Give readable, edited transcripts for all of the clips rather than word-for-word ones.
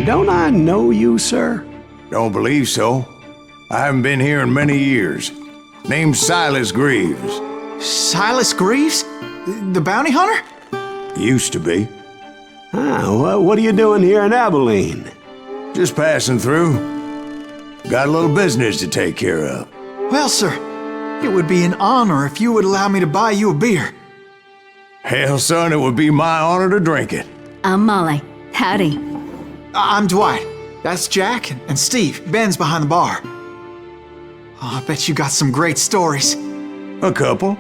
Don't I know you, sir? Don't believe so. I haven't been here in many years. Name's Silas Greaves. Silas Greaves? The bounty hunter? Used to be. What are you doing here in Abilene? Just passing through. Got a little business to take care of. Well, sir, it would be an honor if you would allow me to buy you a beer. Hell, son, it would be my honor to drink it. I'm Molly. Howdy. I'm Dwight. That's Jack and Steve. Ben's behind the bar. Oh, I bet you got some great stories. A couple.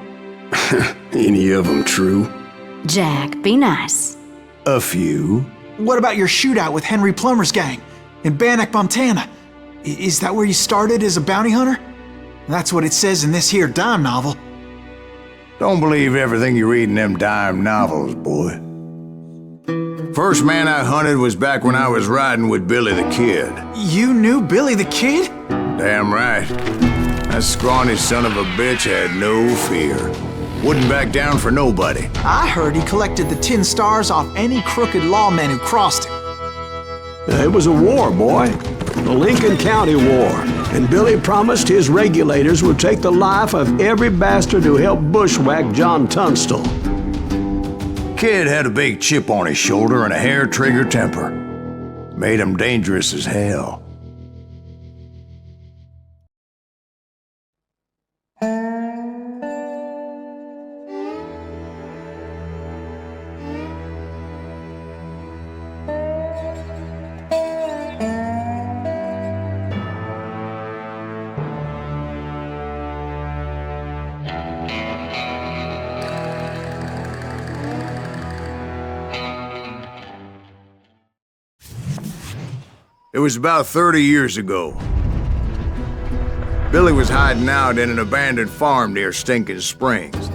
Any of them true? Jack, be nice. A few. What about your shootout with Henry Plummer's gang in Bannock, Montana? Is that where you started as a bounty hunter? That's what it says in this here dime novel. Don't believe everything you read in them dime novels, boy. First man I hunted was back when I was riding with Billy the Kid. You knew Billy the Kid? Damn right. That scrawny son of a bitch had no fear. Wouldn't back down for nobody. I heard he collected the 10 stars off any crooked lawmen who crossed him. It was a war, boy. The Lincoln County War. And Billy promised his regulators would take the life of every bastard who helped bushwhack John Tunstall. Kid had a big chip on his shoulder and a hair-trigger temper. Made him dangerous as hell. It was about 30 years ago. Billy was hiding out in an abandoned farm near Stinking Springs.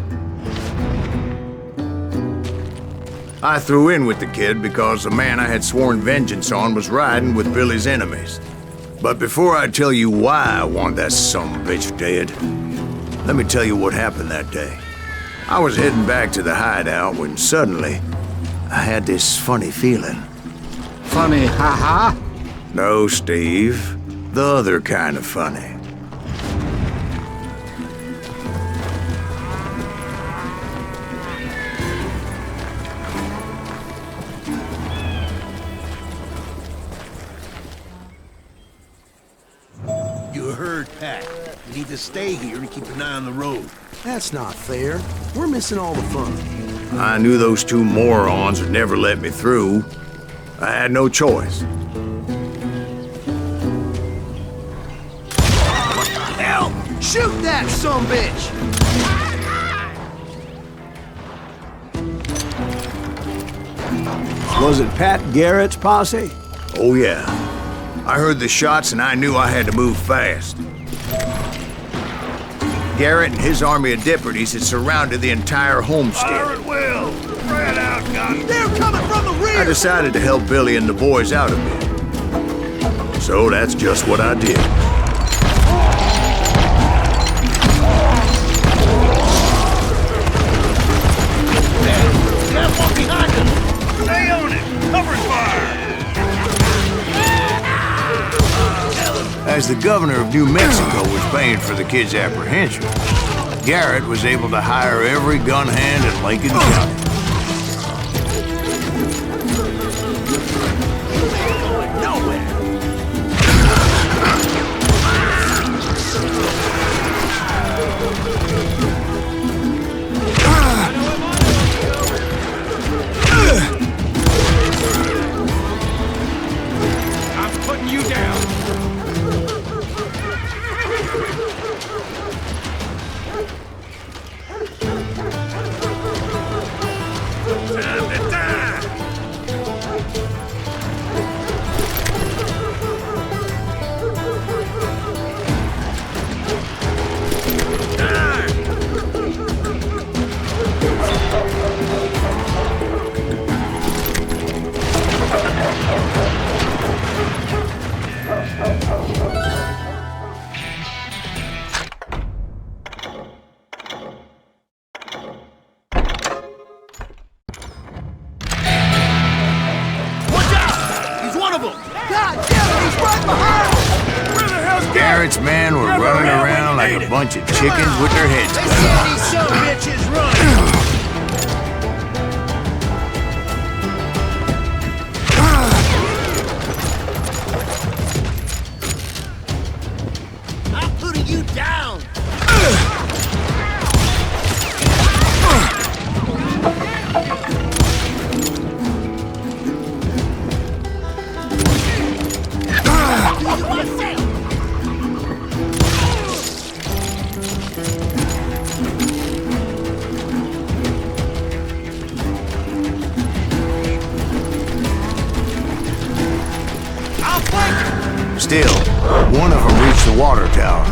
I threw in with the kid because the man I had sworn vengeance on was riding with Billy's enemies. But before I tell you why I want that sumbitch dead, let me tell you what happened that day. I was heading back to the hideout when suddenly I had this funny feeling. Funny, haha? No, Steve. The other kind of funny. You heard Pat. You need to stay here and keep an eye on the road. That's not fair. We're missing all the fun. I knew those two morons would never let me through. I had no choice. Hell! Shoot that sumbitch! Was it Pat Garrett's posse? Oh yeah. I heard the shots and I knew I had to move fast. Garrett and his army of deputies had surrounded the entire homestead. Fire at will! Spread out, guns! They're coming from the rear! I decided to help Billy and the boys out a bit. So that's just what I did. Got one behind us! Stay on it! Cover fire! As the governor of New Mexico was paying for the kid's apprehension, Garrett was able to hire every gun hand in Lincoln County. I'm putting you down! Time to die! Garrett's men were running around like a bunch of chickens with their heads cut Let's off. see these son bitches run! I'm putting you down! Still, one of them reached the water tower.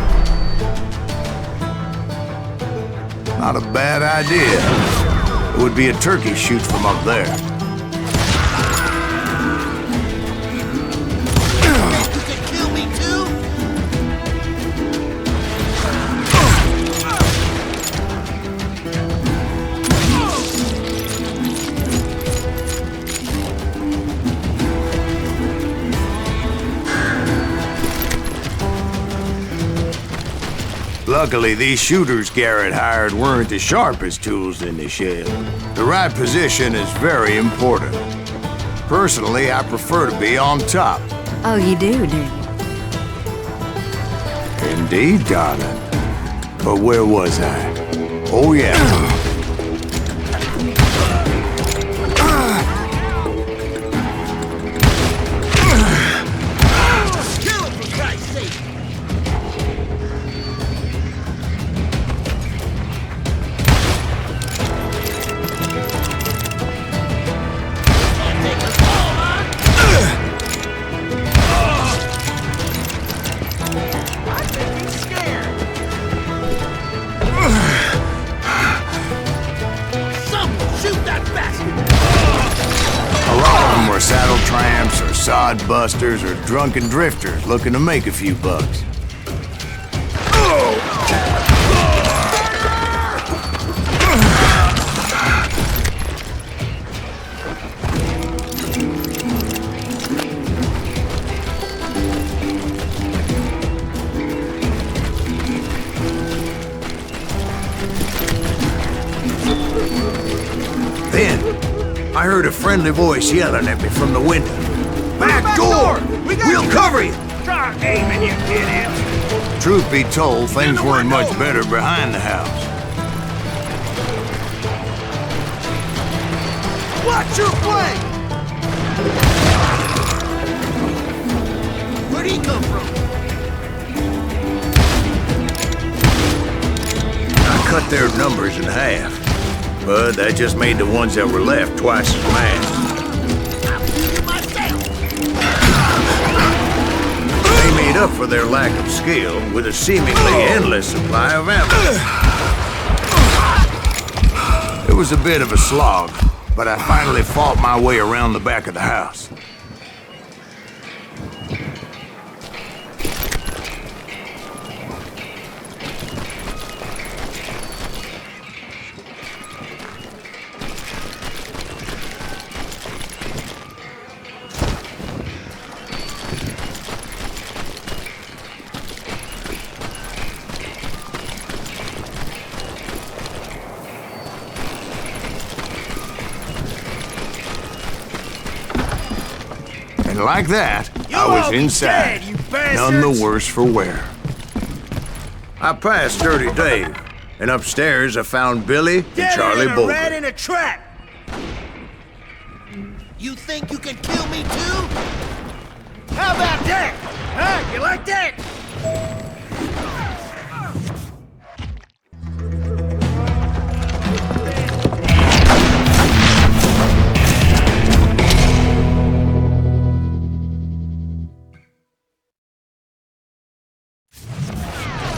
Not a bad idea. It would be a turkey shoot from up there. You can kill me too? Luckily, these shooters Garrett hired weren't the sharpest tools in the shed. The right position is very important. Personally, I prefer to be on top. Oh, you do you? Indeed, darling. But where was I? Oh, yeah. Kill him for Christ's sake! Take us all, huh? I think he's scared. Someone shoot that bastard! A lot of them were saddle tramps or sod busters or drunken drifters looking to make a few bucks. Then, I heard a friendly voice yelling at me from the window. Back door! We'll cover you! Try aiming, you idiots! Truth be told, things weren't much better behind the house. Watch your flank! Where'd he come from? I cut their numbers in half, but that just made the ones that were left twice as mad. I'm shooting myself! They made up for their lack of skill with a seemingly endless supply of ammo. It was a bit of a slog, but I finally fought my way around the back of the house. And like that, I was inside, none the worse for wear. I passed Dirty Dave, and upstairs I found Billy and Charlie Rat Bolton. in a trap! You think you can kill me too? How about that? Huh? You like that?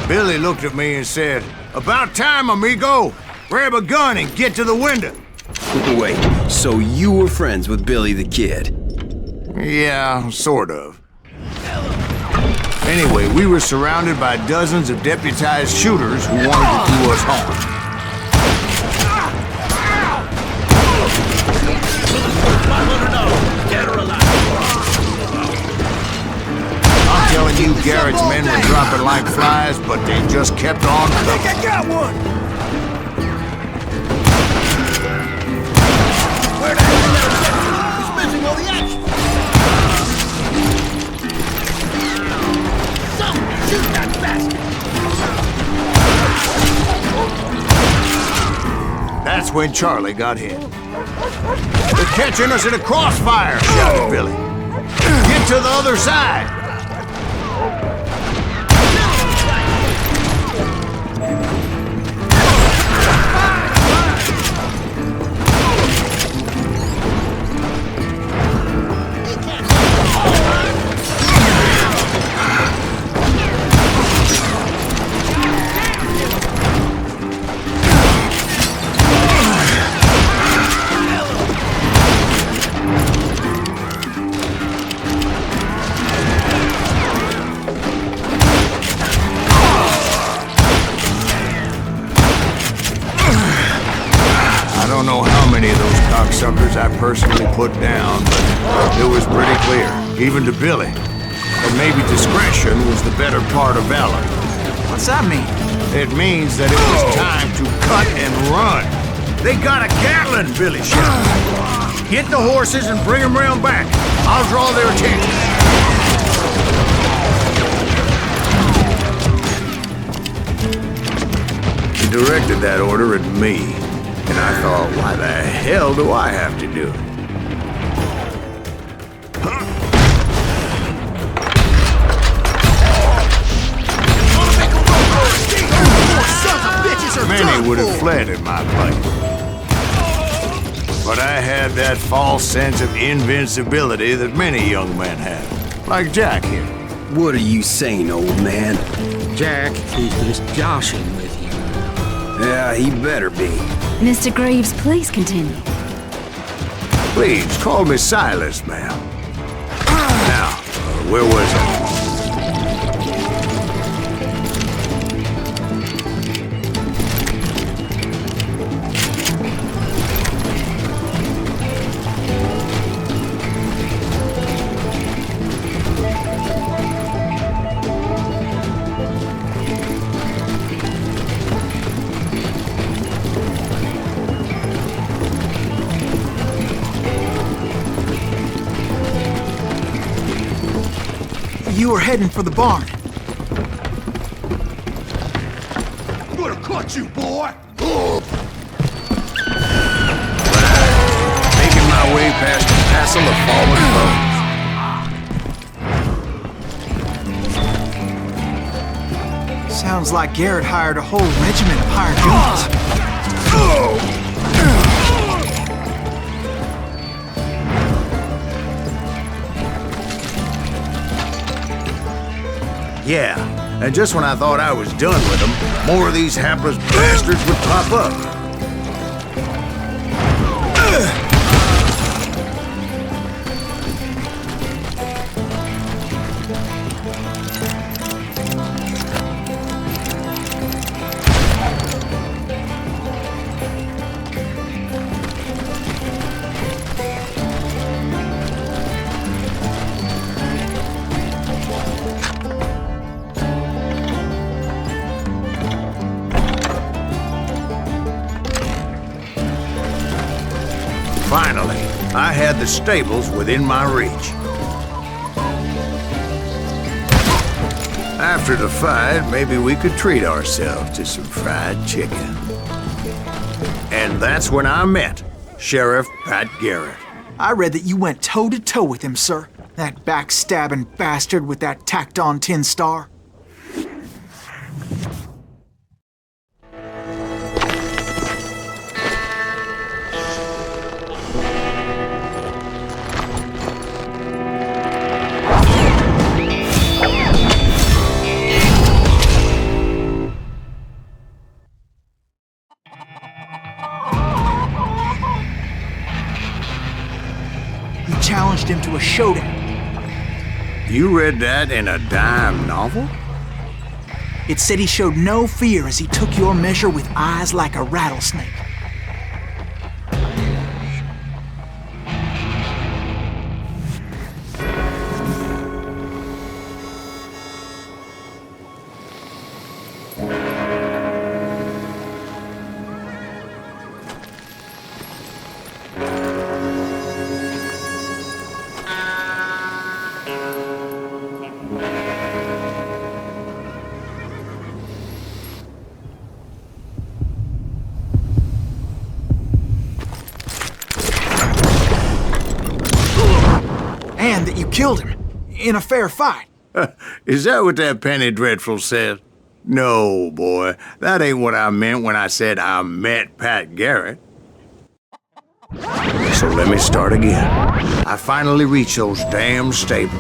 Billy looked at me and said, "About time, amigo! Grab a gun and get to the window." Wait, so you were friends with Billy the Kid? Yeah, sort of. Anyway, we were surrounded by dozens of deputized shooters who wanted to do us harm. I'm telling you, Garrett's men were dropping like flies, but they just kept on I think coming. I got one! Where the hell did that get to? He's missing all the action! Someone shoot that bastard! That's when Charlie got hit. They're catching us in a crossfire, shouted Billy. Get to the other side! I don't know how many of those cocksuckers I personally put down, but it was pretty clear, even to Billy, that maybe discretion was the better part of valor. What's that mean? It means that it was time to cut and run. They got a Gatling, Billy shouted. Get the horses and bring them round back. I'll draw their attention. He directed that order at me. And I thought, why the hell do I have to do it? Many would have fled in my place. But I had that false sense of invincibility that many young men have. Like Jack here. What are you saying, old man? Jack, he's just joshing with you. Yeah, he better be. Mr. Greaves, please continue. Please, call me Silas, ma'am. Now, where was I? You were heading for the barn. Would have caught you, boy! Making my way past the castle of fallen foes. Sounds like Garrett hired a whole regiment of hired guns. Yeah, and just when I thought I was done with them, more of these hapless bastards would pop up. Finally, I had the stables within my reach. After the fight, maybe we could treat ourselves to some fried chicken. And that's when I met Sheriff Pat Garrett. I read that you went toe-to-toe with him, sir. That backstabbing bastard with that tacked-on tin star. Challenged him to a showdown. You read that in a dime novel? It said he showed no fear as he took your measure with eyes like a rattlesnake. understand that you killed him in a fair fight. Is that what that Penny Dreadful said? No, boy. That ain't what I meant when I said I met Pat Garrett. So let me start again. I finally reached those damn stables.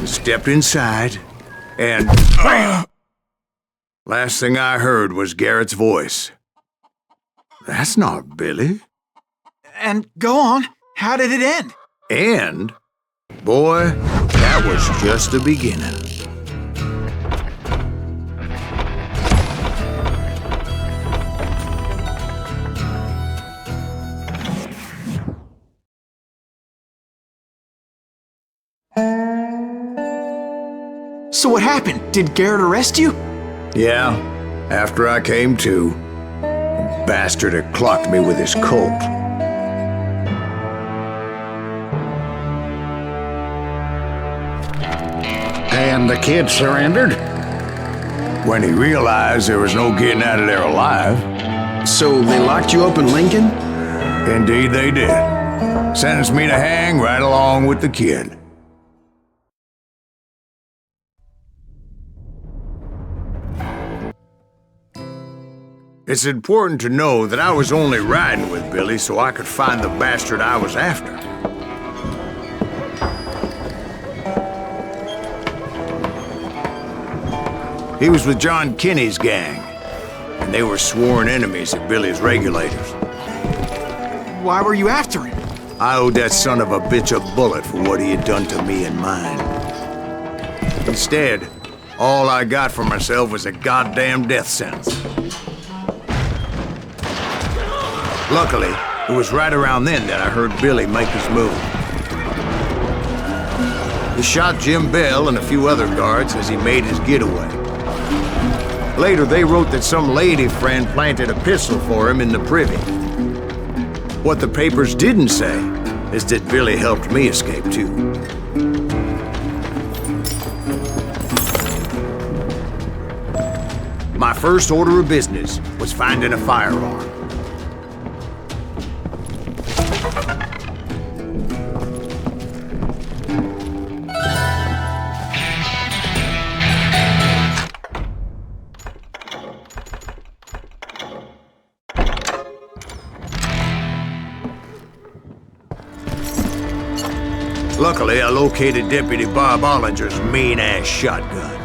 Stepped inside, and last thing I heard was Garrett's voice. That's not Billy. And go on, how did it end? And, boy, that was just the beginning. So what happened? Did Garrett arrest you? Yeah, after I came to, the bastard had clocked me with his Colt. And the kid surrendered? When he realized there was no getting out of there alive. So they locked you up in Lincoln? Indeed they did. Sentenced me to hang right along with the kid. It's important to know that I was only riding with Billy so I could find the bastard I was after. He was with John Kinney's gang, and they were sworn enemies of Billy's regulators. Why were you after him? I owed that son of a bitch a bullet for what he had done to me and mine. Instead, all I got for myself was a goddamn death sentence. Luckily, it was right around then that I heard Billy make his move. He shot Jim Bell and a few other guards as he made his getaway. Later, they wrote that some lady friend planted a pistol for him in the privy. What the papers didn't say is that Billy helped me escape too. My first order of business was finding a firearm. Luckily, I located Deputy Bob Ollinger's mean-ass shotgun.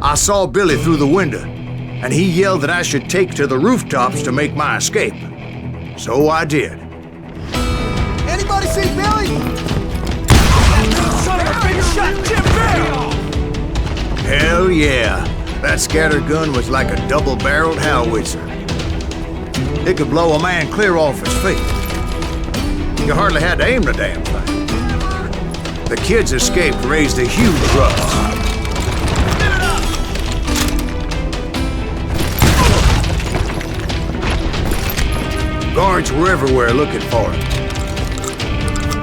I saw Billy through the window, and he yelled that I should take to the rooftops to make my escape. So I did. Anybody see Billy? Son of a bitch shot Jim Bell! Hell yeah. That scattergun was like a double-barreled howitzer. It could blow a man clear off his feet. You hardly had to aim the damn thing. The kid's escape raised a huge ruckus. Guards were everywhere looking for him.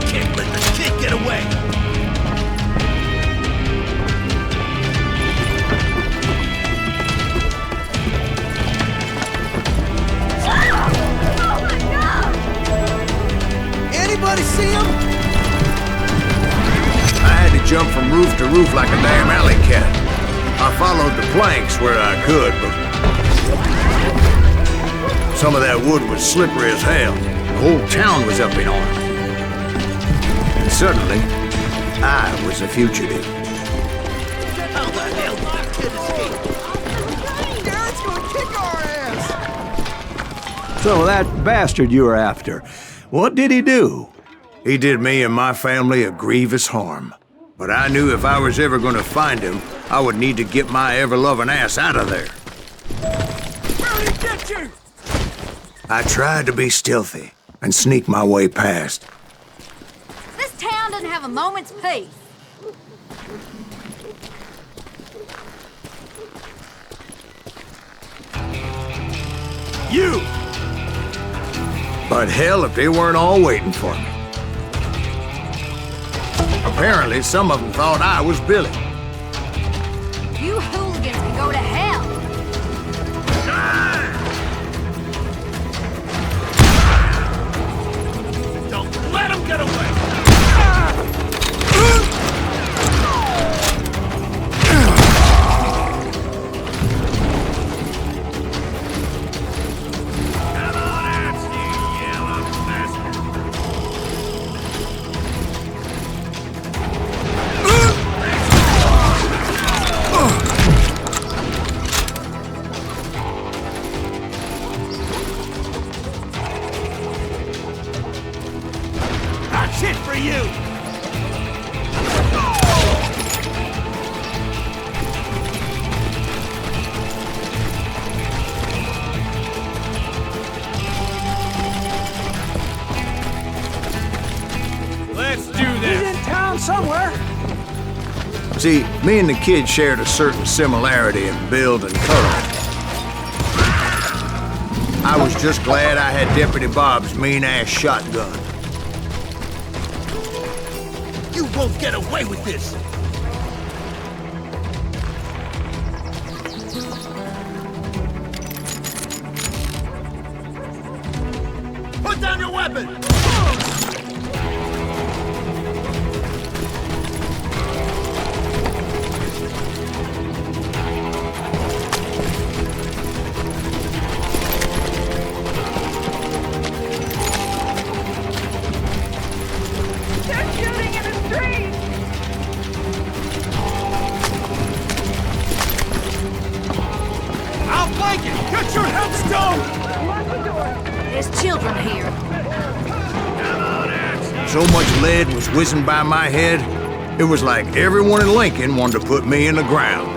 Can't let the kid get away! Anybody see him? I had to jump from roof to roof like a damn alley cat. I followed the planks where I could, but some of that wood was slippery as hell. The whole town was up in arms. And suddenly, I was a fugitive. How the hell did that kid escape? Garrett's gonna kick our ass! So that bastard you were after, what did he do? He did me and my family a grievous harm. But I knew if I was ever gonna find him, I would need to get my ever-loving ass out of there. Where did he get you? I tried to be stealthy and sneak my way past. This town doesn't have a moment's peace. You! But hell if they weren't all waiting for me. Apparently, some of them thought I was Billy. You hooligans can go to hell. Don't let him get away! Come on out, you yellow bastard! That's it for you! Let's do this! He's in town somewhere! See, me and the kid shared a certain similarity in build and color. I was just glad I had Deputy Bob's mean-ass shotgun. You won't get away with this! Put down your weapon! They're shooting in the street! I'll flank it! Get your headstone! There's children here. So much lead was whizzing by my head, it was like everyone in Lincoln wanted to put me in the ground.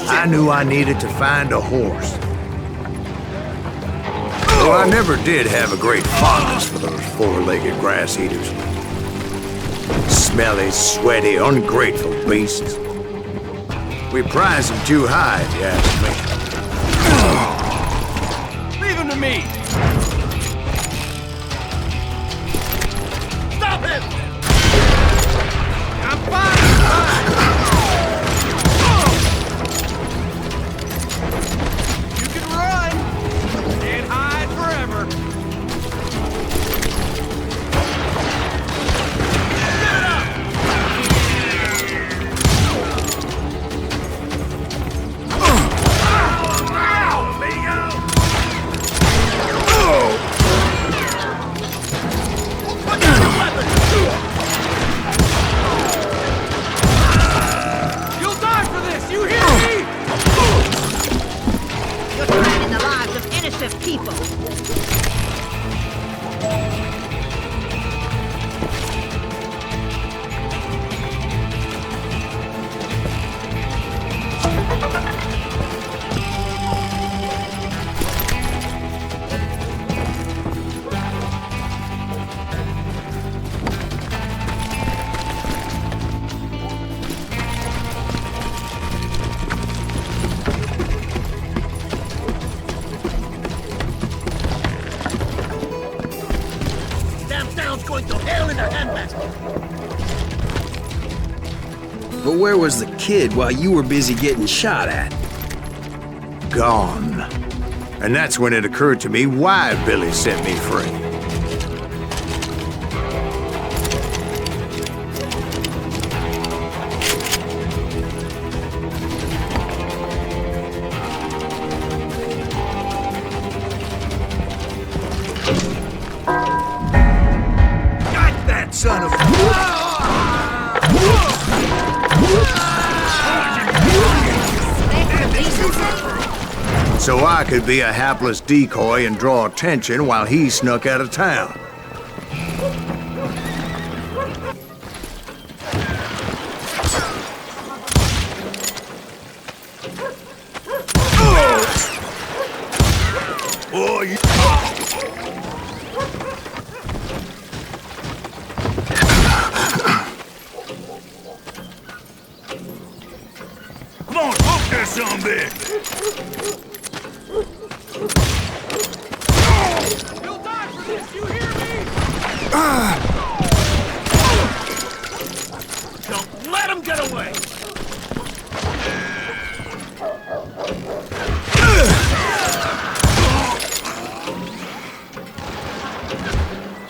I knew I needed to find a horse. Though I never did have a great fondness for those four-legged grass eaters. Smelly, sweaty, ungrateful beasts. We prize them too high, if you ask me. Leave him to me! Stop him! I'm fine! You can run! Can't hide forever! Get up! You'll die for this! You hear me? You're threatening the lives of innocent people. Damn town's going to hell in a handbasket! But where was the kid while you were busy getting shot at? Gone. And that's when it occurred to me why Billy set me free. Got that son of a... So I could be a hapless decoy and draw attention while he snuck out of town. boy. Come on, poke that sumbitch! You'll die for this, you hear me? Don't let him get away!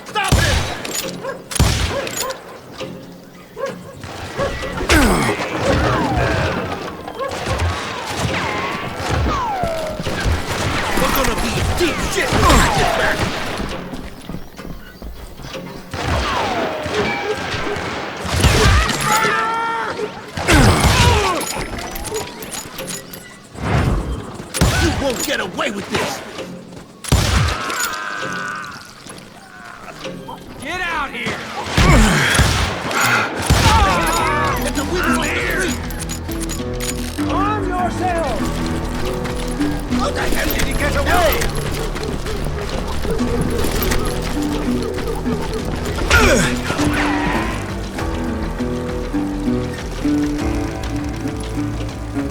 Stop it! We're gonna be in deep shit when I get back! You won't get away with this! Get out here! Get the window clear! Arm yourself! How the hell did he get away?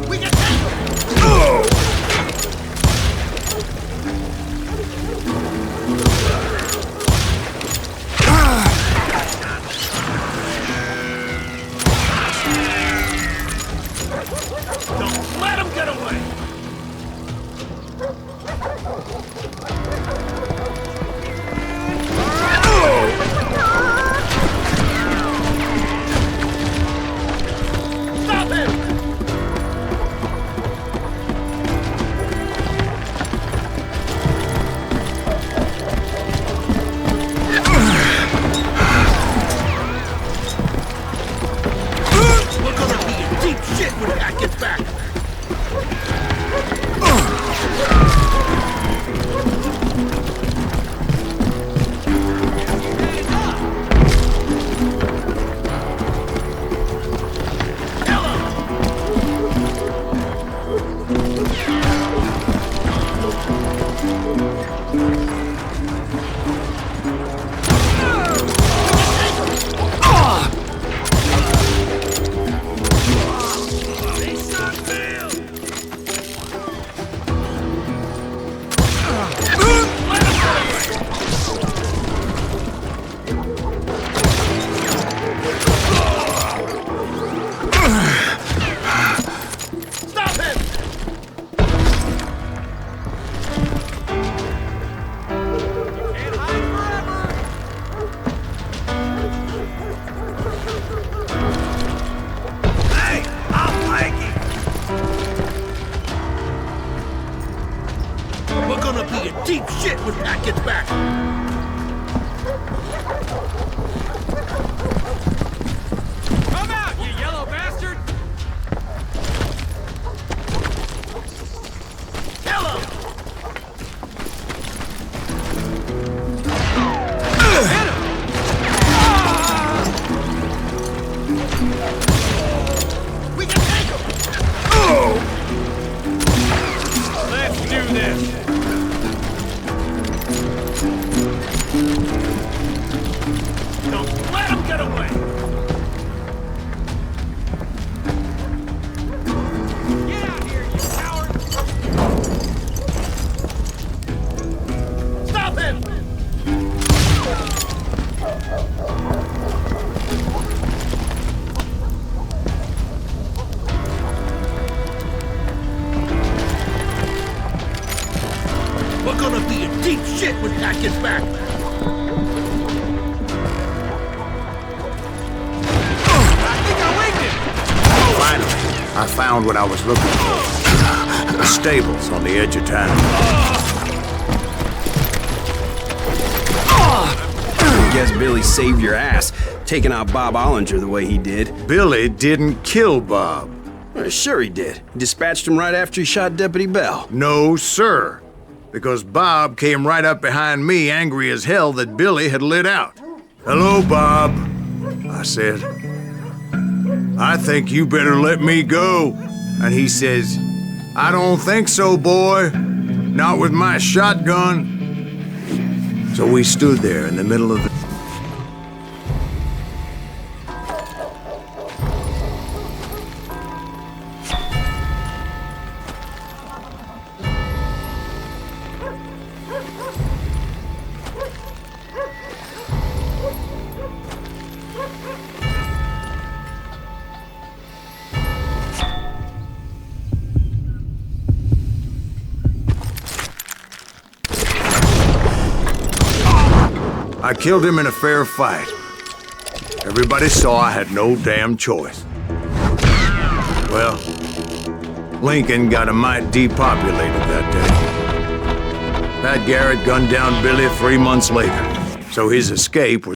We can take him! Don't let him get away! Stop him! We're gonna be in deep shit when Pat gets back! Stop him! Can't hide forever! Hey, I'll flank him! We're gonna be in deep shit when Pat gets back! Come out, you yellow bastard! Kill him! Hit him! We can take him! Let's do this! Don't let him get away! Get out here, you coward! Stop him! We're gonna be in deep shit when Pat gets back! Finally, I found what I was looking for. The stables on the edge of town. I guess Billy saved your ass, taking out Bob Ollinger the way he did. Billy didn't kill Bob. Sure he did. He dispatched him right after he shot Deputy Bell. No, sir. Because Bob came right up behind me, angry as hell that Billy had lit out. Hello, Bob, I said. I think you better let me go. And he says, I don't think so, boy. Not with my shotgun. So we stood there in the middle of the... I killed him in a fair fight. Everybody saw I had no damn choice. Well, Lincoln got a mite depopulated that day. Pat Garrett gunned down Billy 3 months later, so his escape was...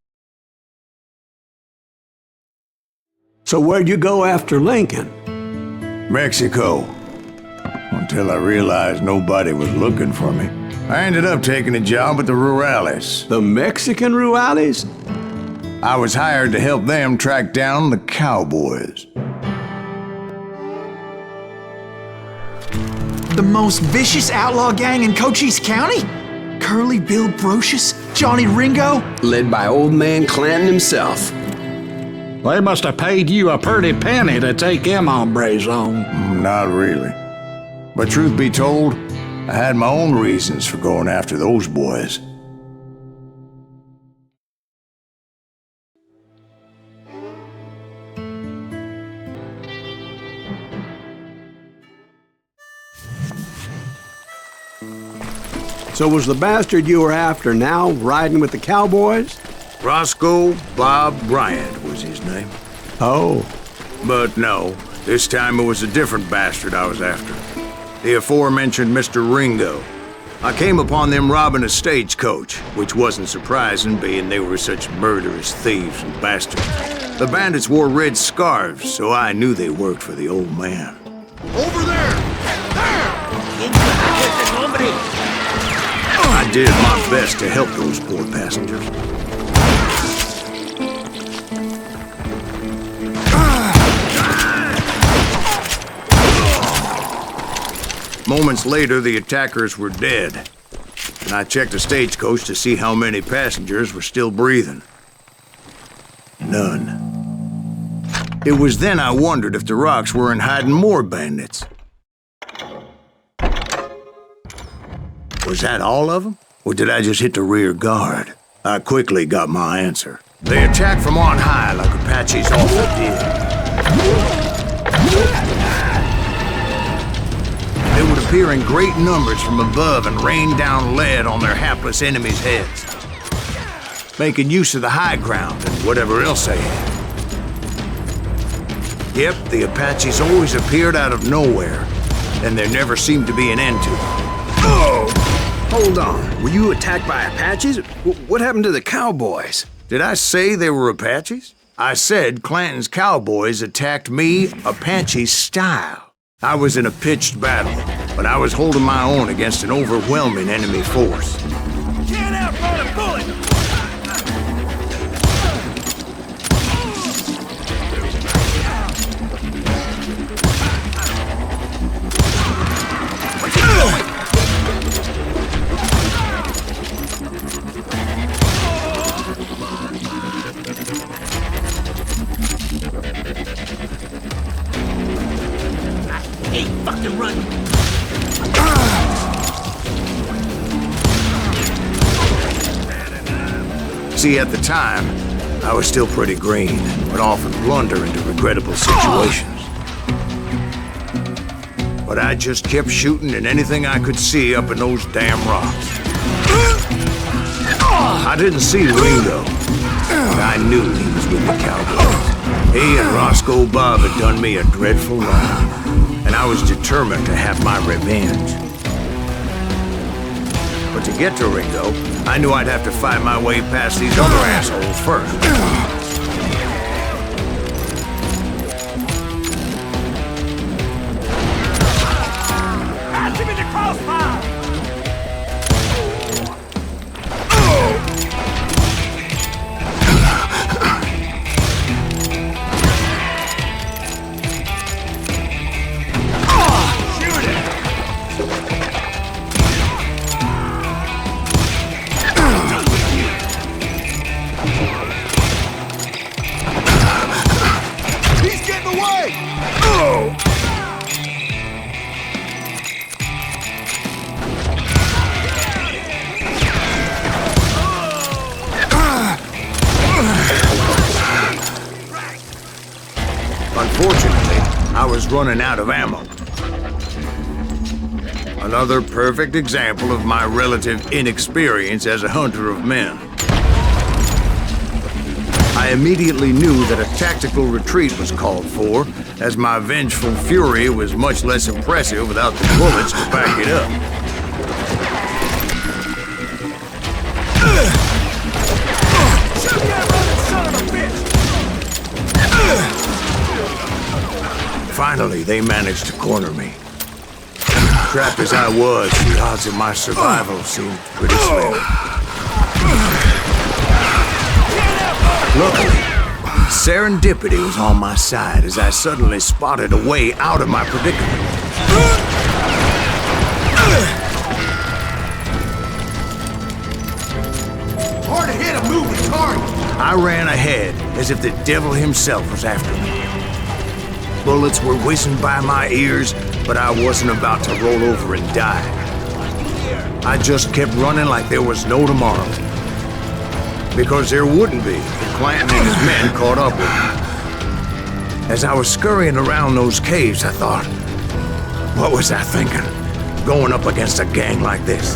So where'd you go after Lincoln? Mexico. Until I realized nobody was looking for me. I ended up taking a job at the Rurales. The Mexican Rurales? I was hired to help them track down the cowboys. The most vicious outlaw gang in Cochise County? Curly Bill Brocious? Johnny Ringo? Led by old man Clanton himself. They must have paid you a pretty penny to take them hombres on. Not really. But truth be told, I had my own reasons for going after those boys. So was the bastard you were after now riding with the cowboys? Roscoe Bob Bryant was his name. Oh. But no, this time it was a different bastard I was after. The aforementioned Mr. Ringo. I came upon them robbing a stagecoach, which wasn't surprising, being they were such murderous thieves and bastards. The bandits wore red scarves, so I knew they worked for the old man. Over there! I did my best to help those poor passengers. Moments later, the attackers were dead, and I checked the stagecoach to see how many passengers were still breathing. None. It was then I wondered if the rocks weren't hiding more bandits. Was that all of them? Or did I just hit the rear guard? I quickly got my answer. They attacked from on high like Apaches often did. They would appear in great numbers from above and rain down lead on their hapless enemies' heads, making use of the high ground and whatever else they had. Yep, the Apaches always appeared out of nowhere, and there never seemed to be an end to them. Oh! Hold on. Were you attacked by Apaches? What happened to the cowboys? Did I say they were Apaches? I said Clanton's cowboys attacked me Apache style. I was in a pitched battle, but I was holding my own against an overwhelming enemy force. Can't outrun a bullet! See, at the time, I was still pretty green and would often blunder into regrettable situations. But I just kept shooting at anything I could see up in those damn rocks. I didn't see Ringo, but I knew he was with the cowboys. He and Roscoe Bob had done me a dreadful wrong, and I was determined to have my revenge. But to get to Ringo, I knew I'd have to fight my way past these other assholes first. Pass him in the crossfire! Shoot it! was running out of ammo. Another perfect example of my relative inexperience as a hunter of men. I immediately knew that a tactical retreat was called for, as my vengeful fury was much less impressive without the bullets to back it up. Shoot that running son of a bitch! Finally, they managed to corner me. Trapped as I was, the odds of my survival seemed pretty slim. Luckily, serendipity was on my side as I suddenly spotted a way out of my predicament. Hard to hit a moving target. I ran ahead as if the devil himself was after me. Bullets were whizzing by my ears, but I wasn't about to roll over and die. I just kept running like there was no tomorrow. Because there wouldn't be if Clanton and his men caught up with me. As I was scurrying around those caves, I thought, what was I thinking? Going up against a gang like this?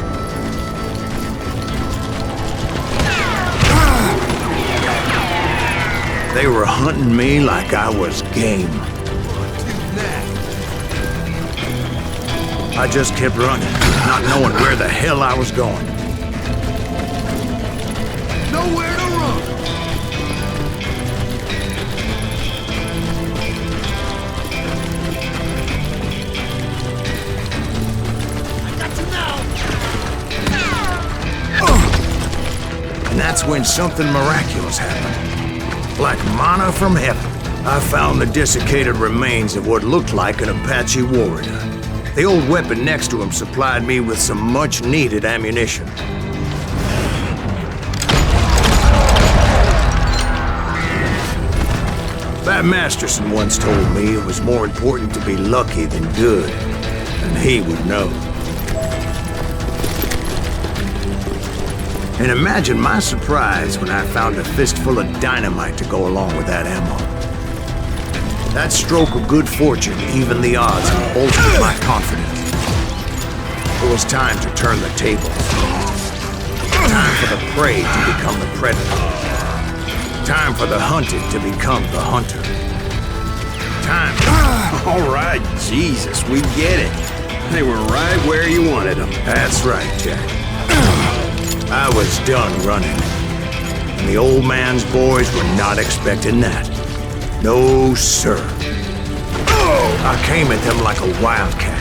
They were hunting me like I was game. I just kept running, not knowing where the hell I was going. Nowhere to run. I got you now. And that's when something miraculous happened. Like manna from heaven, I found the desiccated remains of what looked like an Apache warrior. The old weapon next to him supplied me with some much-needed ammunition. Bat Masterson once told me it was more important to be lucky than good, and he would know. And imagine my surprise when I found a fistful of dynamite to go along with that ammo. That stroke of good fortune evened the odds and bolstered my confidence. It was time to turn the tables. Time for the prey to become the predator. Time for the hunted to become the hunter. Time. All right, Jesus, we get it. They were right where you wanted them. That's right, Jack. I was done running. And the old man's boys were not expecting that. No, sir. I came at them like a wildcat.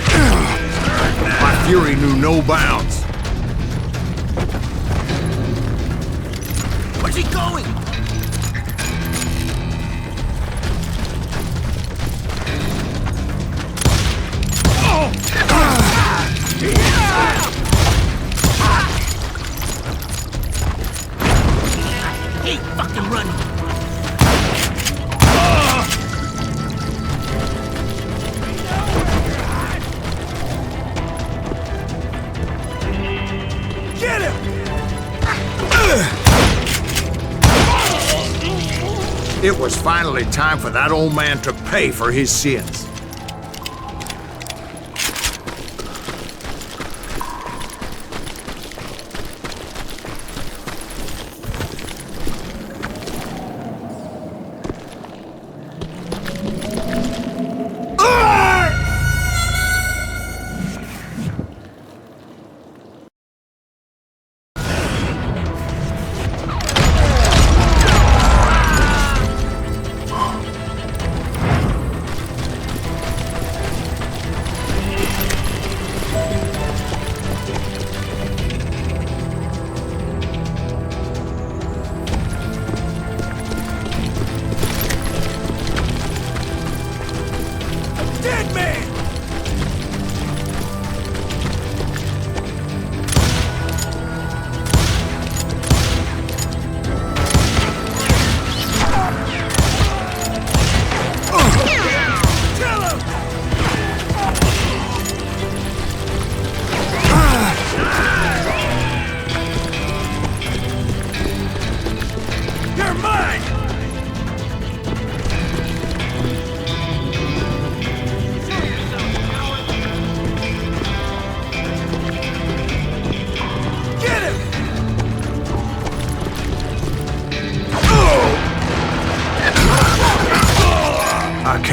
My fury knew no bounds. Where's he going? Keep fucking running. Get him! It was finally time for that old man to pay for his sins.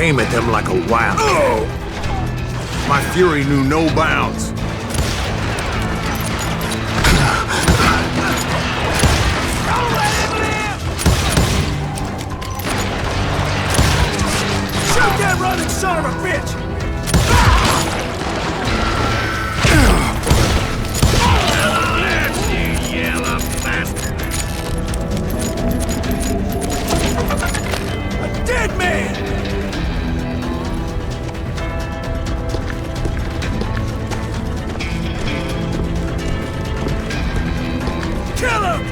came at them like a wildcat. My fury knew no bounds. Shoot that running son of a bitch! Dead man! Kill him!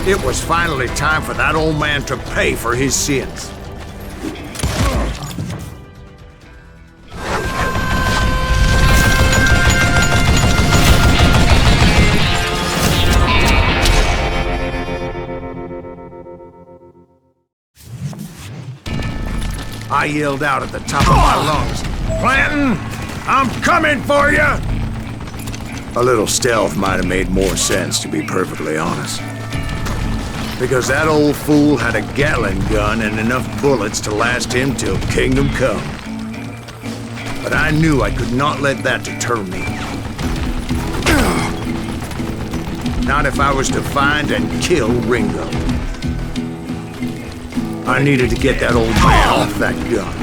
It was finally time for that old man to pay for his sins. I yelled out at the top of my lungs, "Clanton, I'm coming for you!" A little stealth might have made more sense, to be perfectly honest. Because that old fool had a Gatling gun and enough bullets to last him till kingdom come. But I knew I could not let that deter me. Not if I was to find and kill Ringo. I needed to get that old man off that gun.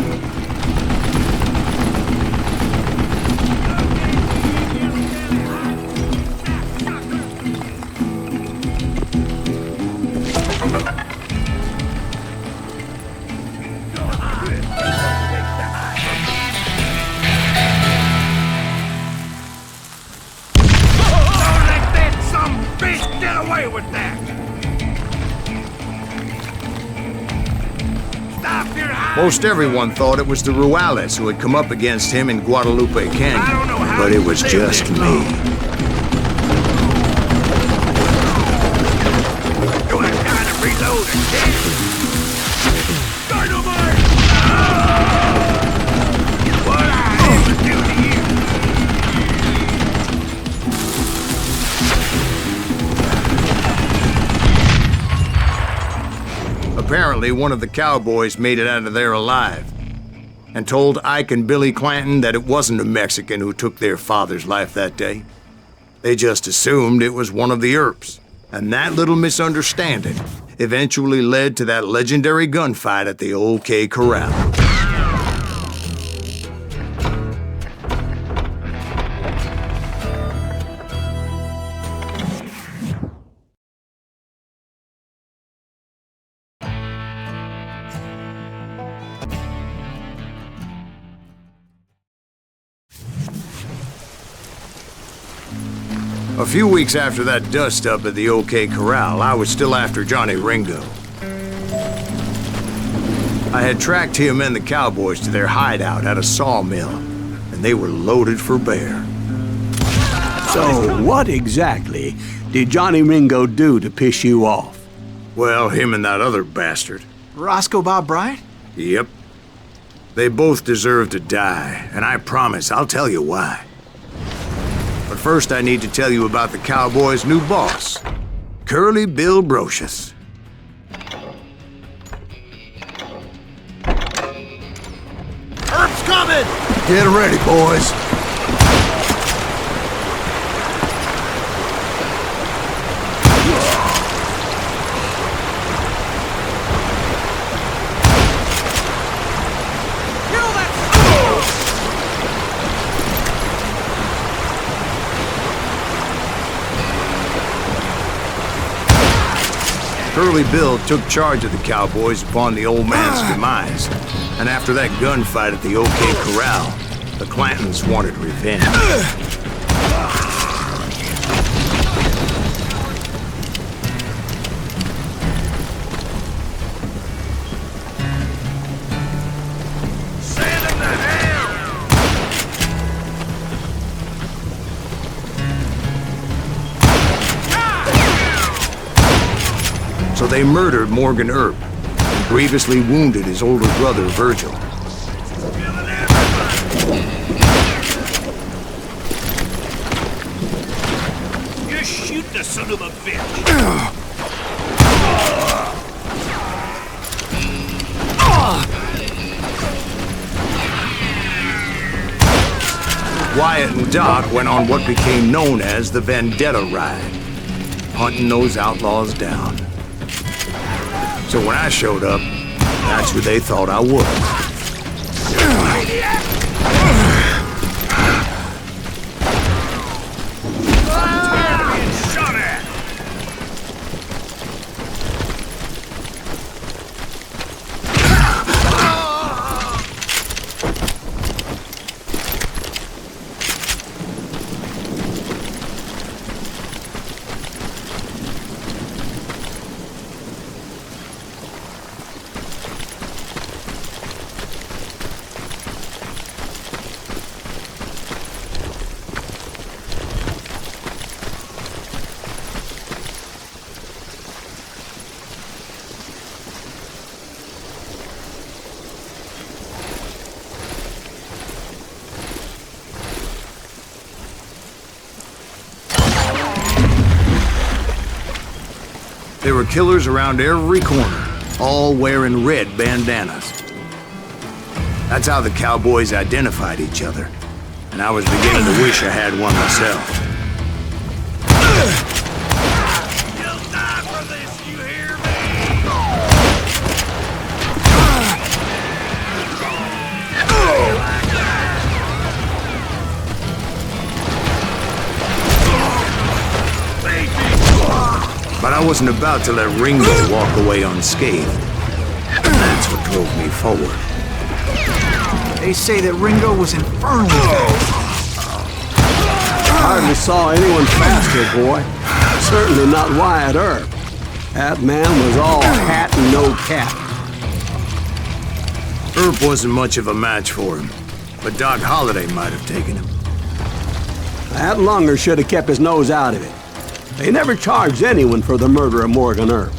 Most everyone thought it was the Ruales who had come up against him in Guadalupe Canyon, but it was just me. You have time to reload again! Dynamite! What I ever do to you? Apparently, one of the cowboys made it out of there alive and told Ike and Billy Clanton that it wasn't a Mexican who took their father's life that day. They just assumed it was one of the Earps, and that little misunderstanding eventually led to that legendary gunfight at the OK Corral. A few weeks after that dust-up at the OK Corral, I was still after Johnny Ringo. I had tracked him and the cowboys to their hideout at a sawmill, and they were loaded for bear. So what exactly did Johnny Ringo do to piss you off? Well, him and that other bastard. Roscoe Bob Bryant? Yep. They both deserve to die, and I promise I'll tell you why. But first I need to tell you about the cowboys' new boss, Curly Bill Brocious. Earp's coming! Get ready, boys. Curly Bill took charge of the cowboys upon the old man's demise, and after that gunfight at the OK Corral, the Clantons wanted revenge. So they murdered Morgan Earp and grievously wounded his older brother, Virgil. You shoot the son of a bitch! Wyatt and Doc went on what became known as the Vendetta Ride, hunting those outlaws down. So when I showed up, that's who they thought I was. Shot at! There were killers around every corner, all wearing red bandanas. That's how the cowboys identified each other, and I was beginning to wish I had one myself. You'll die for this, you hear But I wasn't about to let Ringo walk away unscathed. That's what drove me forward. They say that Ringo was infernally fast. I hardly saw anyone faster, boy. Certainly not Wyatt Earp. That man was all hat and no cap. Earp wasn't much of a match for him, but Doc Holliday might have taken him. That Lunger should have kept his nose out of it. They never charged anyone for the murder of Morgan Earp.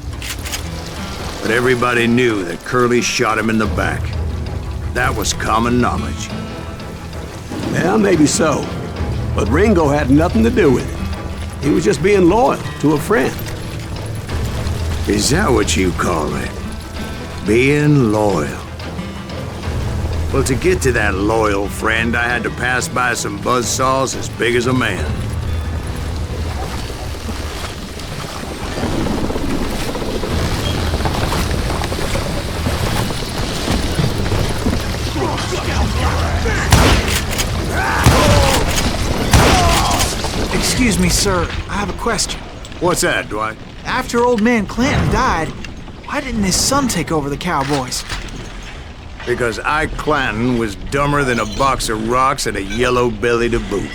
But everybody knew that Curly shot him in the back. That was common knowledge. Yeah, maybe so. But Ringo had nothing to do with it. He was just being loyal to a friend. Is that what you call it? Being loyal? Well, to get to that loyal friend, I had to pass by some buzzsaws as big as a man. Excuse me, sir. I have a question. What's that, Dwight? After old man Clanton died, why didn't his son take over the Cowboys? Because Ike Clanton was dumber than a box of rocks and a yellow belly to boot.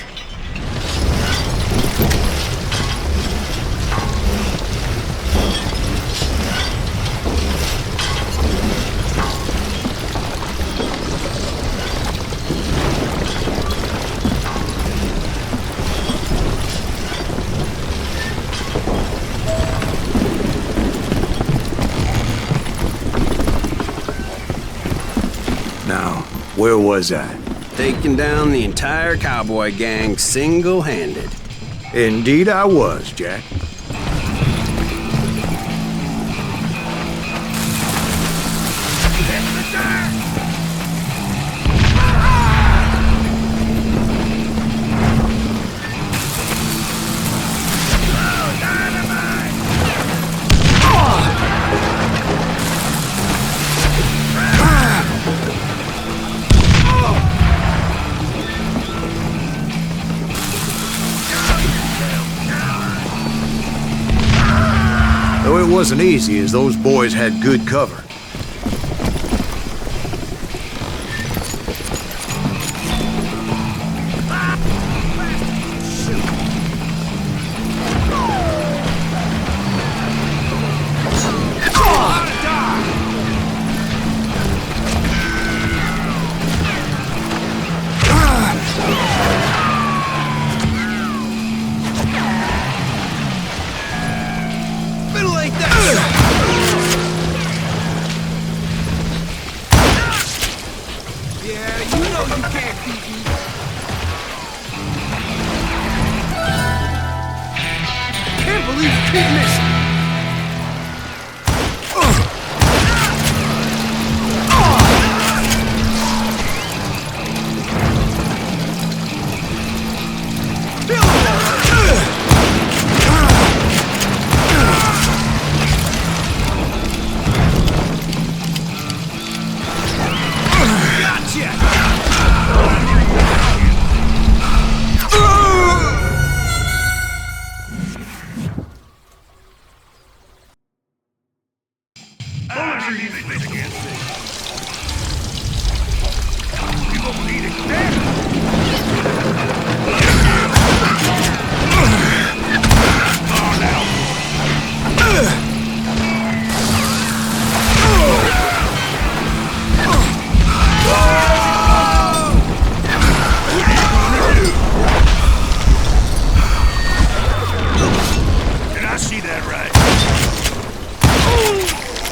Now, where was I? Taking down the entire cowboy gang single-handed. Indeed I was, Jack. Though it wasn't easy, as those boys had good cover. Middle ain't that! leaves keep missing.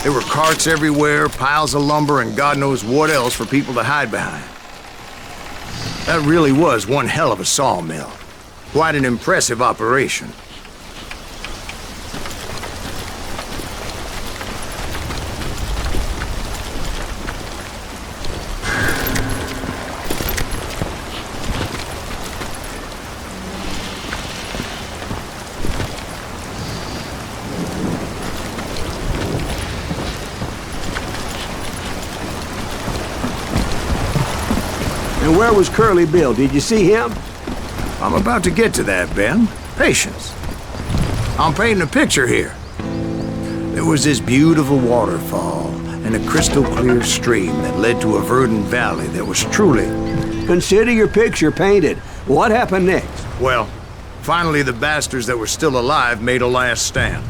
There were carts everywhere, piles of lumber, and God knows what else for people to hide behind. That really was one hell of a sawmill. Quite an impressive operation. And where was Curly Bill? Did you see him? I'm about to get to that, Ben. Patience. I'm painting a picture here. There was this beautiful waterfall and a crystal clear stream that led to a verdant valley that was truly... Consider your picture painted. What happened next? Well, finally the bastards that were still alive made a last stand.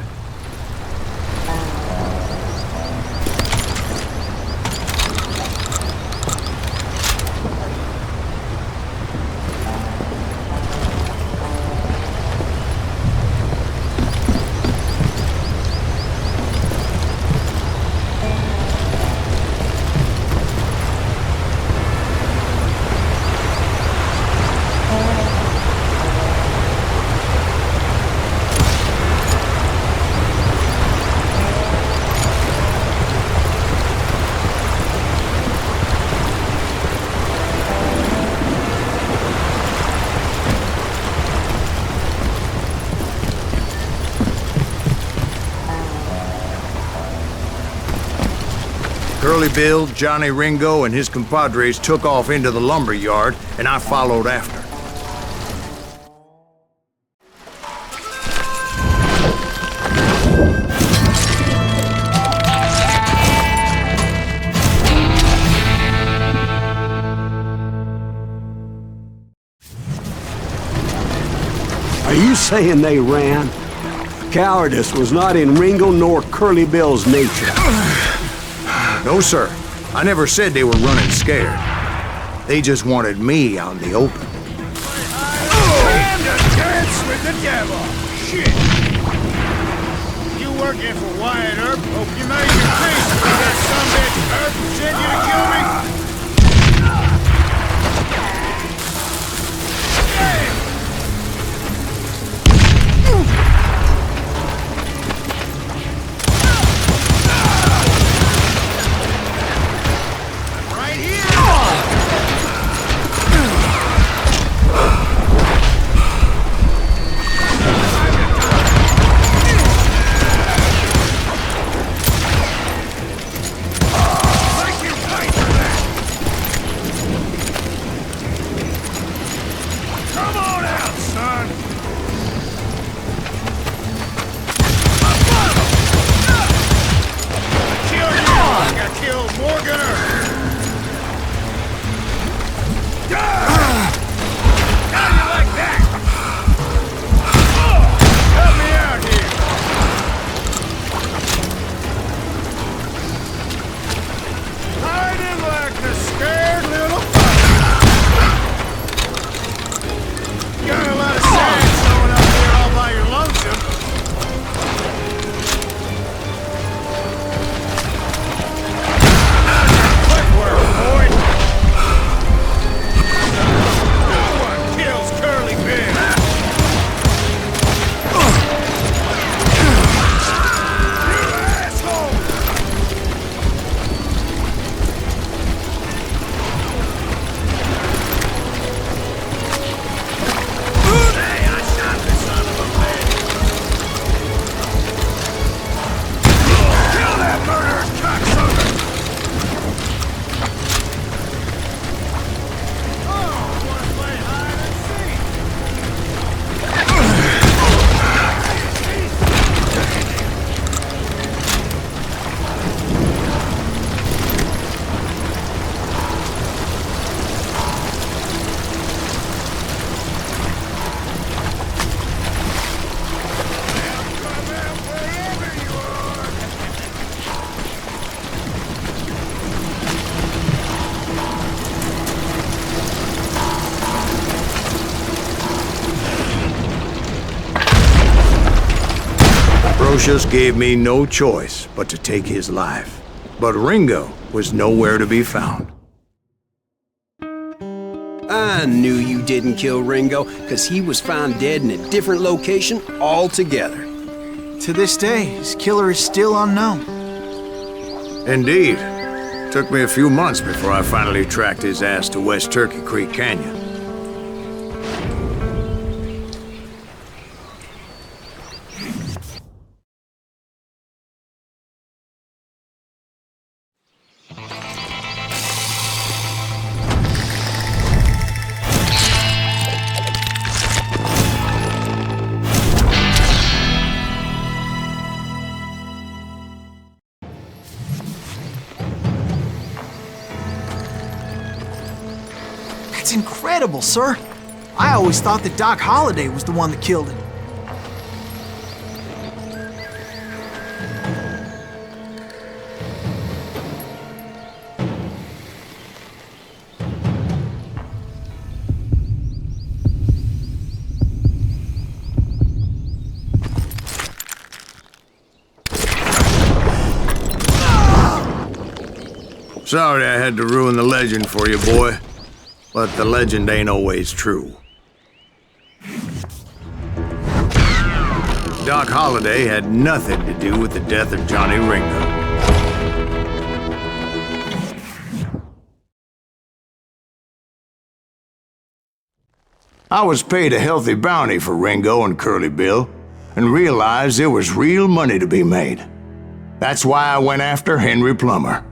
Curly Bill, Johnny Ringo, and his compadres took off into the lumber yard, and I followed after. Are you saying they ran? Cowardice was not in Ringo nor Curly Bill's nature. No, sir. I never said they were running scared. They just wanted me out in the open. Time to dance with the devil! Shit! You working for Wyatt Earp? Hope you made your peace with that sumbitch Earp who sent you to kill me? Aloysius gave me no choice but to take his life. But Ringo was nowhere to be found. I knew you didn't kill Ringo, because he was found dead in a different location altogether. To this day, his killer is still unknown. Indeed. Took me a few months before I finally tracked his ass to West Turkey Creek Canyon. That's incredible, sir. I always thought that Doc Holliday was the one that killed him. Sorry I had to ruin the legend for you, boy. But the legend ain't always true. Doc Holliday had nothing to do with the death of Johnny Ringo. I was paid a healthy bounty for Ringo and Curly Bill, and realized there was real money to be made. That's why I went after Henry Plummer.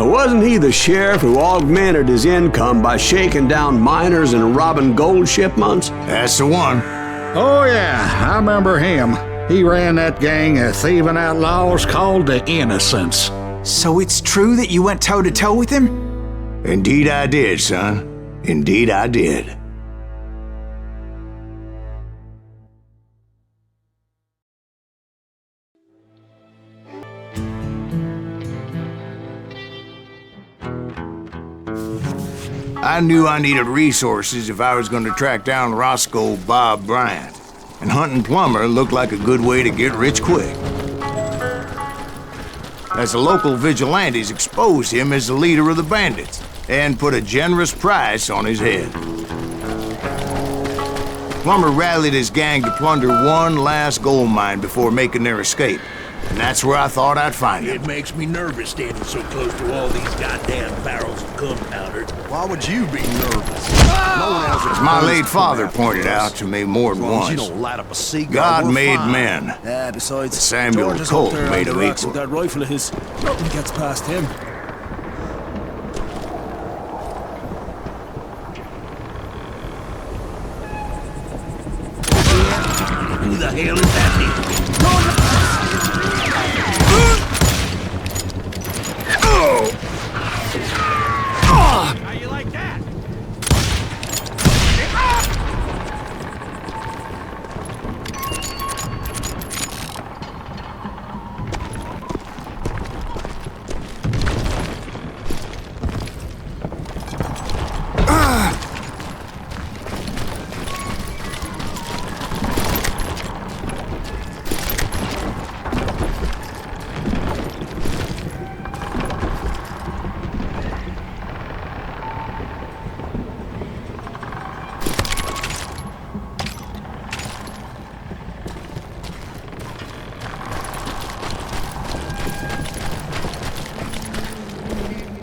Wasn't he the sheriff who augmented his income by shaking down miners and robbing gold shipments? That's the one. Oh, yeah, I remember him. He ran that gang of thieving outlaws called the Innocents. So it's true that you went toe-to-toe with him? Indeed I did, son. Indeed I did. I knew I needed resources if I was going to track down Roscoe Bob Bryant, and hunting Plummer looked like a good way to get rich quick. As the local vigilantes exposed him as the leader of the bandits, and put a generous price on his head. Plummer rallied his gang to plunder one last gold mine before making their escape, and that's where I thought I'd find him. It makes me nervous standing so close to all these goddamn barrels of gunpowder. Why would you be nervous? No one else As my late father pointed out to me more than You once, don't light up a cigar. God we're made fine. men. Yeah, besides, Samuel George is Colt up there made on him the rocks equal. with that rifle of his. Nothing gets past him. Who the hell is that? How you like that?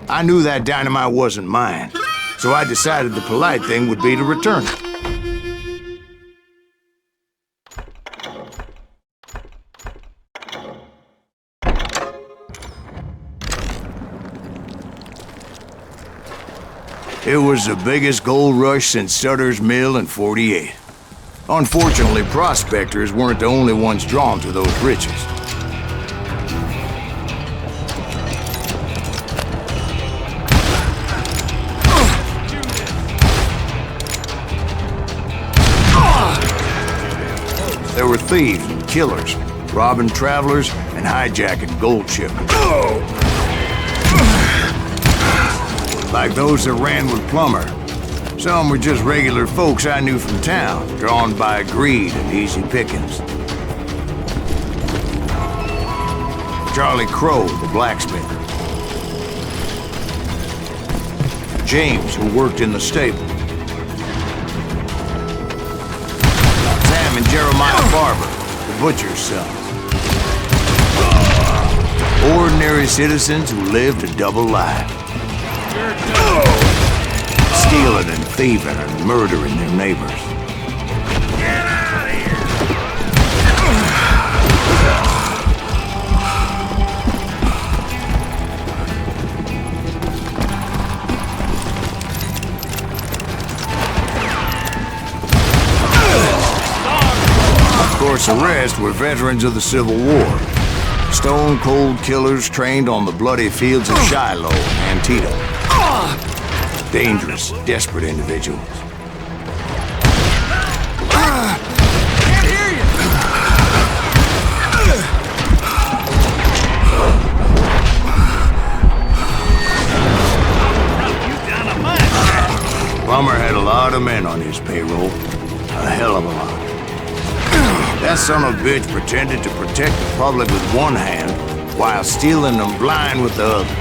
I knew that dynamite wasn't mine, so I decided the polite thing would be to return it. It was the biggest gold rush since Sutter's Mill in '48. Unfortunately, prospectors weren't the only ones drawn to those riches. There were thieves and killers, robbing travelers and hijacking gold shipments. Like those that ran with Plummer, Some were just regular folks I knew from town, drawn by greed and easy pickings. Charlie Crow, the blacksmith. James, who worked in the stable. Sam and Jeremiah Barber, the butcher's son. Ordinary citizens who lived a double life. Stealing and thieving and murdering their neighbors. Get out of here! Of course, the rest were veterans of the Civil War. Stone-cold killers trained on the bloody fields of Shiloh and Antietam. Dangerous, desperate individuals. Can't hear you! Plummer had a lot of men on his payroll. A hell of a lot. That son of a bitch pretended to protect the public with one hand while stealing them blind with the other.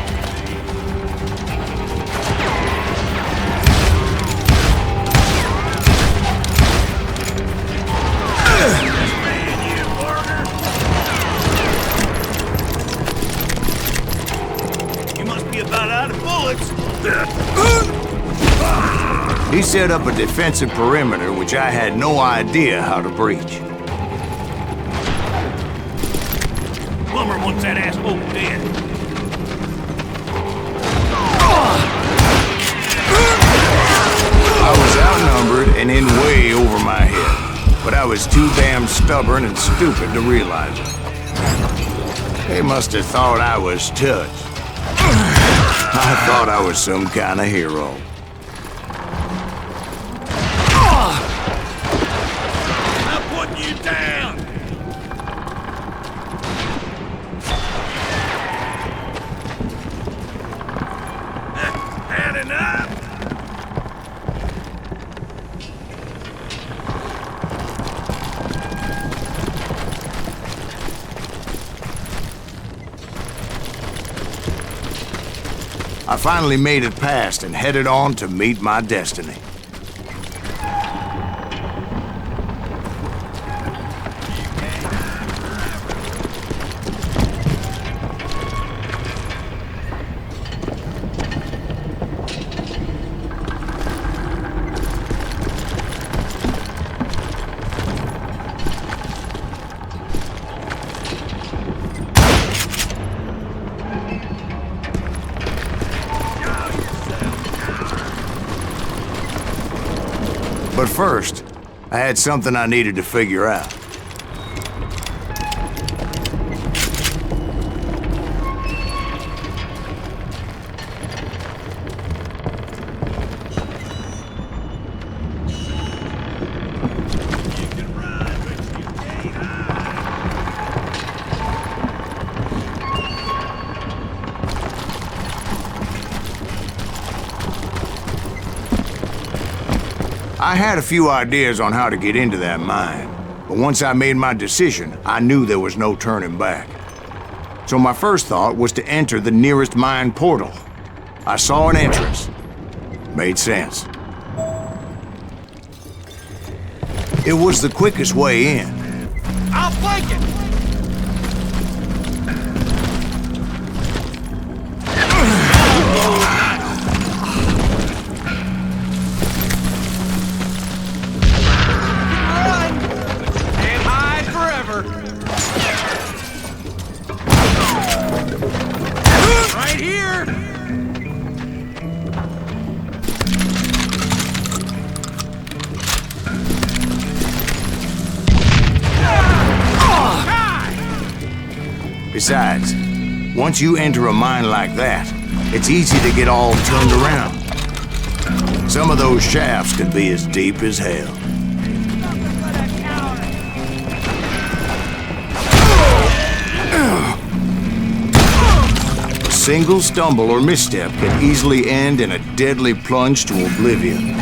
You must be about out of bullets. He set up a defensive perimeter which I had no idea how to breach. Plummer wants that asshole dead. I was outnumbered and in way over my head, but I was too damn stubborn and stupid to realize it. They must have thought I was touched. I thought I was some kind of hero. I'm putting you down! Had enough? I finally made it past and headed on to meet my destiny. But first, I had something I needed to figure out. I had a few ideas on how to get into that mine, but once I made my decision, I knew there was no turning back. So my first thought was to enter the nearest mine portal. I saw an entrance. Made sense. It was the quickest way in. I'll flank it! Right here! Besides, once you enter a mine like that, it's easy to get all turned around. Some of those shafts could be as deep as hell. A single stumble or misstep can easily end in a deadly plunge to oblivion.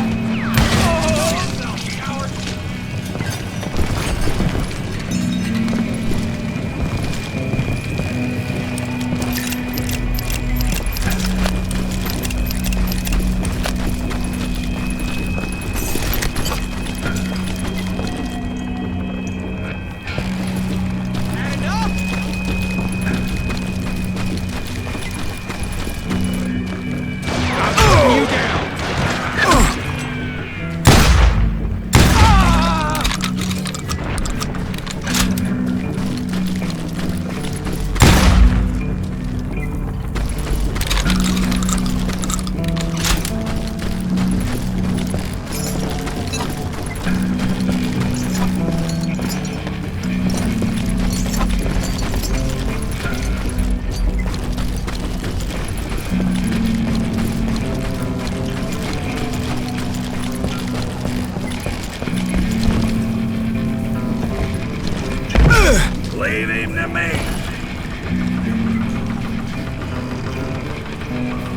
Leave him to me.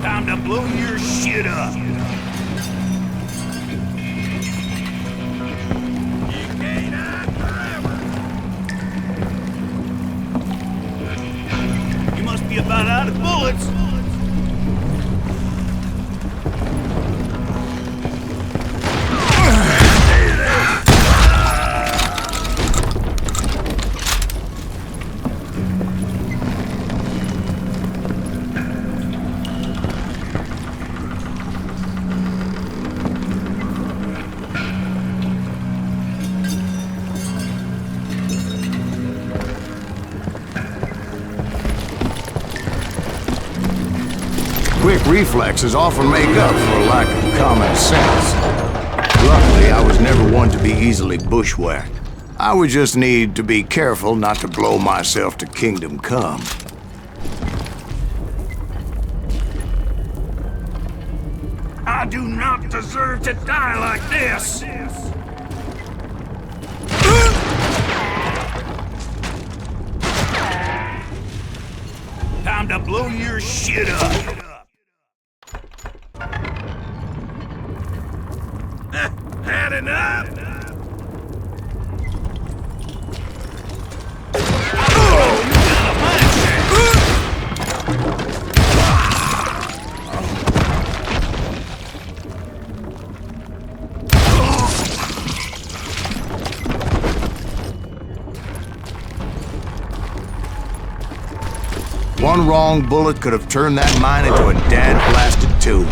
Time to blow your shit up. You can't hide forever. You must be about out of bullets. Quick reflexes often make up for a lack of common sense. Luckily, I was never one to be easily bushwhacked. I would just need to be careful not to blow myself to kingdom come. I do not deserve to die like this. Time to blow your shit up. Had enough? One wrong bullet could have turned that mine into a dad-blasted tomb.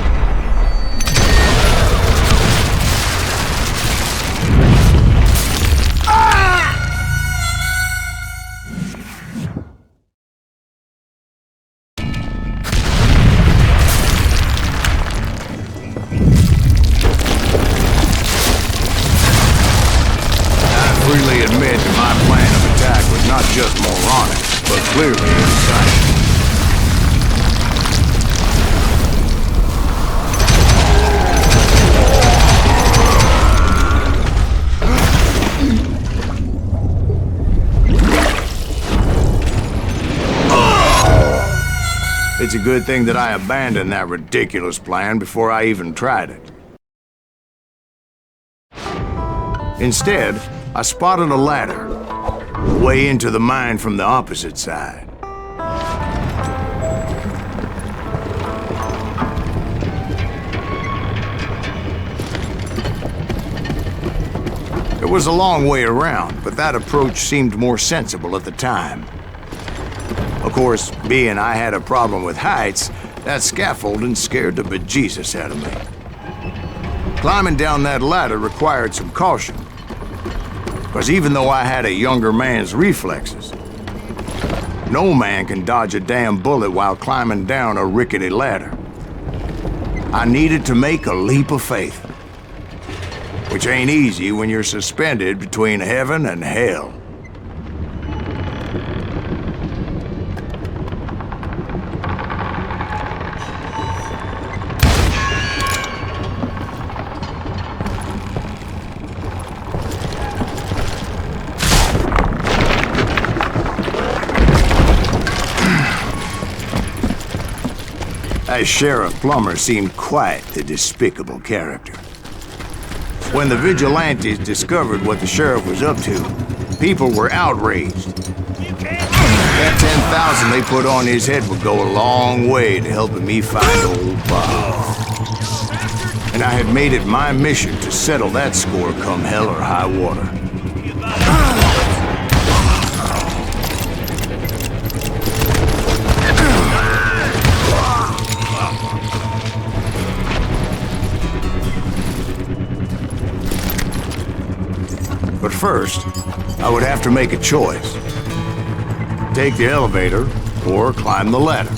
Freely admit that my plan of attack was not just moronic, but clearly exciting. It's a good thing that I abandoned that ridiculous plan before I even tried it. Instead, I spotted a ladder, way into the mine from the opposite side. It was a long way around, but that approach seemed more sensible at the time. Of course, being I had a problem with heights, that scaffolding scared the bejesus out of me. Climbing down that ladder required some caution. Because even though I had a younger man's reflexes, no man can dodge a damn bullet while climbing down a rickety ladder. I needed to make a leap of faith, which ain't easy when you're suspended between heaven and hell. That Sheriff Plummer seemed quite the despicable character. When the vigilantes discovered what the sheriff was up to, people were outraged. That 10,000 they put on his head would go a long way to helping me find old Bob. And I had made it my mission to settle that score come hell or high water. But first, I would have to make a choice. Take the elevator or climb the ladder.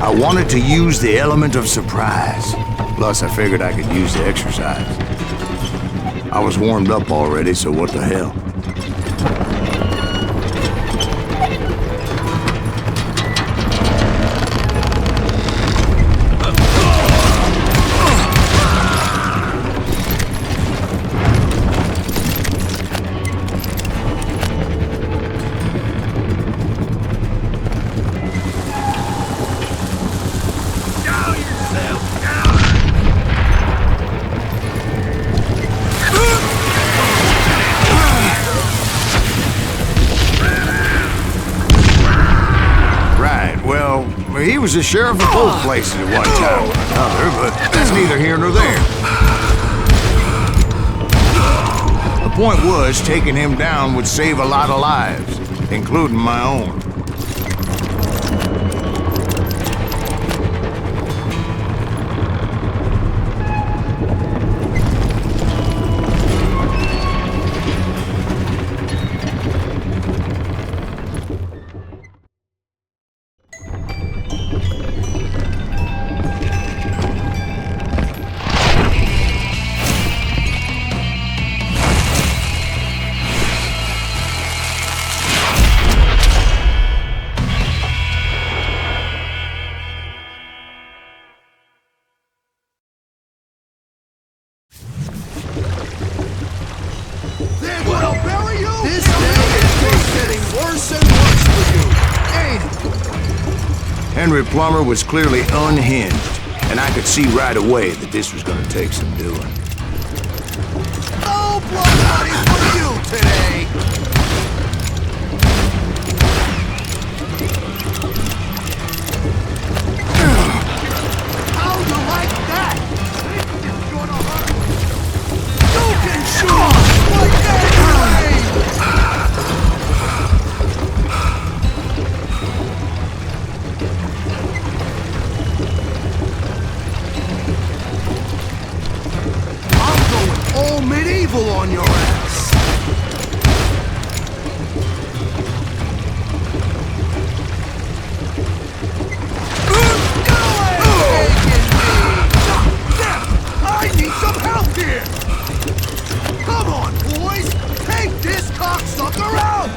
I wanted to use the element of surprise, Plus, I figured I could use the exercise. I was warmed up already, so what the hell? He was the sheriff of both places at one time or another, but that's neither here nor there. The point was, taking him down would save a lot of lives, including my own. Henry Plummer was clearly unhinged, and I could see right away that this was gonna take some doing. No blood money for you today! How you like that? This is gonna hurt. You can shoot! Like that! All medieval on your ass! I need some help here! Come on, boys! Take this cocksucker out!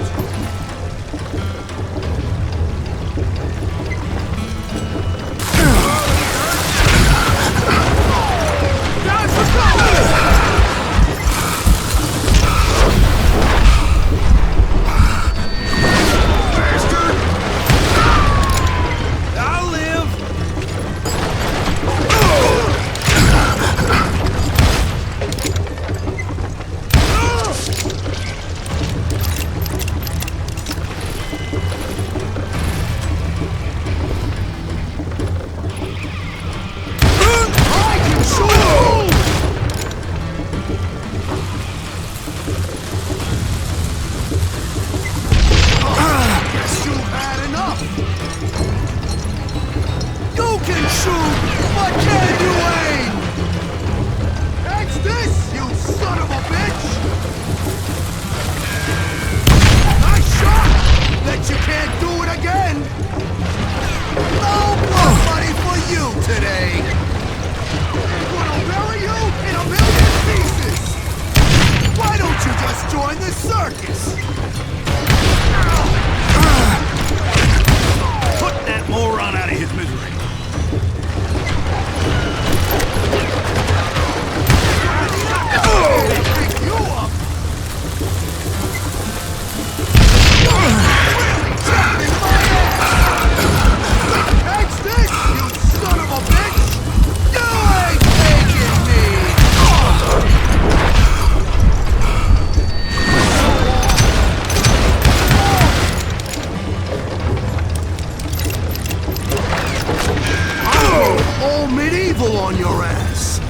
On your ass.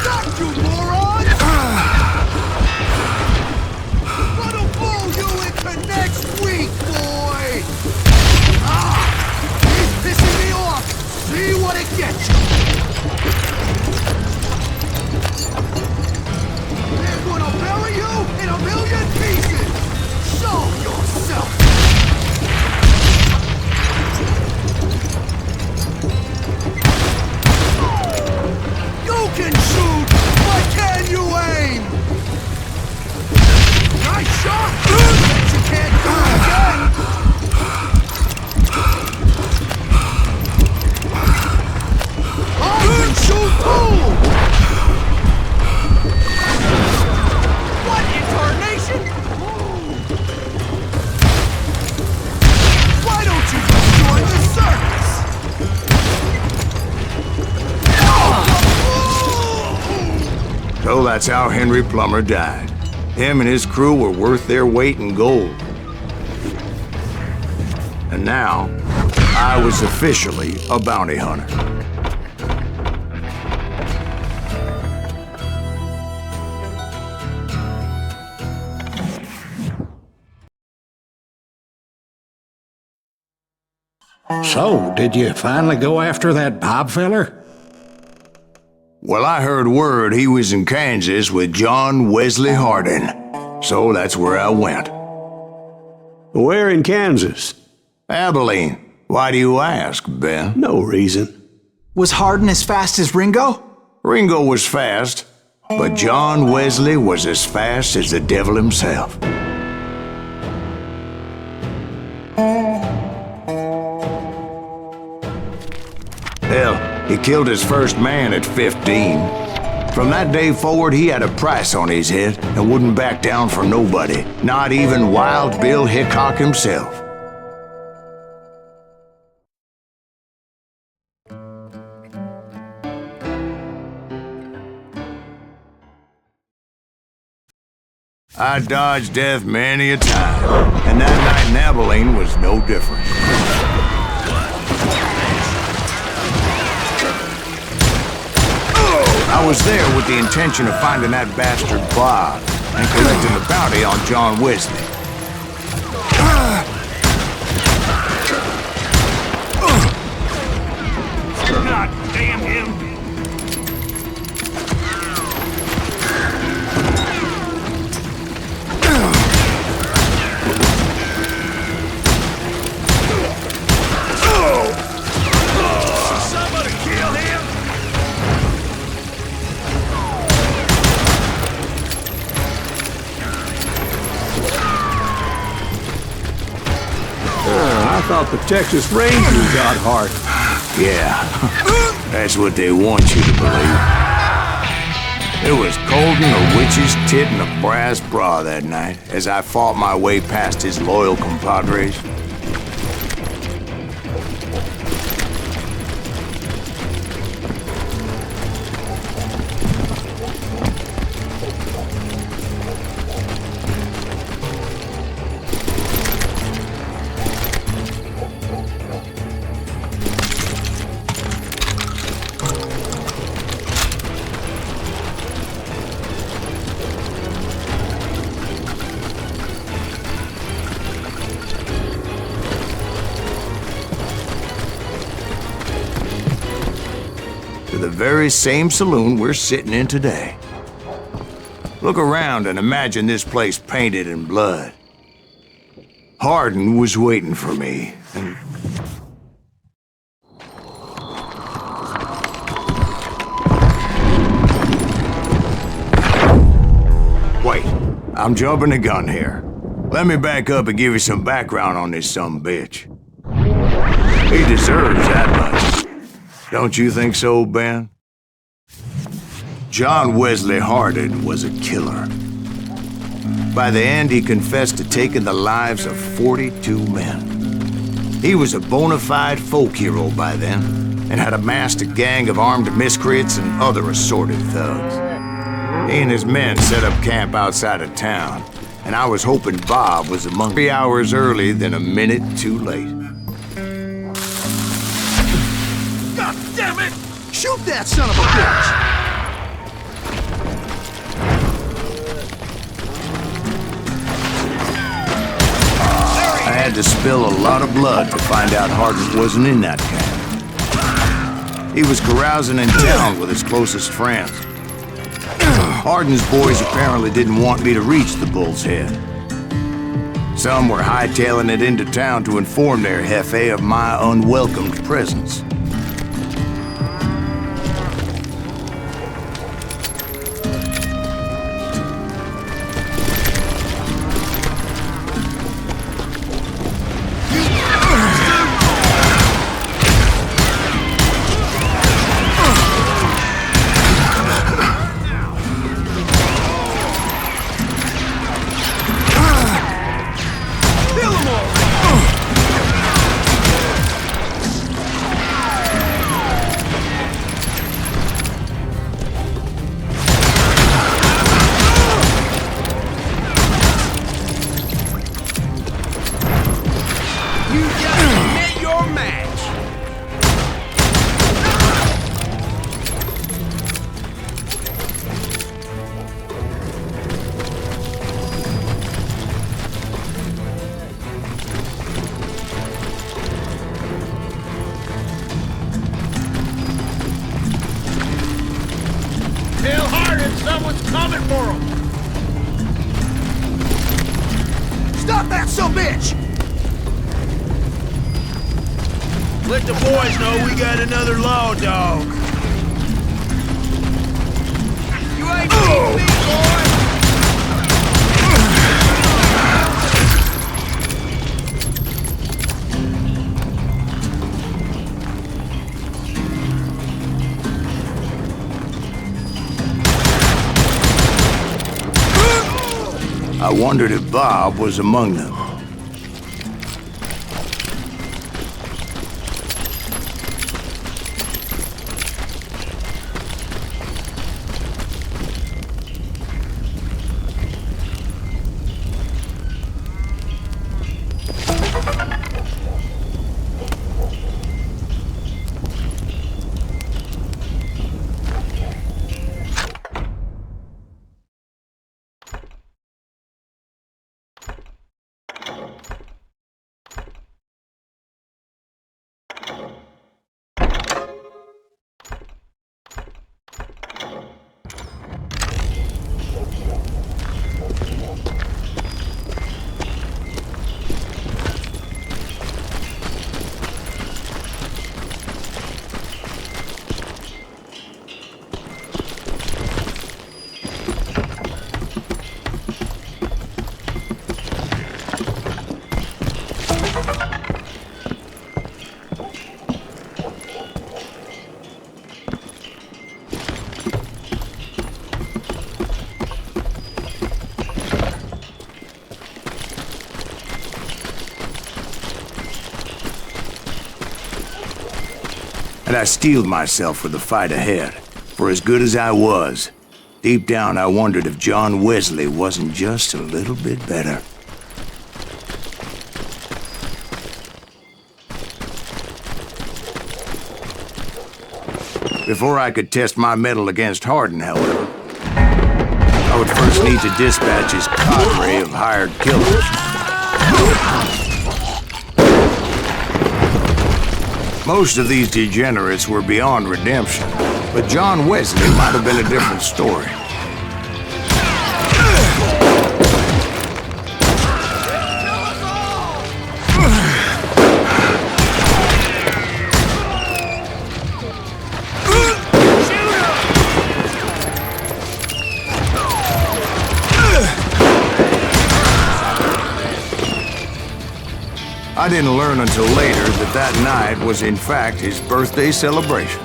Stop, you moron! What'll blow you into next week, boy? He's pissing me off. See what it gets you. that's how Henry Plummer died. Him and his crew were worth their weight in gold. And now, I was officially a bounty hunter. So, did you finally go after that Bob feller? Well, I heard word he was in Kansas with John Wesley Hardin. So that's where I went. Where in Kansas? Abilene. Why do you ask, Ben? No reason. Was Hardin as fast as Ringo? Ringo was fast, but John Wesley was as fast as the devil himself. Hell, he killed his first man at 15. From that day forward, he had a price on his head and wouldn't back down for nobody, not even Wild Bill Hickok himself. I dodged death many a time, and that night in Abilene was no different. I was there with the intention of finding that bastard Bob and collecting the bounty on John Wesley. God damn him! Somebody kill him! I thought the Texas Rangers got Hardin. Yeah, that's what they want you to believe. It was cold in a witch's tit and a brass bra that night as I fought my way past his loyal compadres. The very same saloon we're sitting in today. Look around and imagine this place painted in blood. Hardin was waiting for me, and... Wait, I'm jumping the gun here. Let me back up and give you some background on this sumbitch. He deserves that much. Don't you think so, Ben? John Wesley Hardin was a killer. By the end, he confessed to taking the lives of 42 men. He was a bona fide folk hero by then, and had amassed a gang of armed miscreants and other assorted thugs. He and his men set up camp outside of town, and I was hoping Bob was among 3 hours early than a minute too late. God damn it! Shoot that son of a bitch! I had to spill a lot of blood to find out Hardin wasn't in that camp. He was carousing in town with his closest friends. Hardin's boys apparently didn't want me to reach the Bull's Head. Some were hightailing it into town to inform their jefe of my unwelcomed presence. Let the boys know we got another law dog. You ain't beating me, boy! I wondered if Bob was among them. And I steeled myself for the fight ahead. For as good as I was, deep down I wondered if John Wesley wasn't just a little bit better. Before I could test my mettle against Hardin, however, I would first need to dispatch his cadre of hired killers. Most of these degenerates were beyond redemption, but John Wesley might have been a different story. I didn't learn until later that that night was in fact his birthday celebration.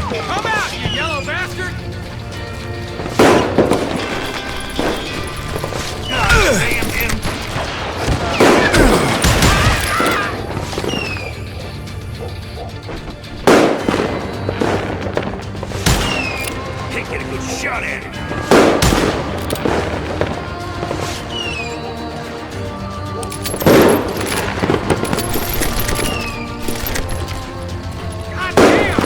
Come out, you yellow bastard! God damn him! Can't get a good shot at him. God damn!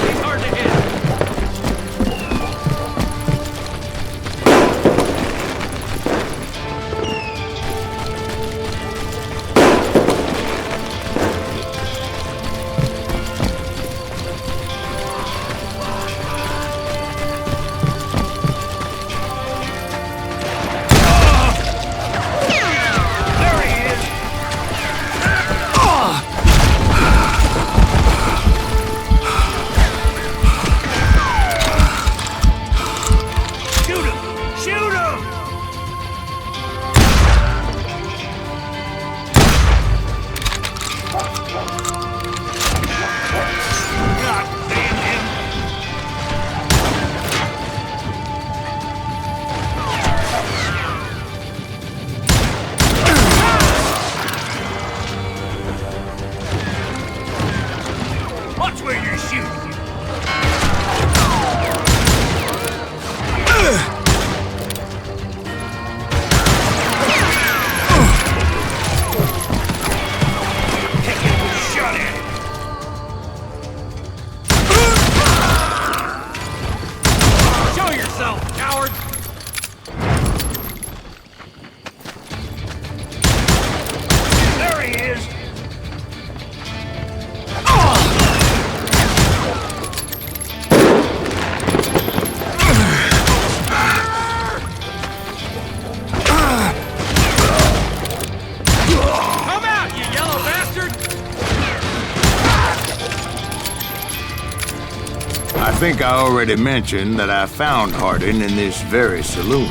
think I already mentioned that I found Hardin in this very saloon.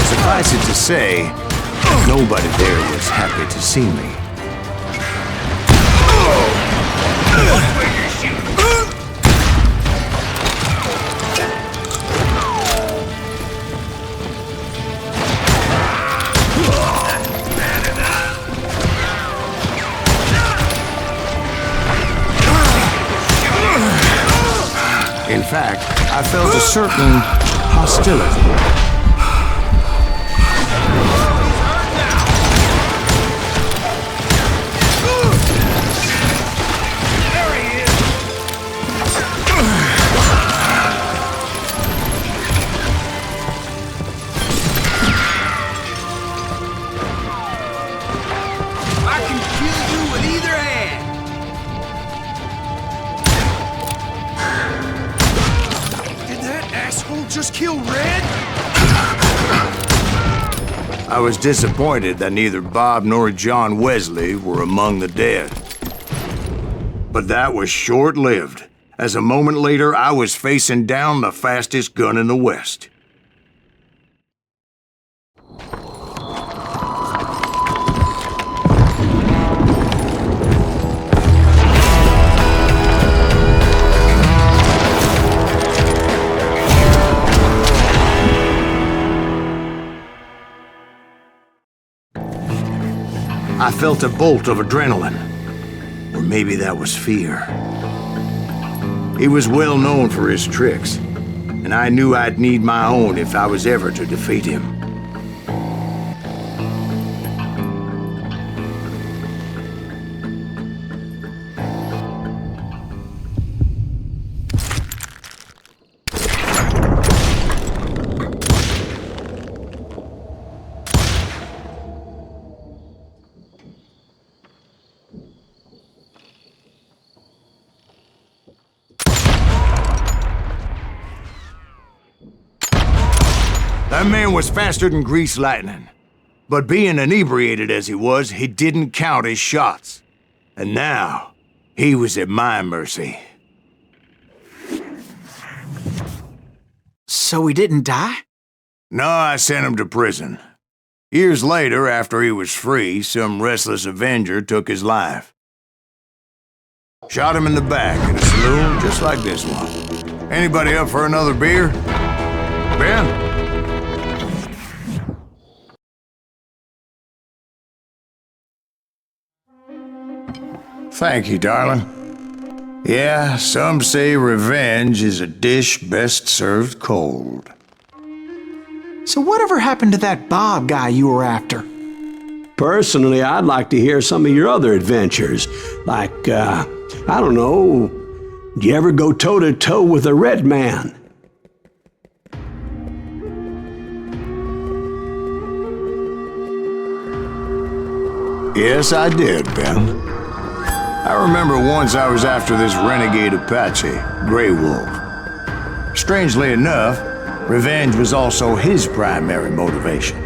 Suffice it to say, nobody there was happy to see me. In fact, I felt a certain hostility. Just kill Red? I was disappointed that neither Bob nor John Wesley were among the dead. But that was short-lived, as a moment later I was facing down the fastest gun in the West. I felt a bolt of adrenaline, or maybe that was fear. He was well known for his tricks, and I knew I'd need my own if I was ever to defeat him. That man was faster than greased lightning. But being inebriated as he was, he didn't count his shots. And now, he was at my mercy. So he didn't die? No, I sent him to prison. Years later, after he was free, some restless avenger took his life. Shot him in the back in a saloon just like this one. Anybody up for another beer? Ben? Thank you, darling. Yeah, some say revenge is a dish best served cold. So whatever happened to that Bob guy you were after? Personally, I'd like to hear some of your other adventures. Like, I don't know, did you ever go toe-to-toe with a red man? Yes, I did, Ben. I remember once I was after this renegade Apache, Grey Wolf. Strangely enough, revenge was also his primary motivation.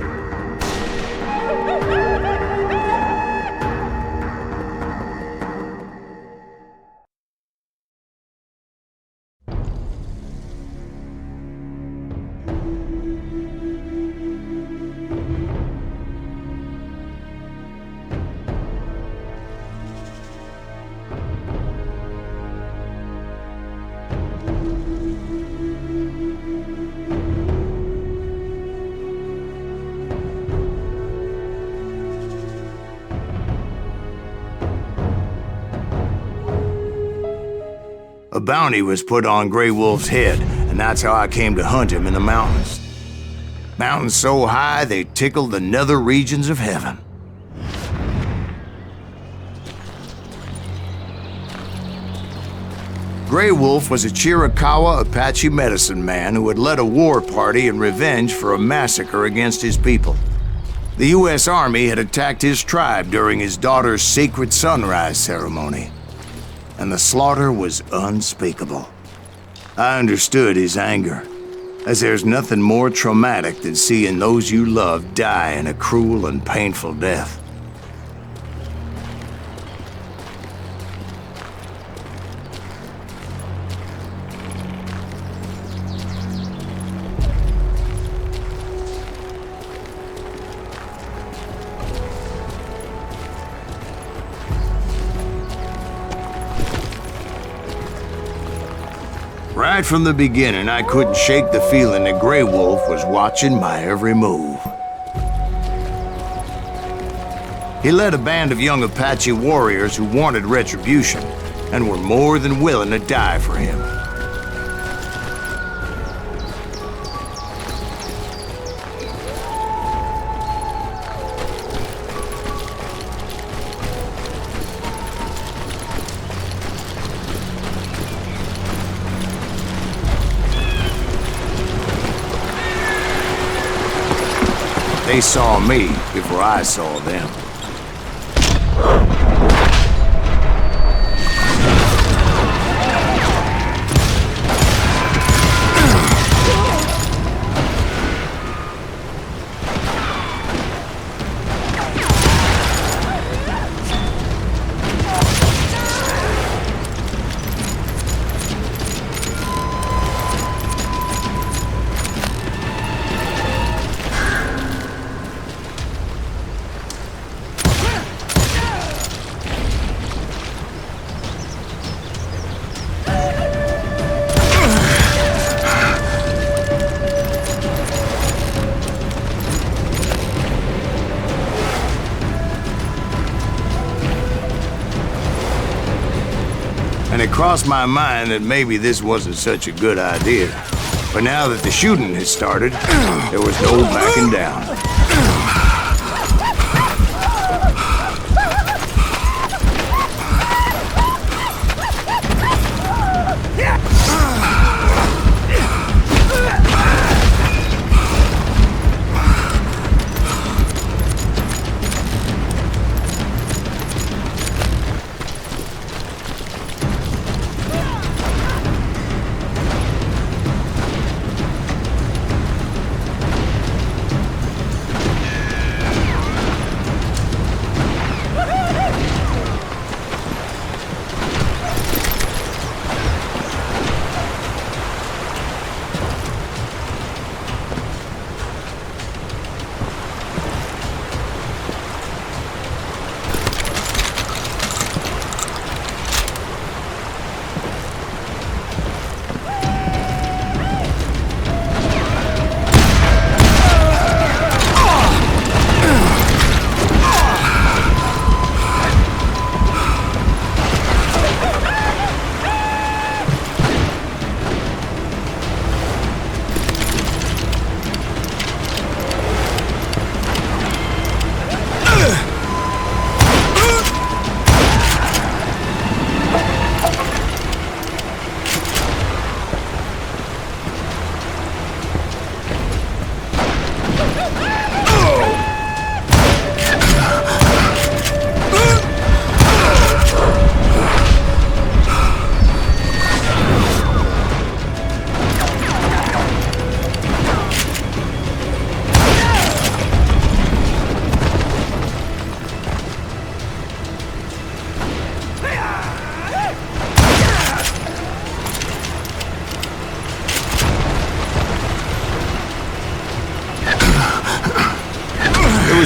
A bounty was put on Grey Wolf's head, and that's how I came to hunt him in the mountains. Mountains so high they tickled the nether regions of heaven. Grey Wolf was a Chiricahua Apache medicine man who had led a war party in revenge for a massacre against his people. The U.S. Army had attacked his tribe during his daughter's sacred sunrise ceremony, and the slaughter was unspeakable. I understood his anger, as there's nothing more traumatic than seeing those you love die in a cruel and painful death. Right from the beginning, I couldn't shake the feeling that Grey Wolf was watching my every move. He led a band of young Apache warriors who wanted retribution and were more than willing to die for him. They saw me before I saw them. And it crossed my mind that maybe this wasn't such a good idea. But now that the shooting had started, there was no backing down.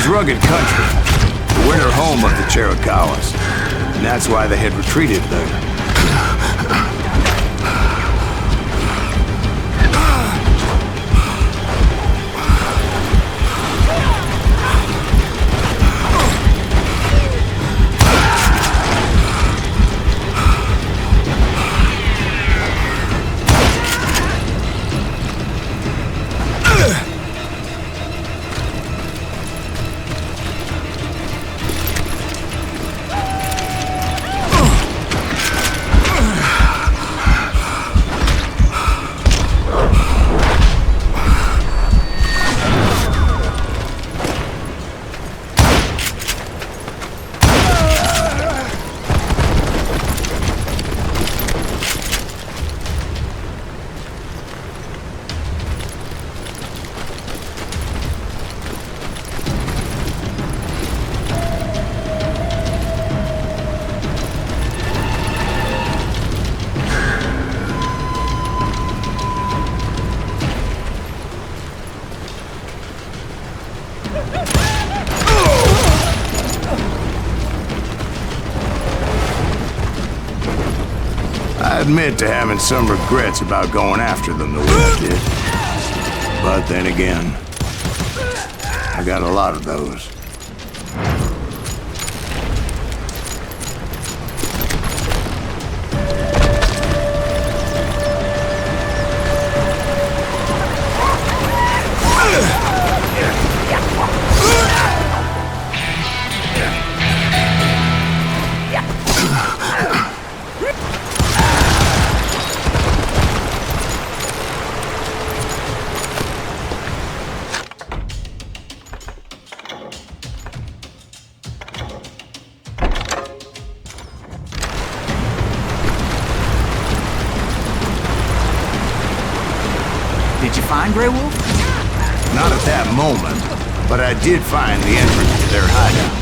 Rugged country, the winter home of the Chiricahuas, and that's why they had retreated there. I admit to having some regrets about going after them the way I did. But then again, I got a lot of those. Did you find Grey Wolf? Not at that moment, but I did find the entrance to their hideout.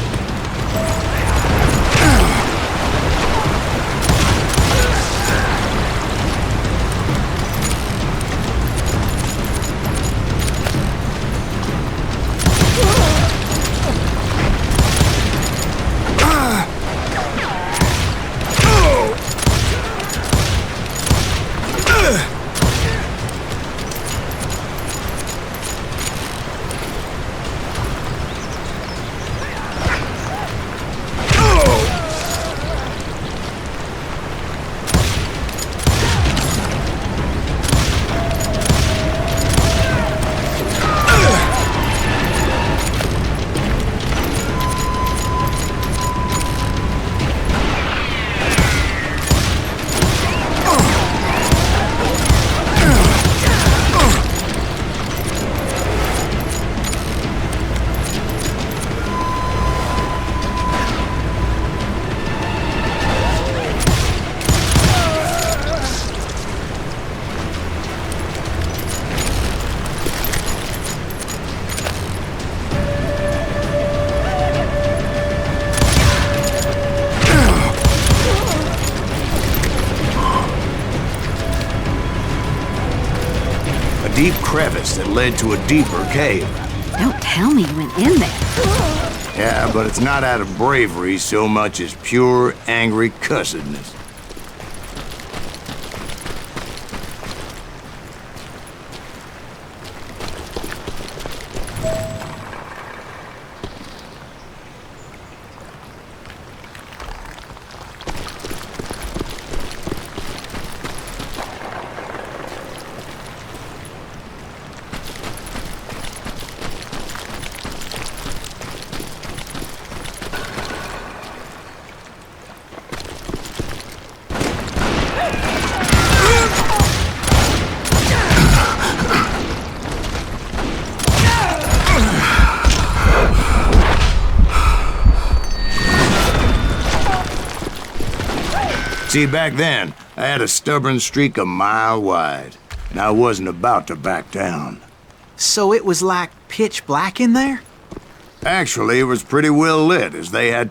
Deep crevice that led to a deeper cave. Don't tell me you went in there. Yeah, but it's not out of bravery so much as pure, angry cussedness. See, back then, I had a stubborn streak a mile wide, and I wasn't about to back down. So it was like pitch black in there? Actually, it was pretty well lit, as they had...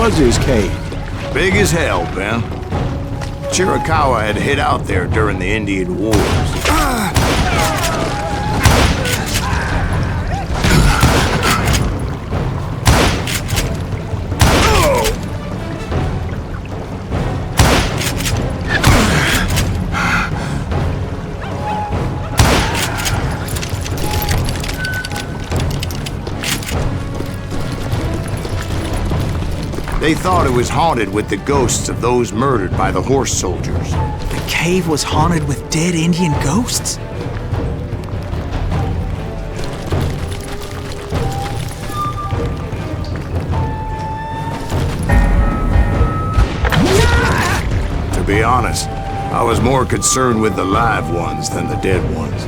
was his cave? Big as hell, Ben. Chiricahua had hid out there during the Indian Wars. They thought it was haunted with the ghosts of those murdered by the horse soldiers. The cave was haunted with dead Indian ghosts? To be honest, I was more concerned with the live ones than the dead ones.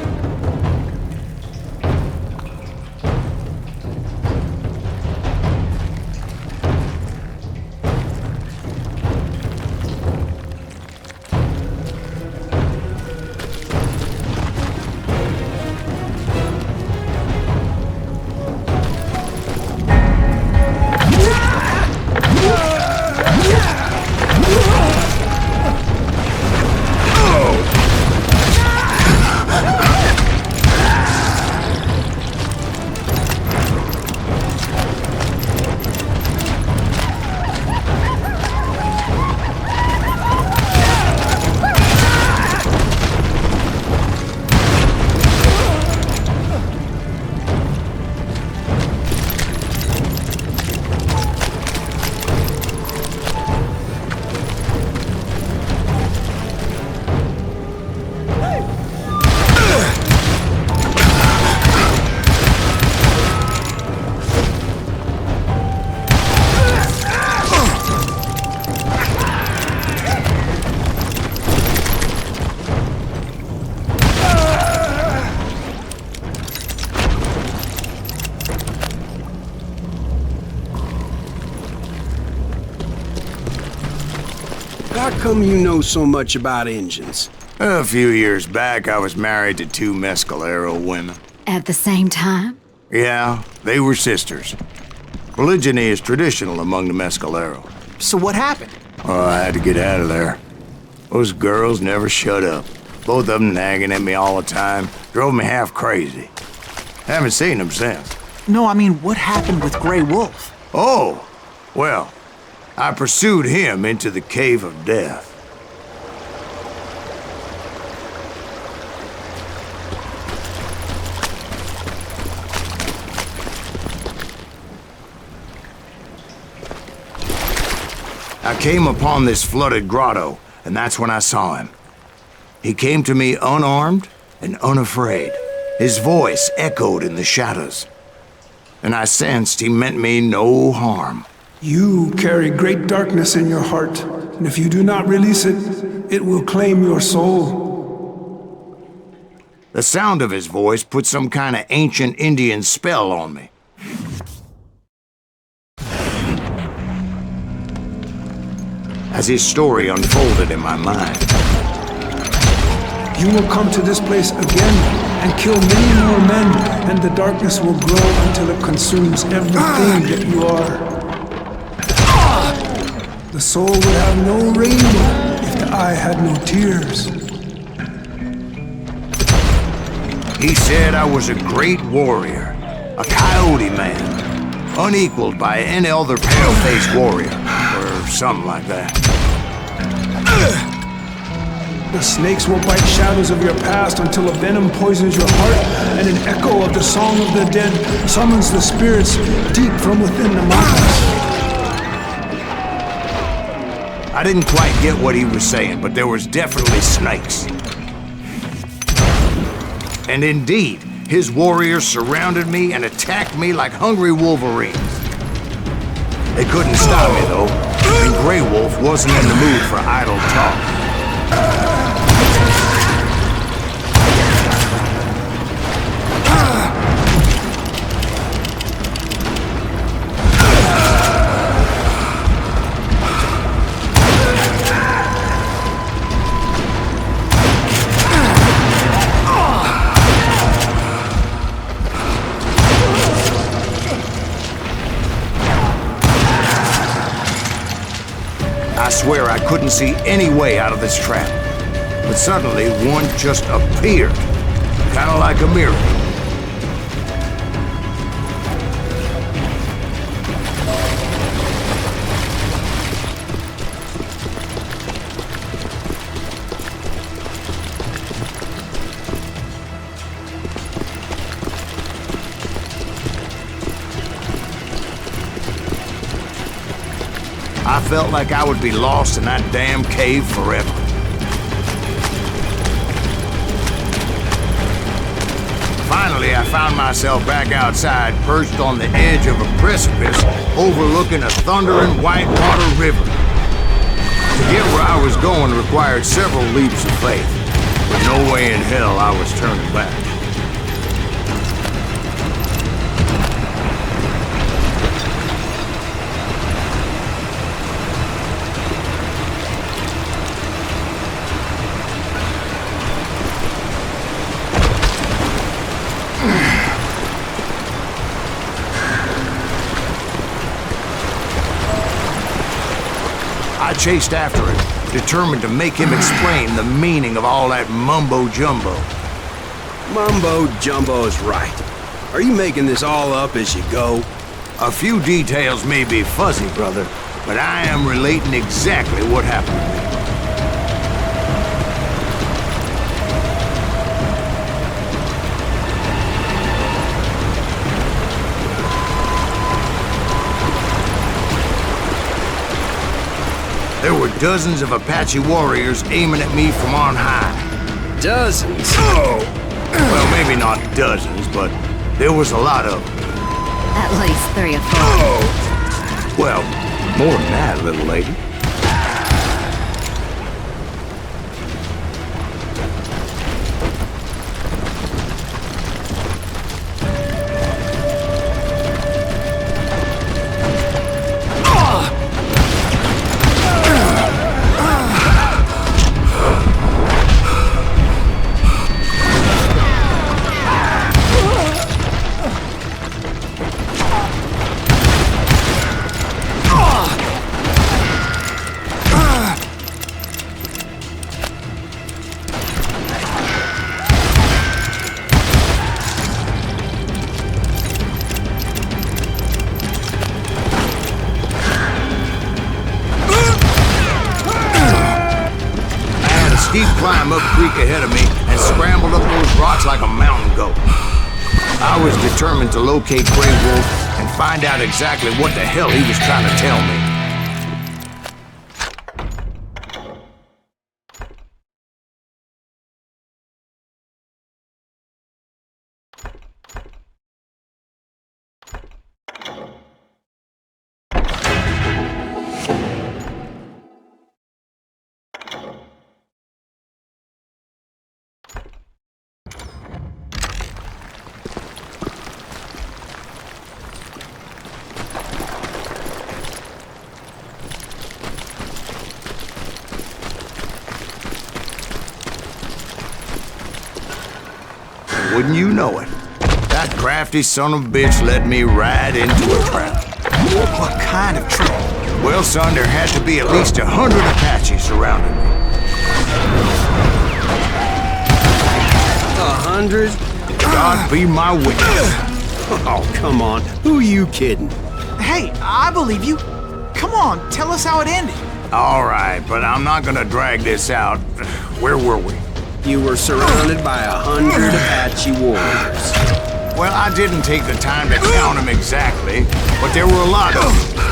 How come you know so much about engines? A few years back, I was married to 2 Mescalero women. At the same time? Yeah, they were sisters. Polygyny is traditional among the Mescalero. So what happened? Oh, I had to get out of there. Those girls never shut up. Both of them nagging at me all the time. Drove me half crazy. Haven't seen them since. No, I mean, what happened with Grey Wolf? Oh, well, I pursued him into the Cave of Death. I came upon this flooded grotto, and that's when I saw him. He came to me unarmed and unafraid. His voice echoed in the shadows, and I sensed he meant me no harm. You carry great darkness in your heart, and if you do not release it, it will claim your soul. The sound of his voice put some kind of ancient Indian spell on me. As his story unfolded in my mind, You will come to this place again and kill many more men, and the darkness will grow until it consumes everything that you are. The soul would have no rainbow if the eye had no tears. he said I was a great warrior, a coyote man, unequaled by any other pale-faced warrior, or something like that. The snakes will bite shadows of your past until a venom poisons your heart, and an echo of the song of the dead summons the spirits deep from within the mountains. I didn't quite get what he was saying, but there was definitely snakes. And indeed, his warriors surrounded me and attacked me like hungry wolverines. They couldn't stop me, though, and Grey Wolf wasn't in the mood for idle talk. I swear I couldn't see any way out of this trap. But suddenly, one just appeared. Kind of like a miracle. I felt like I would be lost in that damn cave forever. Finally, I found myself back outside, perched on the edge of a precipice, overlooking a thundering whitewater river. To get where I was going required several leaps of faith, but no way in hell I was turning back. I chased after him, determined to make him explain the meaning of all that mumbo-jumbo. Mumbo-jumbo is right. Are you making this all up as you go? A few details may be fuzzy, brother, but I am relating exactly what happened to me. There were dozens of Apache warriors aiming at me from on high. Dozens? Oh! Well, maybe not dozens, but there was a lot of them. At least 3 or 4. Oh! Well, more than that, little lady. Steep climb up creek ahead of me and scrambled up those rocks like a mountain goat. I was determined to locate Grey Wolf and find out exactly what the hell he was trying to tell me. Wouldn't you know it? That crafty son of a bitch led me right into a trap. What kind of trap? Well, son, there had to be at least 100 Apaches surrounding me. 100? God be my witness. Oh, come on. Who are you kidding? Hey, I believe you. Come on, tell us how it ended. All right, but I'm not gonna drag this out. Where were we? You were surrounded by 100 Apache warriors. Well, I didn't take the time to count them exactly, but there were a lot of them.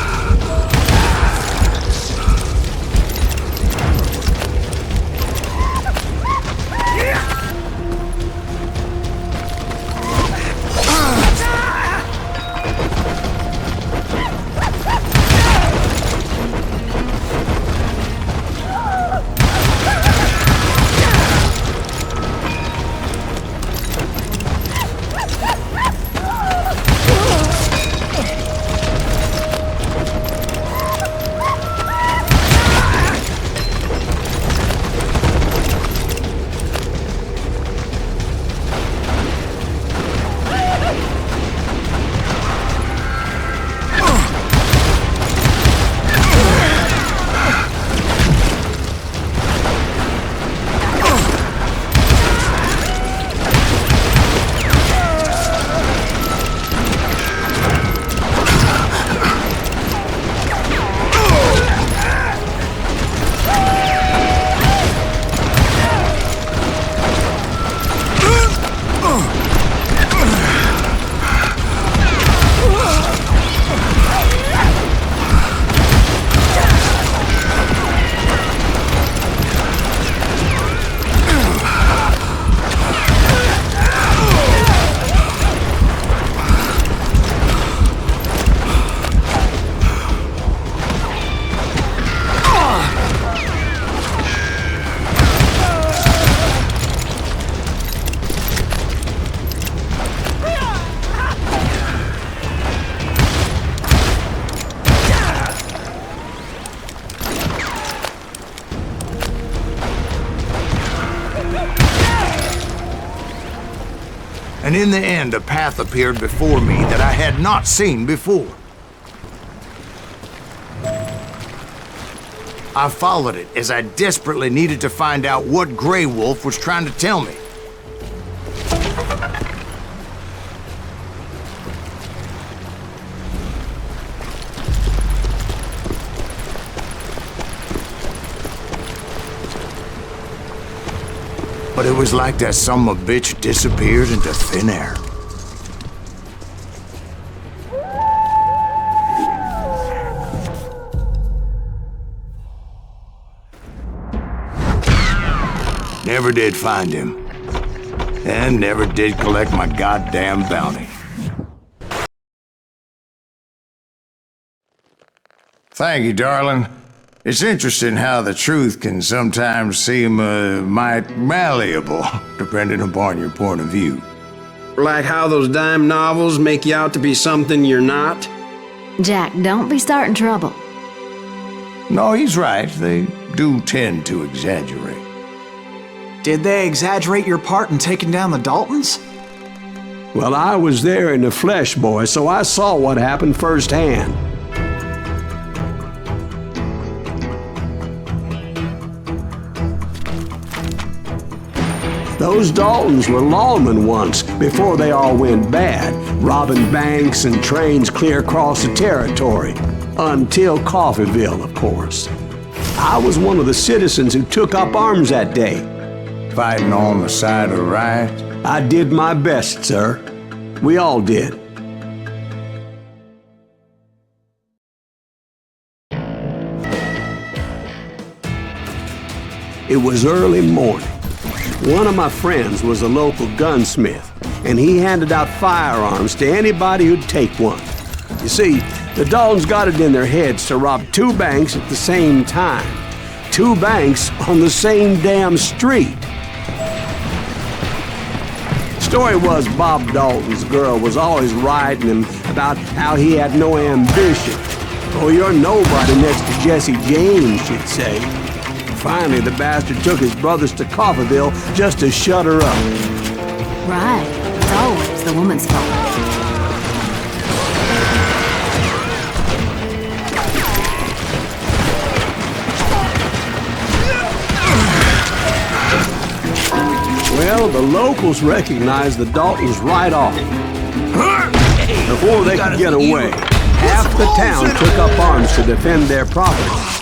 And in the end, a path appeared before me that I had not seen before. I followed it as I desperately needed to find out what Grey Wolf was trying to tell me. But it was like that son of a bitch disappeared into thin air. Never did find him. And never did collect my goddamn bounty. Thank you, darling. It's interesting how the truth can sometimes seem might malleable, depending upon your point of view. Like how those dime novels make you out to be something you're not? Jack, don't be starting trouble. No, he's right. They do tend to exaggerate. Did they exaggerate your part in taking down the Daltons? Well, I was there in the flesh, boy, so I saw what happened firsthand. Those Daltons were lawmen once, before they all went bad, robbing banks and trains clear across the territory. Until Coffeeville, of course. I was one of the citizens who took up arms that day. Fighting on the side of the right? I did my best, sir. We all did. It was early morning. One of my friends was a local gunsmith, and he handed out firearms to anybody who'd take one. You see, the Daltons got it in their heads to rob 2 banks at the same time. 2 banks on the same damn street. Story was Bob Dalton's girl was always riding him about how he had no ambition. Oh, you're nobody next to Jesse James, she'd say. Finally, the bastard took his brothers to Coffeeville just to shut her up. Right. It's always the woman's fault. Well, the locals recognized the Daltons right off. Before they could get away, half the town took up arms to defend their property.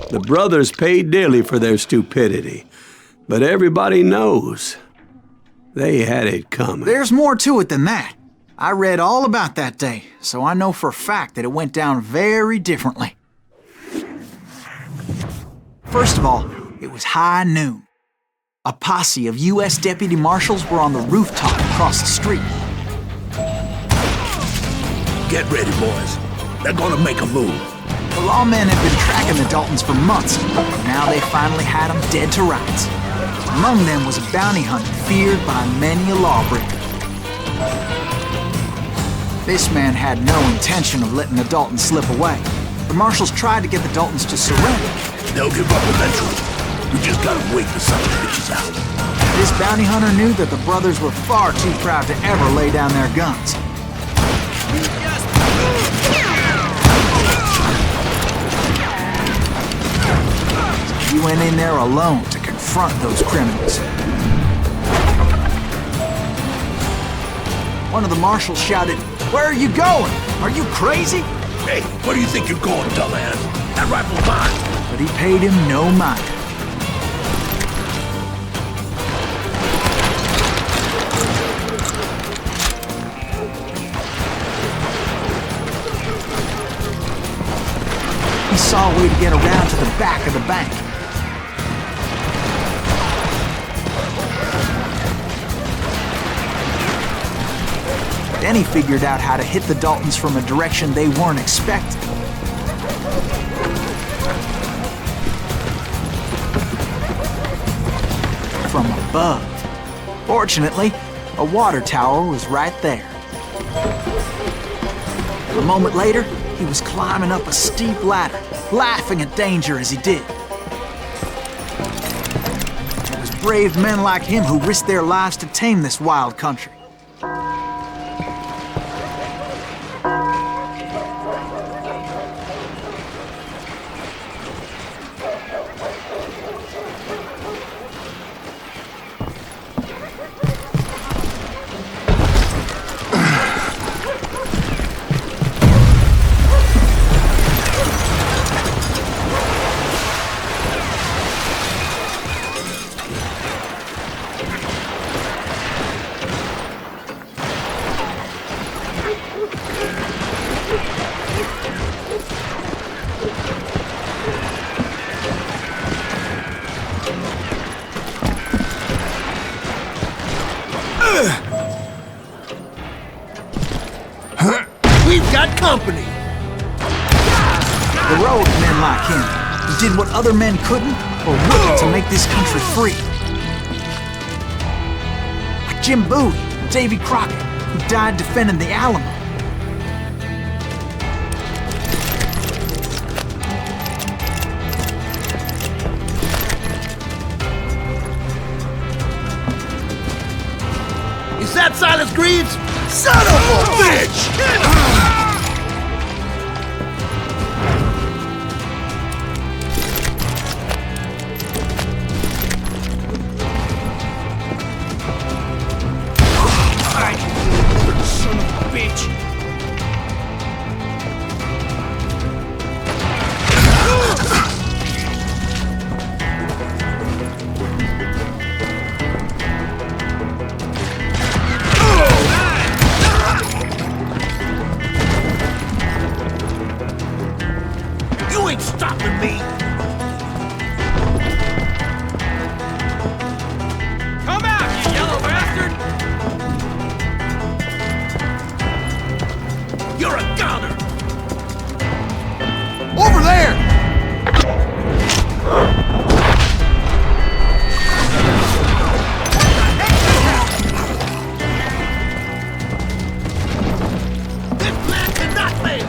The brothers paid dearly for their stupidity, but everybody knows they had it coming. There's more to it than that. I read all about that day, so I know for a fact that it went down very differently. First of all, it was high noon. A posse of U.S. deputy marshals were on the rooftop across the street. Get ready, boys. They're gonna make a move. The lawmen had been tracking the Daltons for months, and now they finally had them dead to rights. Among them was a bounty hunter feared by many a lawbreaker. This man had no intention of letting the Daltons slip away. The marshals tried to get the Daltons to surrender. They'll give up eventually. We just gotta wait the son of bitches out. This bounty hunter knew that the brothers were far too proud to ever lay down their guns. He went in there alone to confront those criminals. One of the marshals shouted, "Where are you going? Are you crazy?" Hey, where do you think you're going, dumbass? That rifle's mine. But he paid him no mind. He saw a way to get around to the back of the bank. Then he figured out how to hit the Daltons from a direction they weren't expecting. From above. Fortunately, a water tower was right there. A moment later, he was climbing up a steep ladder, laughing at danger as he did. It was brave men like him who risked their lives to tame this wild country. We've got company! Heroic men like him, who did what other men couldn't or wouldn't to make this country free. Like Jim Bowie and Davy Crockett, who died defending the Alamo. Is that Silas Greaves? Son of a bitch! Son of a bitch! You ain't stopping me! Come out, you yellow bastard! You're a goner! Over there! This plan cannot fail!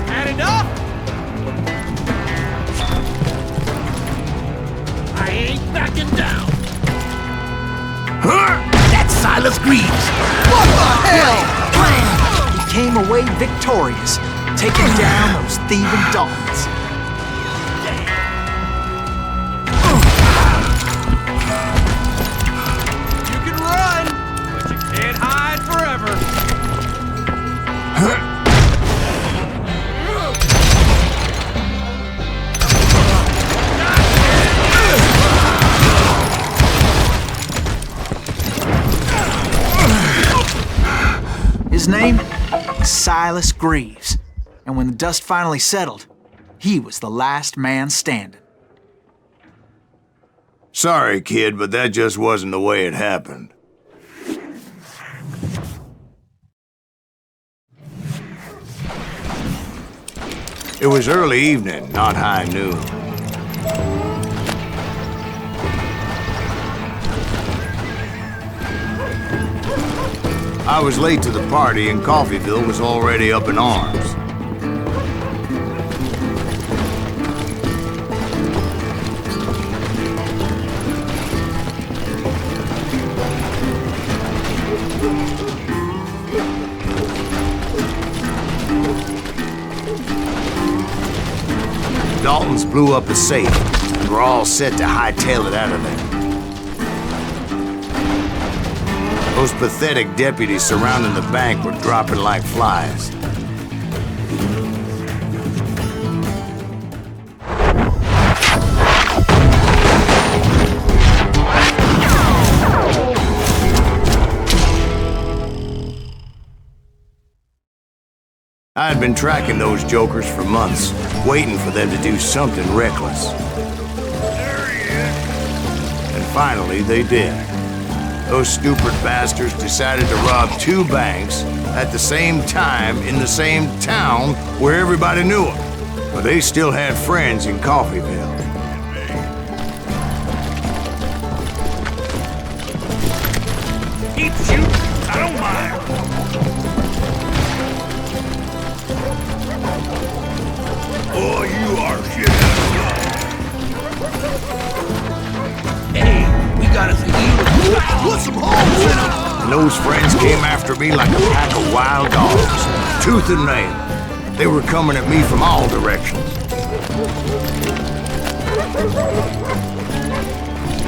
Had enough? I ain't backing down! That's Silas Greaves! What the hell? He came away victorious, taking down those thieving Daltons. You can run, but you can't hide forever. His name is Silas Greaves, and when the dust finally settled, he was the last man standing. Sorry, kid, but that just wasn't the way it happened. It was early evening, not high noon. I was late to the party and Coffeyville was already up in arms. Daltons blew up the safe and were all set to hightail it out of there. Those pathetic deputies surrounding the bank were dropping like flies. I had been tracking those jokers for months, waiting for them to do something reckless. There he is. And finally, they did. Those stupid bastards decided to rob 2 banks at the same time in the same town where everybody knew them. But they still had friends in Coffeyville. Keep shooting. I don't mind. Oh, you are shit out of luck. Hey, we got us a healer. Put some holes in them. And those friends came after me like a pack of wild dogs, tooth and nail. They were coming at me from all directions.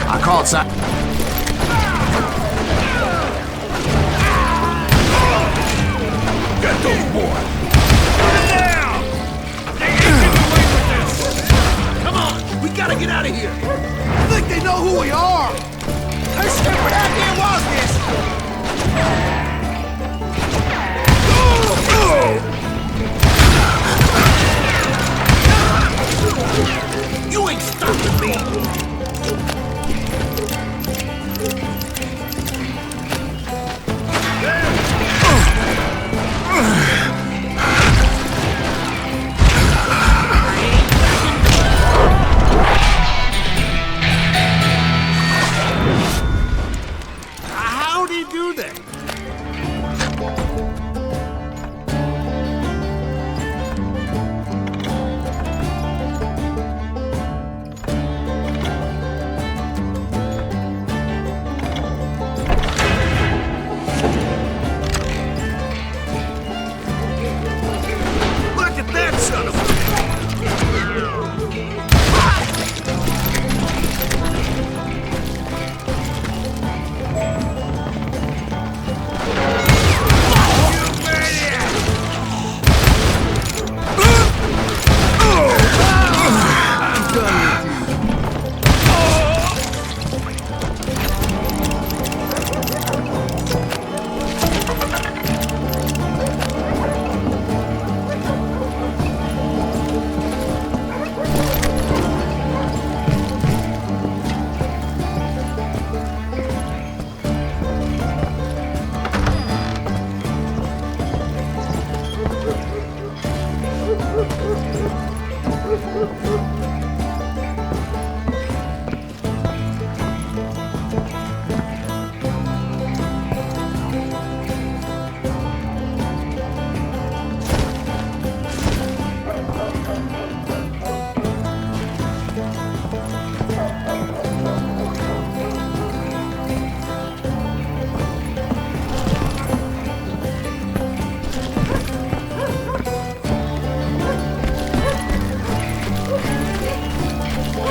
I caught sight. Get those boys! Put them down! They ain't getting away with this! Come on, we gotta get out of here. I think they know who we are. Hey, stupid idea was this? You ain't stopping me! How'd he do that? Look at that son of a...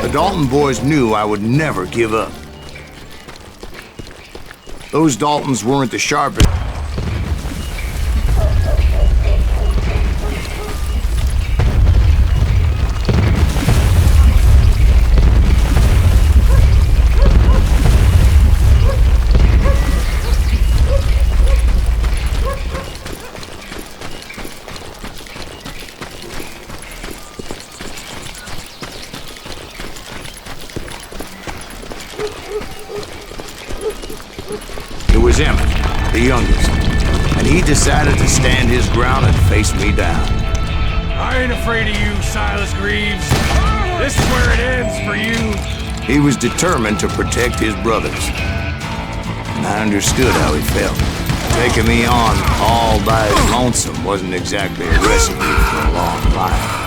The Dalton boys knew I would never give up. Those Daltons weren't the sharpest. It was Emmett, the youngest, and he decided to stand his ground and face me down. I ain't afraid of you, Silas Greaves. This is where it ends for you. He was determined to protect his brothers, and I understood how he felt. Taking me on all by his lonesome wasn't exactly a recipe for a long life.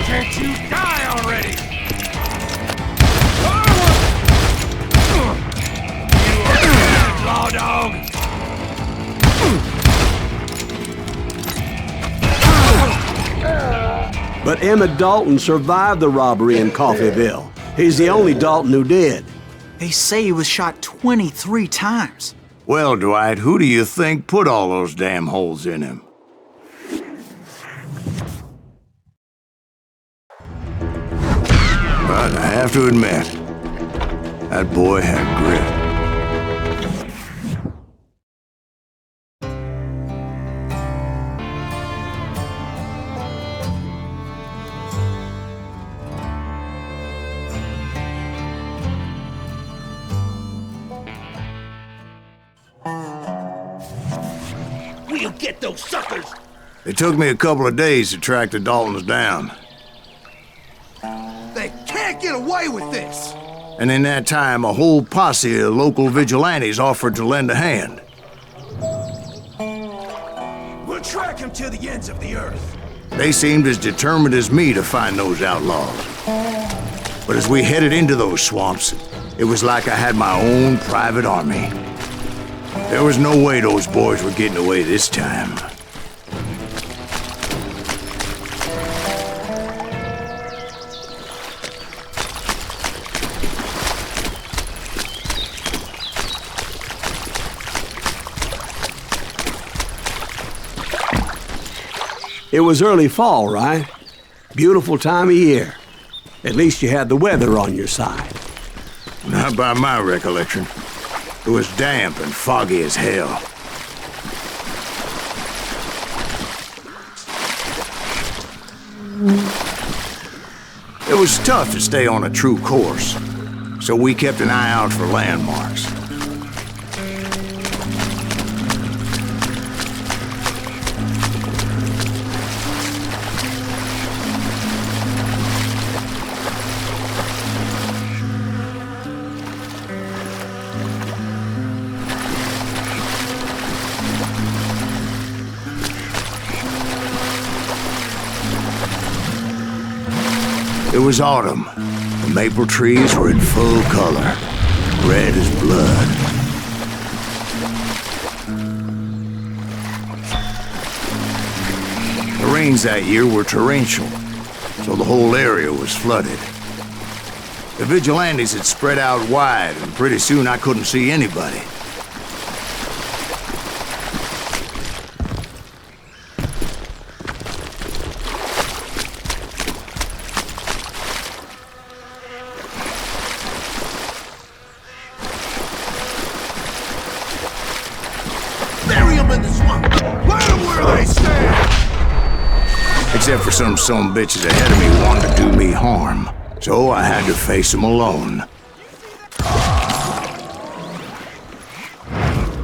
Can't you die already? You are dead, law dog! But Emmett Dalton survived the robbery in Coffeyville. He's the only Dalton who did. They say he was shot 23 times. Well, Dwight, who do you think put all those damn holes in him? But I have to admit, that boy had grit. We'll get those suckers! It took me a couple of days to track the Daltons down. They can't get away with this! And in that time, a whole posse of local vigilantes offered to lend a hand. We'll track him to the ends of the earth. They seemed as determined as me to find those outlaws. But as we headed into those swamps, it was like I had my own private army. There was no way those boys were getting away this time. It was early fall, right? Beautiful time of year. At least you had the weather on your side. Not by my recollection. It was damp and foggy as hell. It was tough to stay on a true course, so we kept an eye out for landmarks. It was autumn. The maple trees were in full color, red as blood. The rains that year were torrential, so the whole area was flooded. The vigilantes had spread out wide, and pretty soon I couldn't see anybody. Except for some bitches ahead of me wanted to do me harm. So I had to face them alone.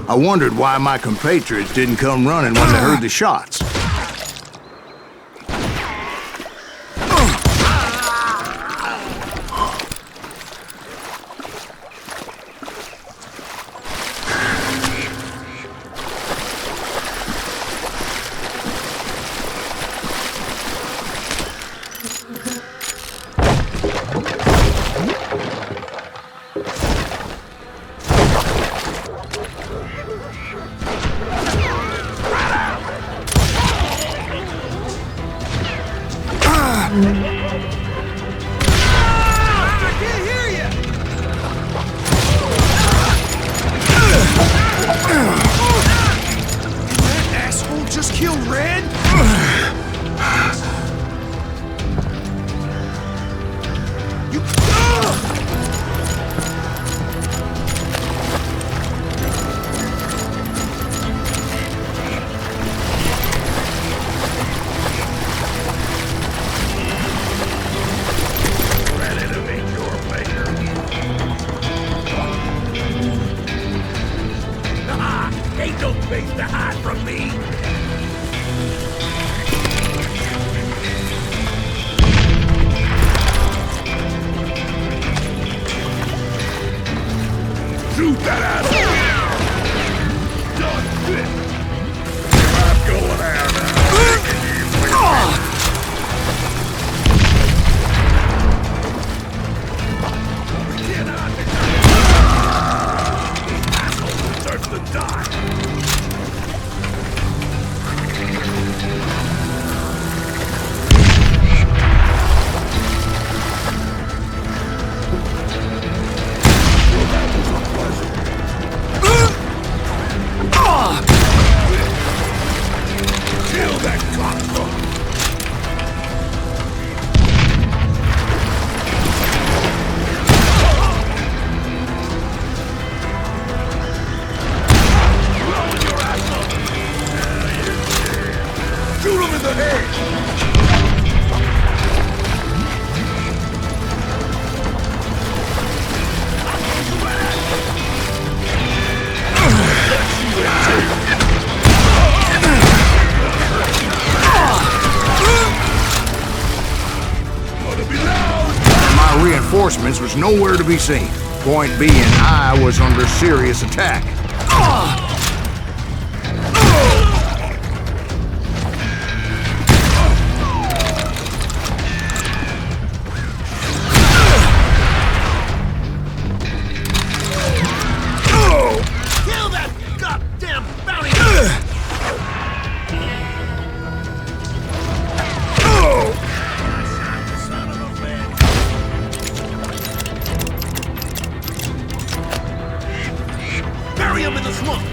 I wondered why my compatriots didn't come running when they heard the shots. reinforcements was nowhere to be seen. Point being, I was under serious attack. Kill that goddamn bounty! Son of a bitch! Bury him in the swamp!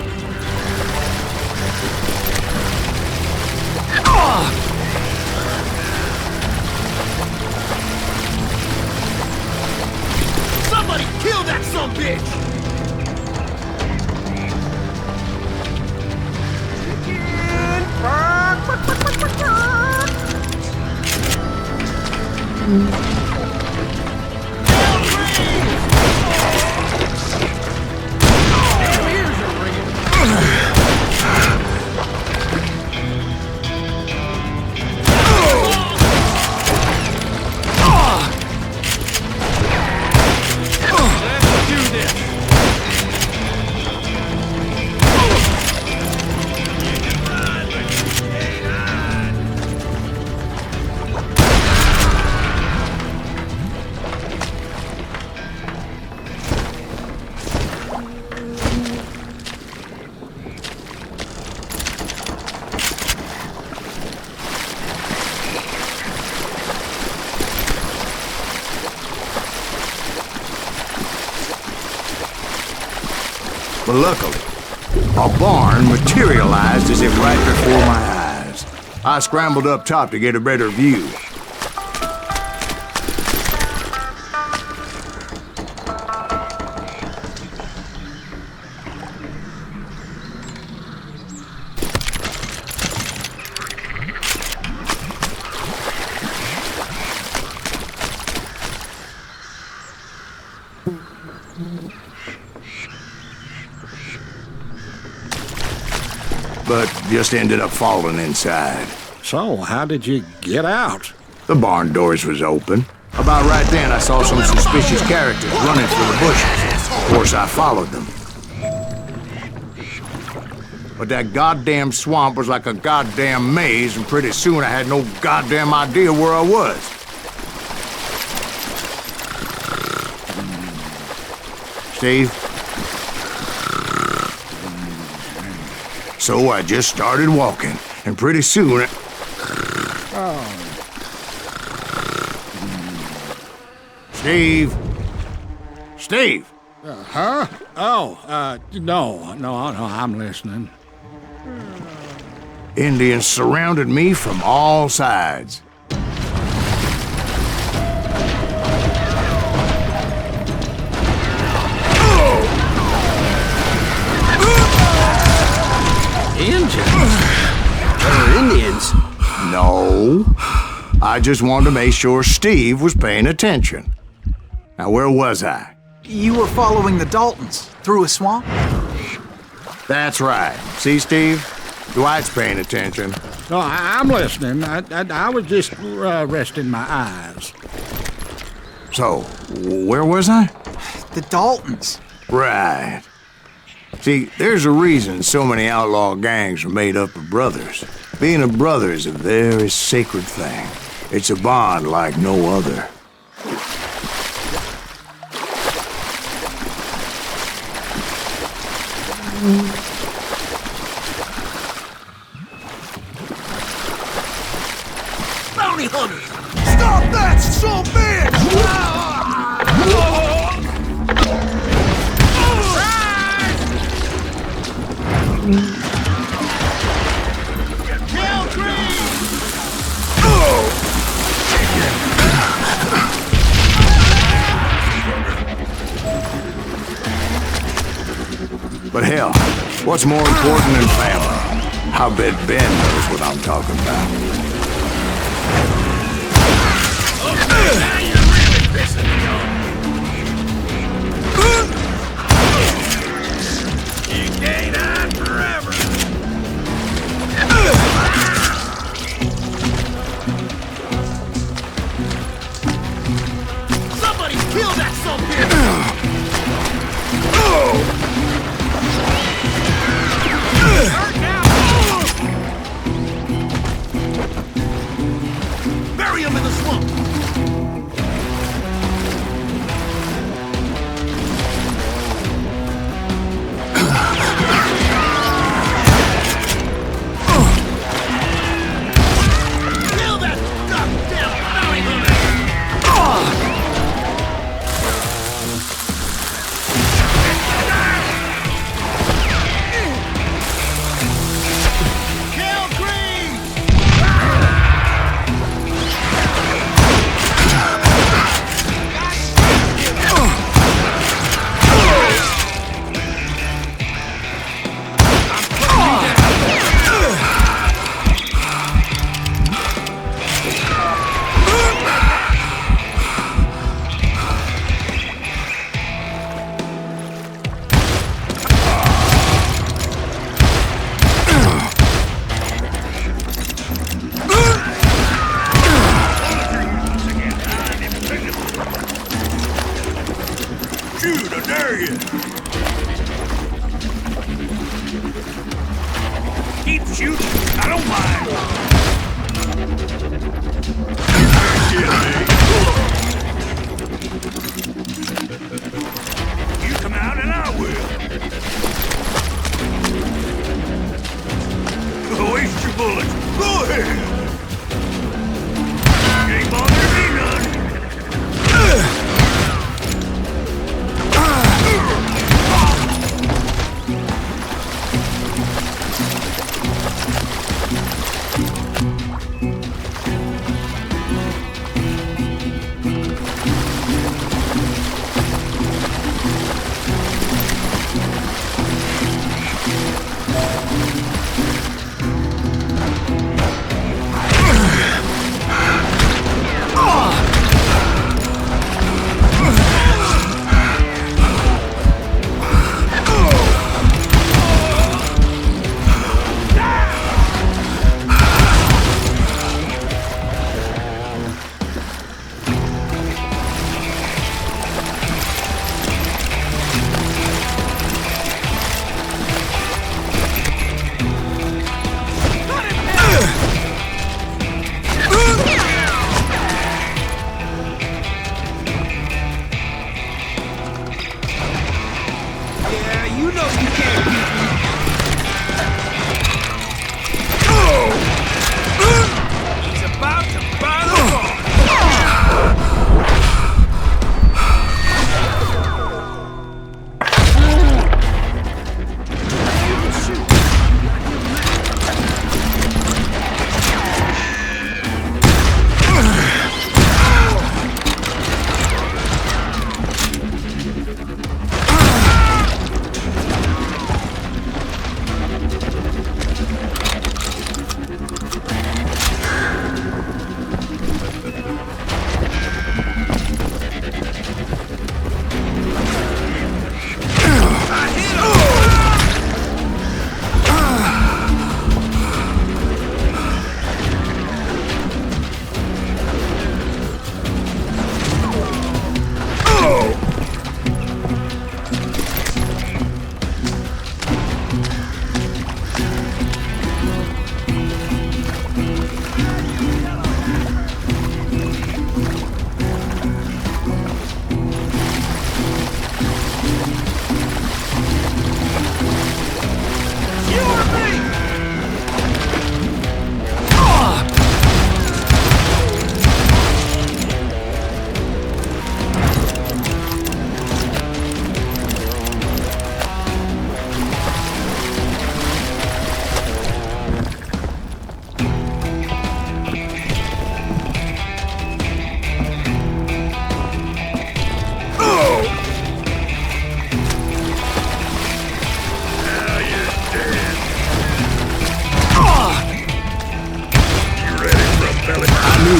Somebody kill that sumbitch! But luckily, a barn materialized as if right before my eyes. I scrambled up top to get a better view. But just ended up falling inside. So, how did you get out? The barn doors was open. About right then, I saw some suspicious characters running through the bushes. Of course, I followed them. But that goddamn swamp was like a goddamn maze, and pretty soon I had no goddamn idea where I was. Steve? So I just started walking, and pretty soon Steve? Steve! Huh? Oh, no, I'm listening. Indians surrounded me from all sides. Indians? No. I just wanted to make sure Steve was paying attention. Now, where was I? You were following the Daltons through a swamp? That's right. See, Steve? Dwight's paying attention. No, I'm listening. I was just resting my eyes. So, where was I? The Daltons. Right. See, there's a reason so many outlaw gangs are made up of brothers. Being a brother is a very sacred thing. It's a bond like no other. Bounty hunters! Stop that, son of a bitch! Kill Greaves! But hell, what's more important than family? I bet Ben knows what I'm talking about. Okay, now you're really pissing me off. You can't hide forever. Somebody kill Keep shooting. I don't mind. You come out and I will. Waste your bullets. Go ahead. Ain't bothering me none.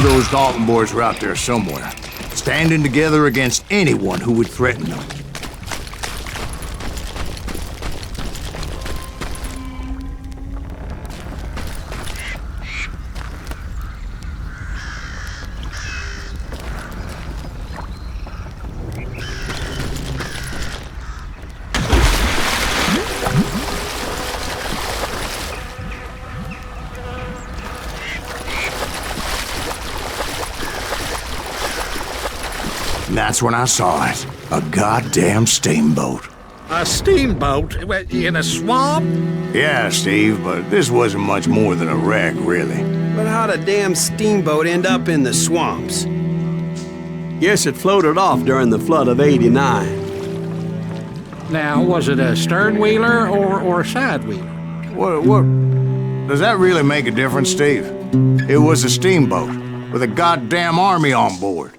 Those Dalton boys were out there somewhere, standing together against anyone who would threaten them. That's when I saw it. A goddamn steamboat. A steamboat? In a swamp? Yeah, Steve, but this wasn't much more than a wreck, really. But how'd a damn steamboat end up in the swamps? Guess it floated off during the flood of '89. Now, was it a stern wheeler or a side wheeler? What? Does that really make a difference, Steve? It was a steamboat with a goddamn army on board.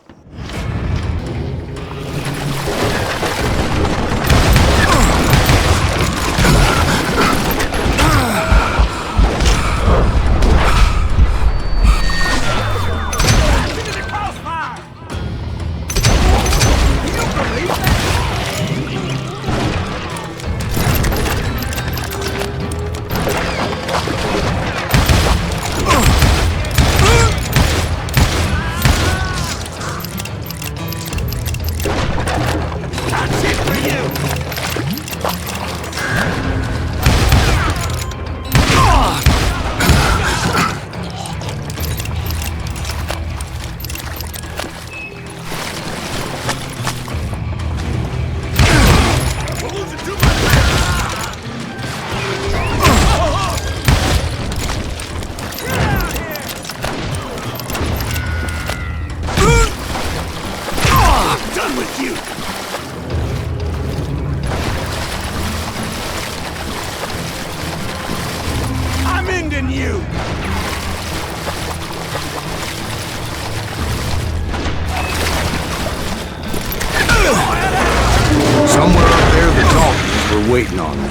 than you! Somewhere up there, the Daltons were waiting on me.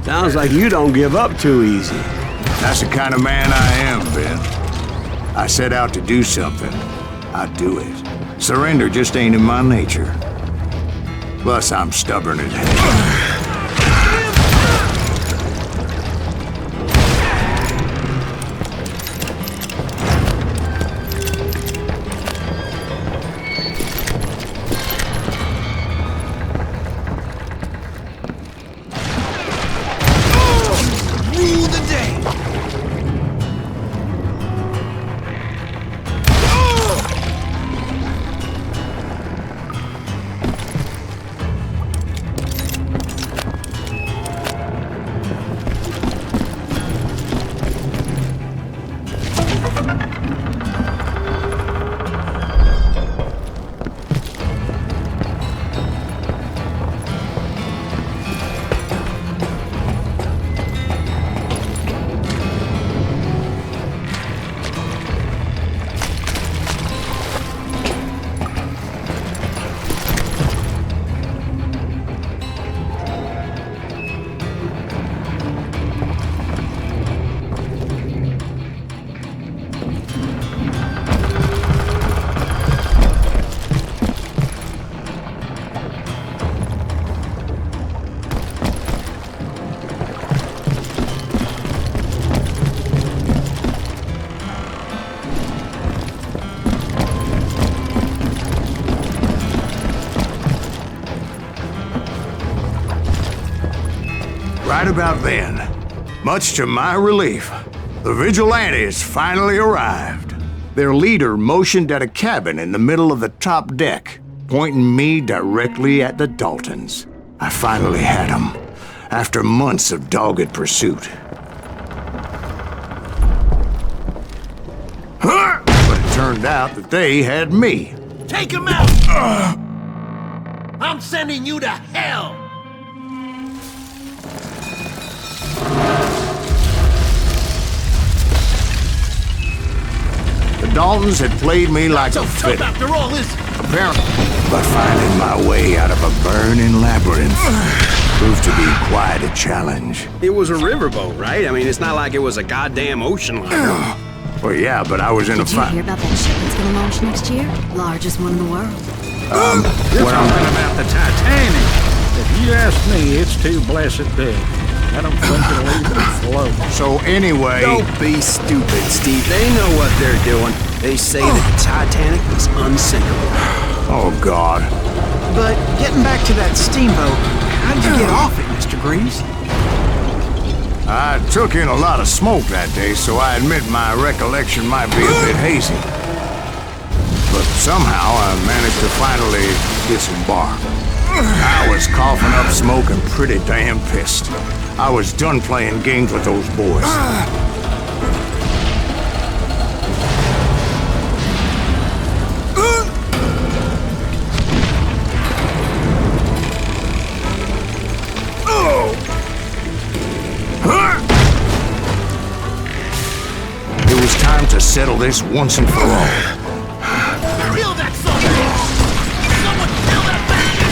Sounds like you don't give up too easy. That's the kind of man I am, Ben. I set out to do something. I do it. Surrender just ain't in my nature. Plus, I'm stubborn as hell. Right about then, much to my relief, the vigilantes finally arrived. Their leader motioned at a cabin in the middle of the top deck, pointing me directly at the Daltons. I finally had them, after months of dogged pursuit. But it turned out that they had me. Take him out! I'm sending you to hell! The Daltons had played me like a fiddle. After all this, Apparently. But finding my way out of a burning labyrinth proved to be quite a challenge. It was a riverboat, right? I mean, it's not like it was a goddamn ocean liner. Well, yeah, but I was in a Did you fight. hear about that ship that's gonna launch next year? Largest one in the world. You're talking about the Titanic. If you ask me, it's too blessed big. I don't think it'll even float. So anyway... Don't be stupid, Steve. They know what they're doing. They say that the Titanic is unsinkable. Oh, God. But getting back to that steamboat, how did you get off it, Mr. Greaves? I took in a lot of smoke that day, so I admit my recollection might be a bit hazy. But somehow I managed to finally disembark. I was coughing up smoke and pretty damn pissed. I was done playing games with those boys. It was time to settle this once and for all. kill that sucker! Someone kill that bastard!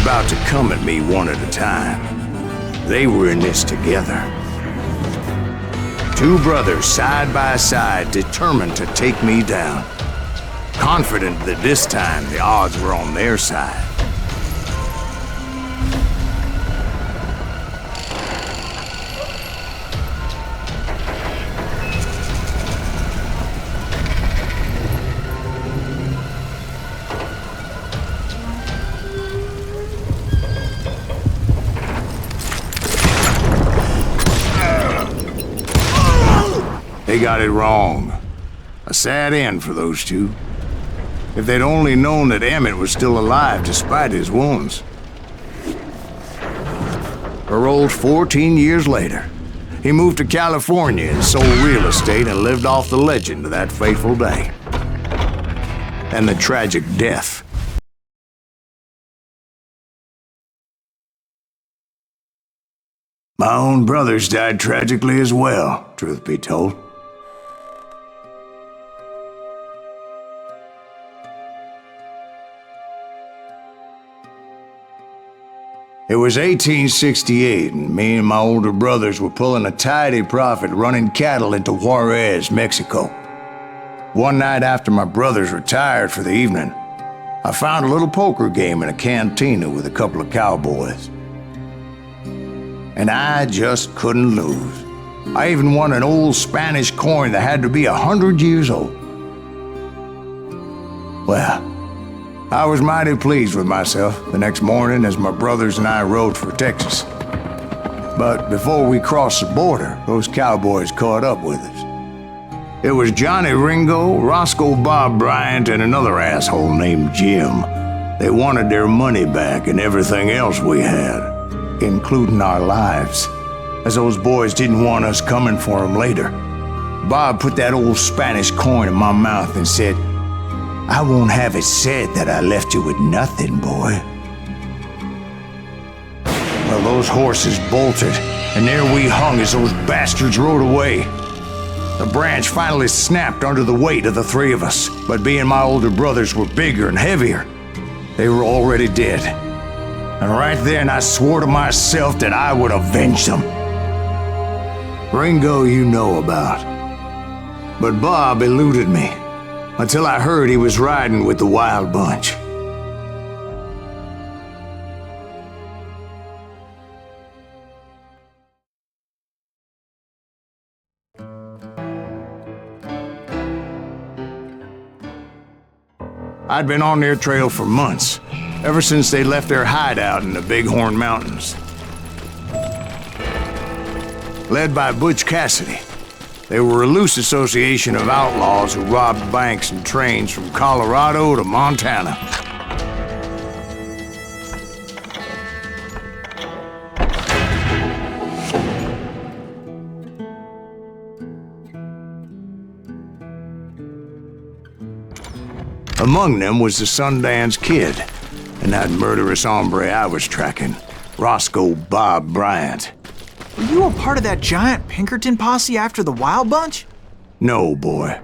about to come at me one at a time. They were in this together. Two brothers side by side, determined to take me down. Confident that this time the odds were on their side. They got it wrong. A sad end for those two. If they'd only known that Emmett was still alive despite his wounds. Paroled 14 years later, he moved to California and sold real estate and lived off the legend of that fateful day. And the tragic death. My own brothers died tragically as well, truth be told. It was 1868, and me and my older brothers were pulling a tidy profit running cattle into Juarez, Mexico. One night after my brothers retired for the evening, I found a little poker game in a cantina with a couple of cowboys. And I just couldn't lose. I even won an old Spanish coin that had to be 100 years old. Well, I was mighty pleased with myself the next morning as my brothers and I rode for Texas. But before we crossed the border, those cowboys caught up with us. It was Johnny Ringo, Roscoe Bob Bryant, and another asshole named Jim. They wanted their money back and everything else we had, including our lives, as those boys didn't want us coming for them later. Bob put that old Spanish coin in my mouth and said, "I won't have it said that I left you with nothing, boy." Well, those horses bolted, and there we hung as those bastards rode away. The branch finally snapped under the weight of the three of us, but being my older brothers were bigger and heavier, they were already dead. And right then I swore to myself that I would avenge them. Ringo you know about. But Bob eluded me, until I heard he was riding with the Wild Bunch. I'd been on their trail for months, ever since they left their hideout in the Bighorn Mountains. Led by Butch Cassidy, they were a loose association of outlaws who robbed banks and trains from Colorado to Montana. Among them was the Sundance Kid, and that murderous hombre I was tracking, Roscoe Bob Bryant. Were you a part of that giant Pinkerton posse after the Wild Bunch? No, boy.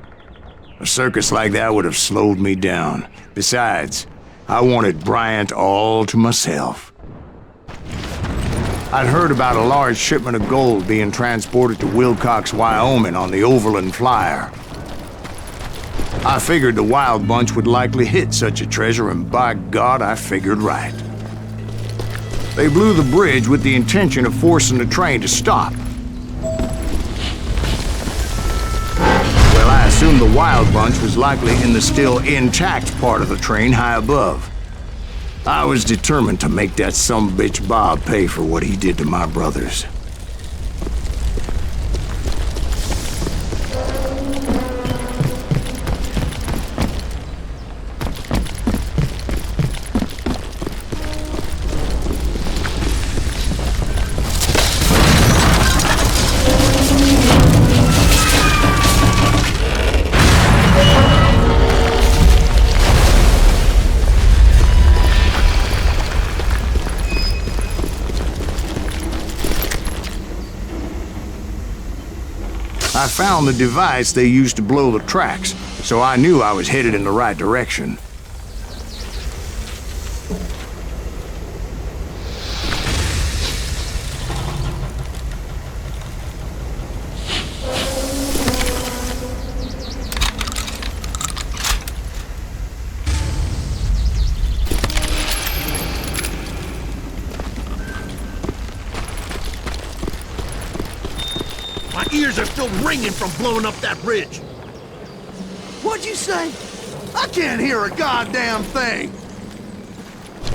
A circus like that would have slowed me down. Besides, I wanted Bryant all to myself. I'd heard about a large shipment of gold being transported to Wilcox, Wyoming on the Overland Flyer. I figured the Wild Bunch would likely hit such a treasure, and by God, I figured right. They blew the bridge with the intention of forcing the train to stop. Well, I assumed the Wild Bunch was likely in the still intact part of the train high above. I was determined to make that sumbitch Bob pay for what he did to my brothers. I found the device they used to blow the tracks, so I knew I was headed in the right direction. ears are still ringing from blowing up that ridge. What'd you say? I can't hear a goddamn thing.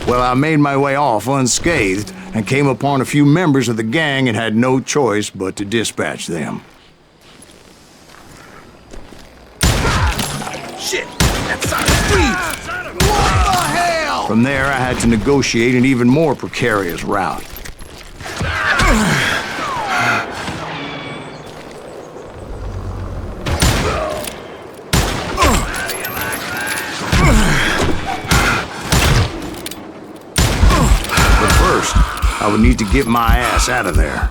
Well, I made my way off unscathed and came upon a few members of the gang and had no choice but to dispatch them. Shit! That's Silas Greaves! What the hell? From there, I had to negotiate an even more precarious route. But first, I would need to get my ass out of there.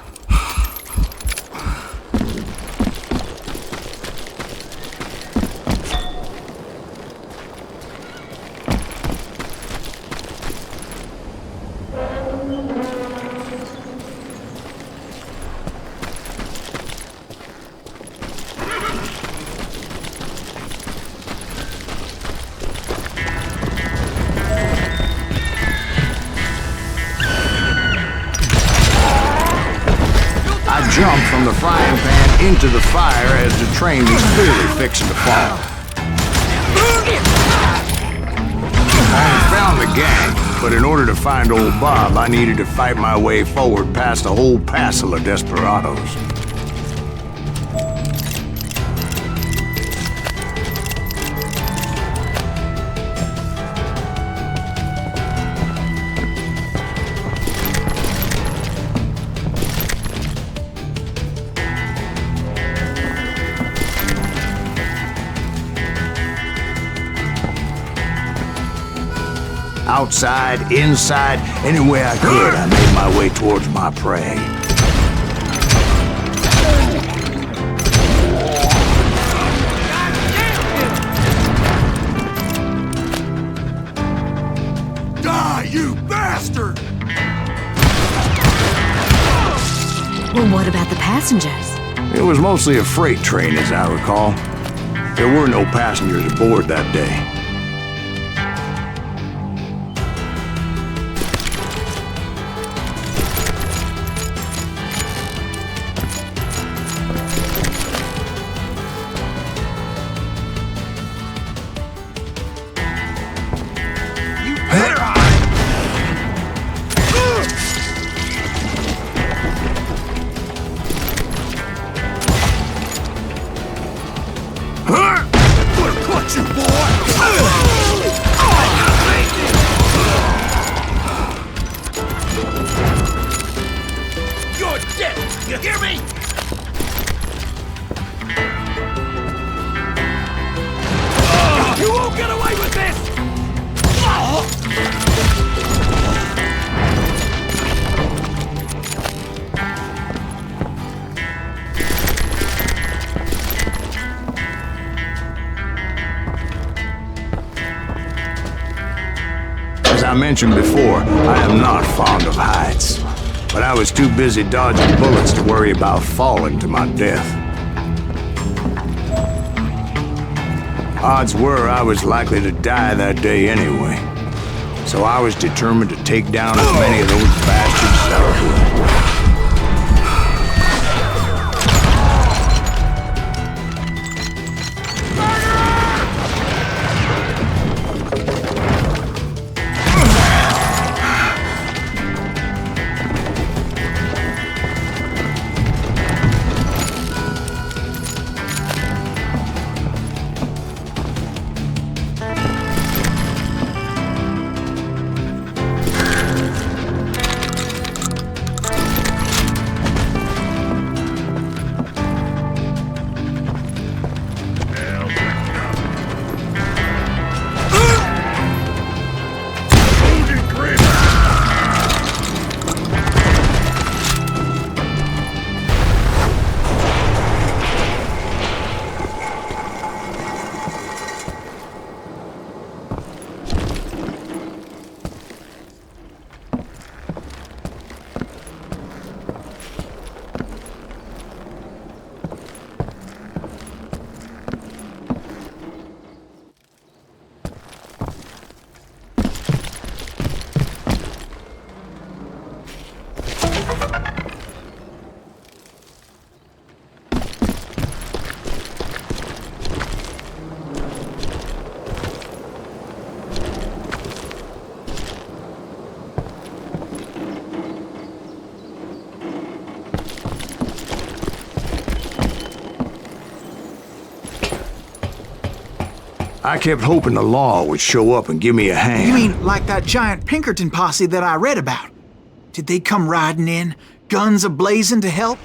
I jumped from the frying pan into the fire as the train was clearly fixing to fall. I found the gang, but in order to find old Bob, I needed to fight my way forward past a whole passel of desperados. Outside, inside, anywhere I could, I made my way towards my prey. Die, you bastard! Well, what about the passengers? It was mostly a freight train, as I recall. There were no passengers aboard that day. You're dead! You hear me? You won't get away with this! As I mentioned before, I am not fond of heights. But I was too busy dodging bullets to worry about falling to my death. Odds were I was likely to die that day anyway. So I was determined to take down as many of those bastards as I could. I kept hoping the law would show up and give me a hand. You mean like that giant Pinkerton posse that I read about? Did they come riding in, guns a-blazing to help?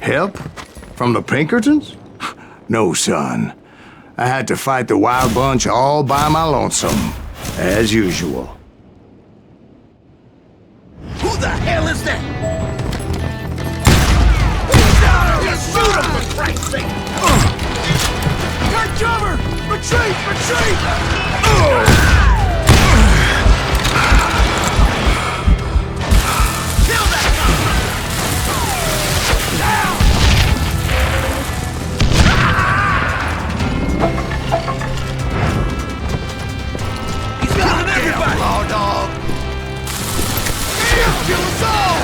Help? From the Pinkertons? No, son. I had to fight the Wild Bunch all by my lonesome, as usual. Who the hell is that? Just shoot him, for Christ's sake! Got cover! Retreat! Retreat! Kill that He's killing everybody! Law dog! Damn, kill us all!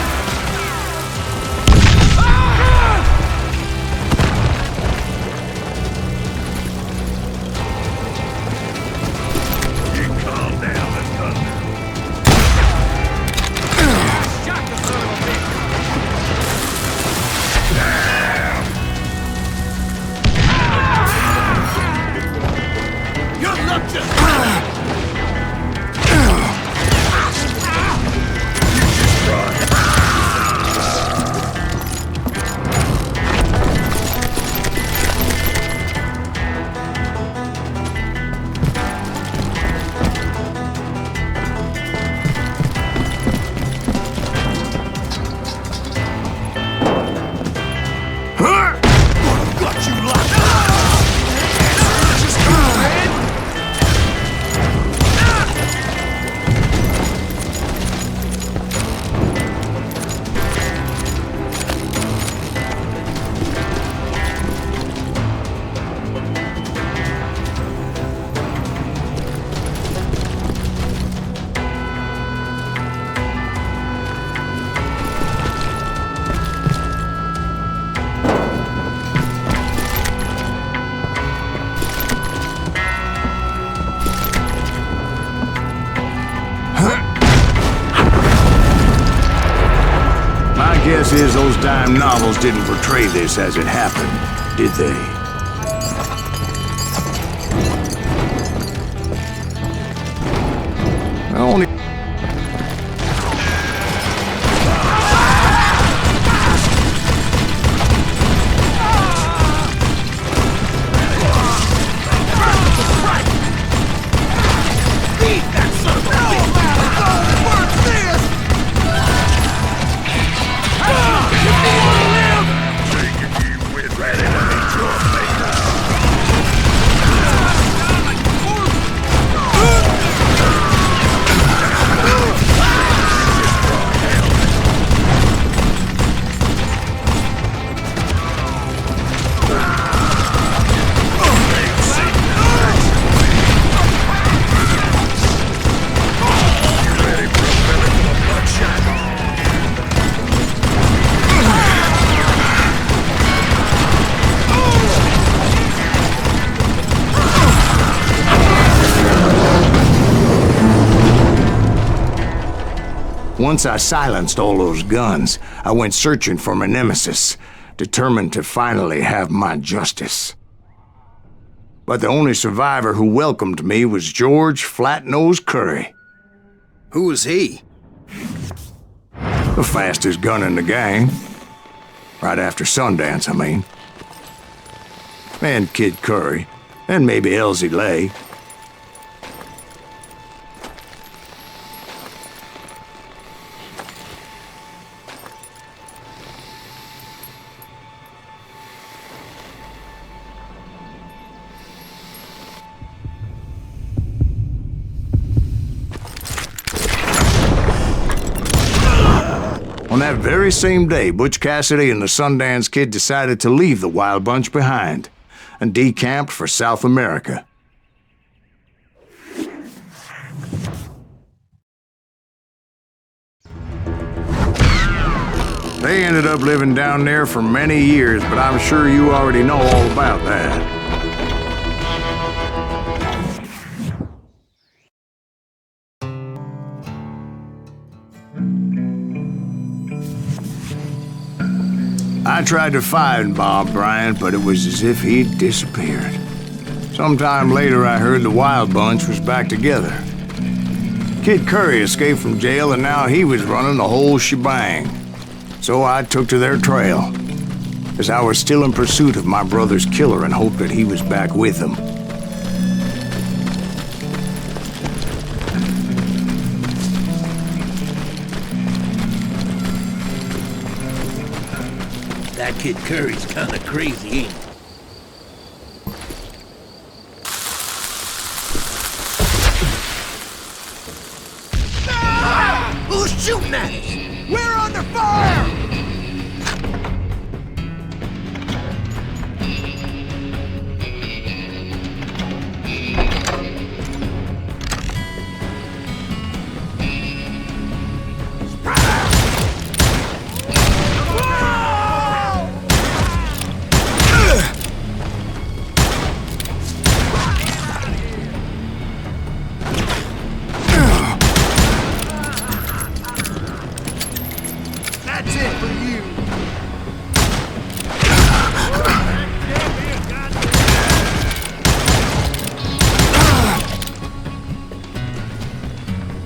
Guess is those dime novels didn't portray this as it happened, did they? Only once I silenced all those guns, I went searching for my nemesis, determined to finally have my justice. But the only survivor who welcomed me was George Flat-Nosed Curry. Who was he? The fastest gun in the gang. Right after Sundance, I mean. And Kid Curry, and maybe Elsie Lay. On that very same day, Butch Cassidy and the Sundance Kid decided to leave the Wild Bunch behind and decamped for South America. They ended up living down there for many years, but I'm sure you already know all about that. I tried to find Bob Bryant, but it was as if he'd disappeared. Sometime later, I heard the Wild Bunch was back together. Kid Curry escaped from jail, and now he was running the whole shebang. So I took to their trail, as I was still in pursuit of my brother's killer and hoped that he was back with them. That Kid Curry's kinda crazy, ain't he? Who's shooting at us? We're under fire! That's it for you.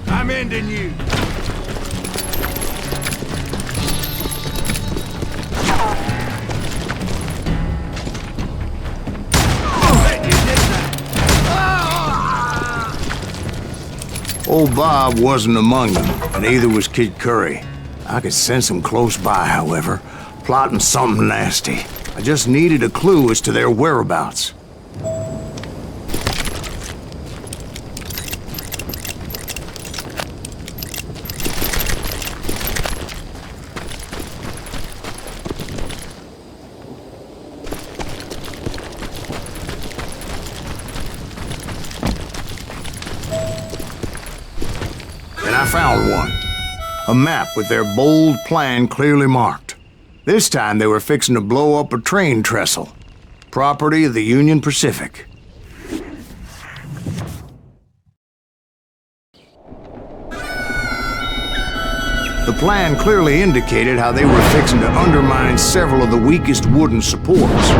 I'm ending you. Old Bob wasn't among them, and neither was Kid Curry. I could sense them close by, however, plotting something nasty. I just needed a clue as to their whereabouts. And I found one. A map with their bold plan clearly marked. This time they were fixing to blow up a train trestle. Property of the Union Pacific. The plan clearly indicated how they were fixing to undermine several of the weakest wooden supports.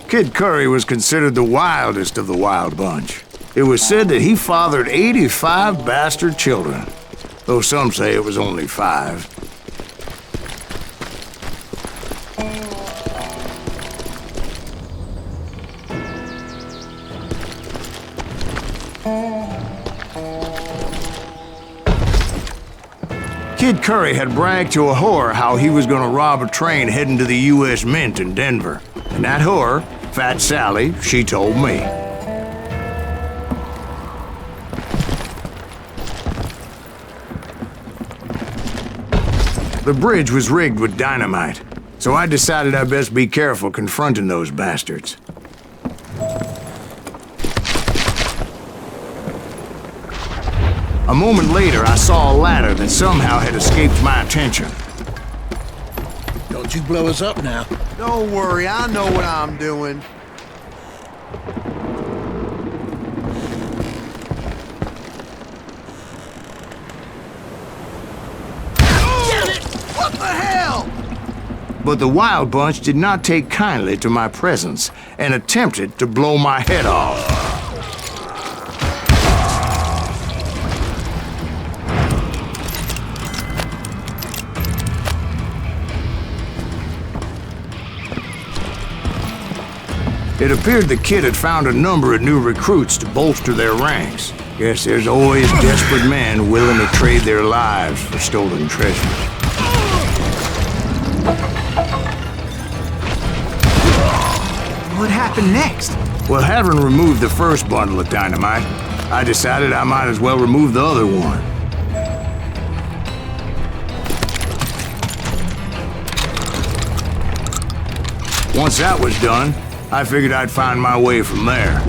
Kid Curry was considered the wildest of the Wild Bunch. It was said that he fathered 85 bastard children, though some say it was only 5. Kid Curry had bragged to a whore how he was gonna rob a train heading to the U.S. Mint in Denver. And that whore, Fat Sally, she told me. The bridge was rigged with dynamite, so I decided I'd best be careful confronting those bastards. A moment later, I saw a ladder that somehow had escaped my attention. Don't you blow us up now. Don't worry, I know what I'm doing. Damn it! What the hell? But the Wild Bunch did not take kindly to my presence and attempted to blow my head off. It appeared the kid had found a number of new recruits to bolster their ranks. Guess there's always desperate men willing to trade their lives for stolen treasure. What happened next? Well, having removed the first bundle of dynamite, I decided I might as well remove the other one. Once that was done, I figured I'd find my way from there.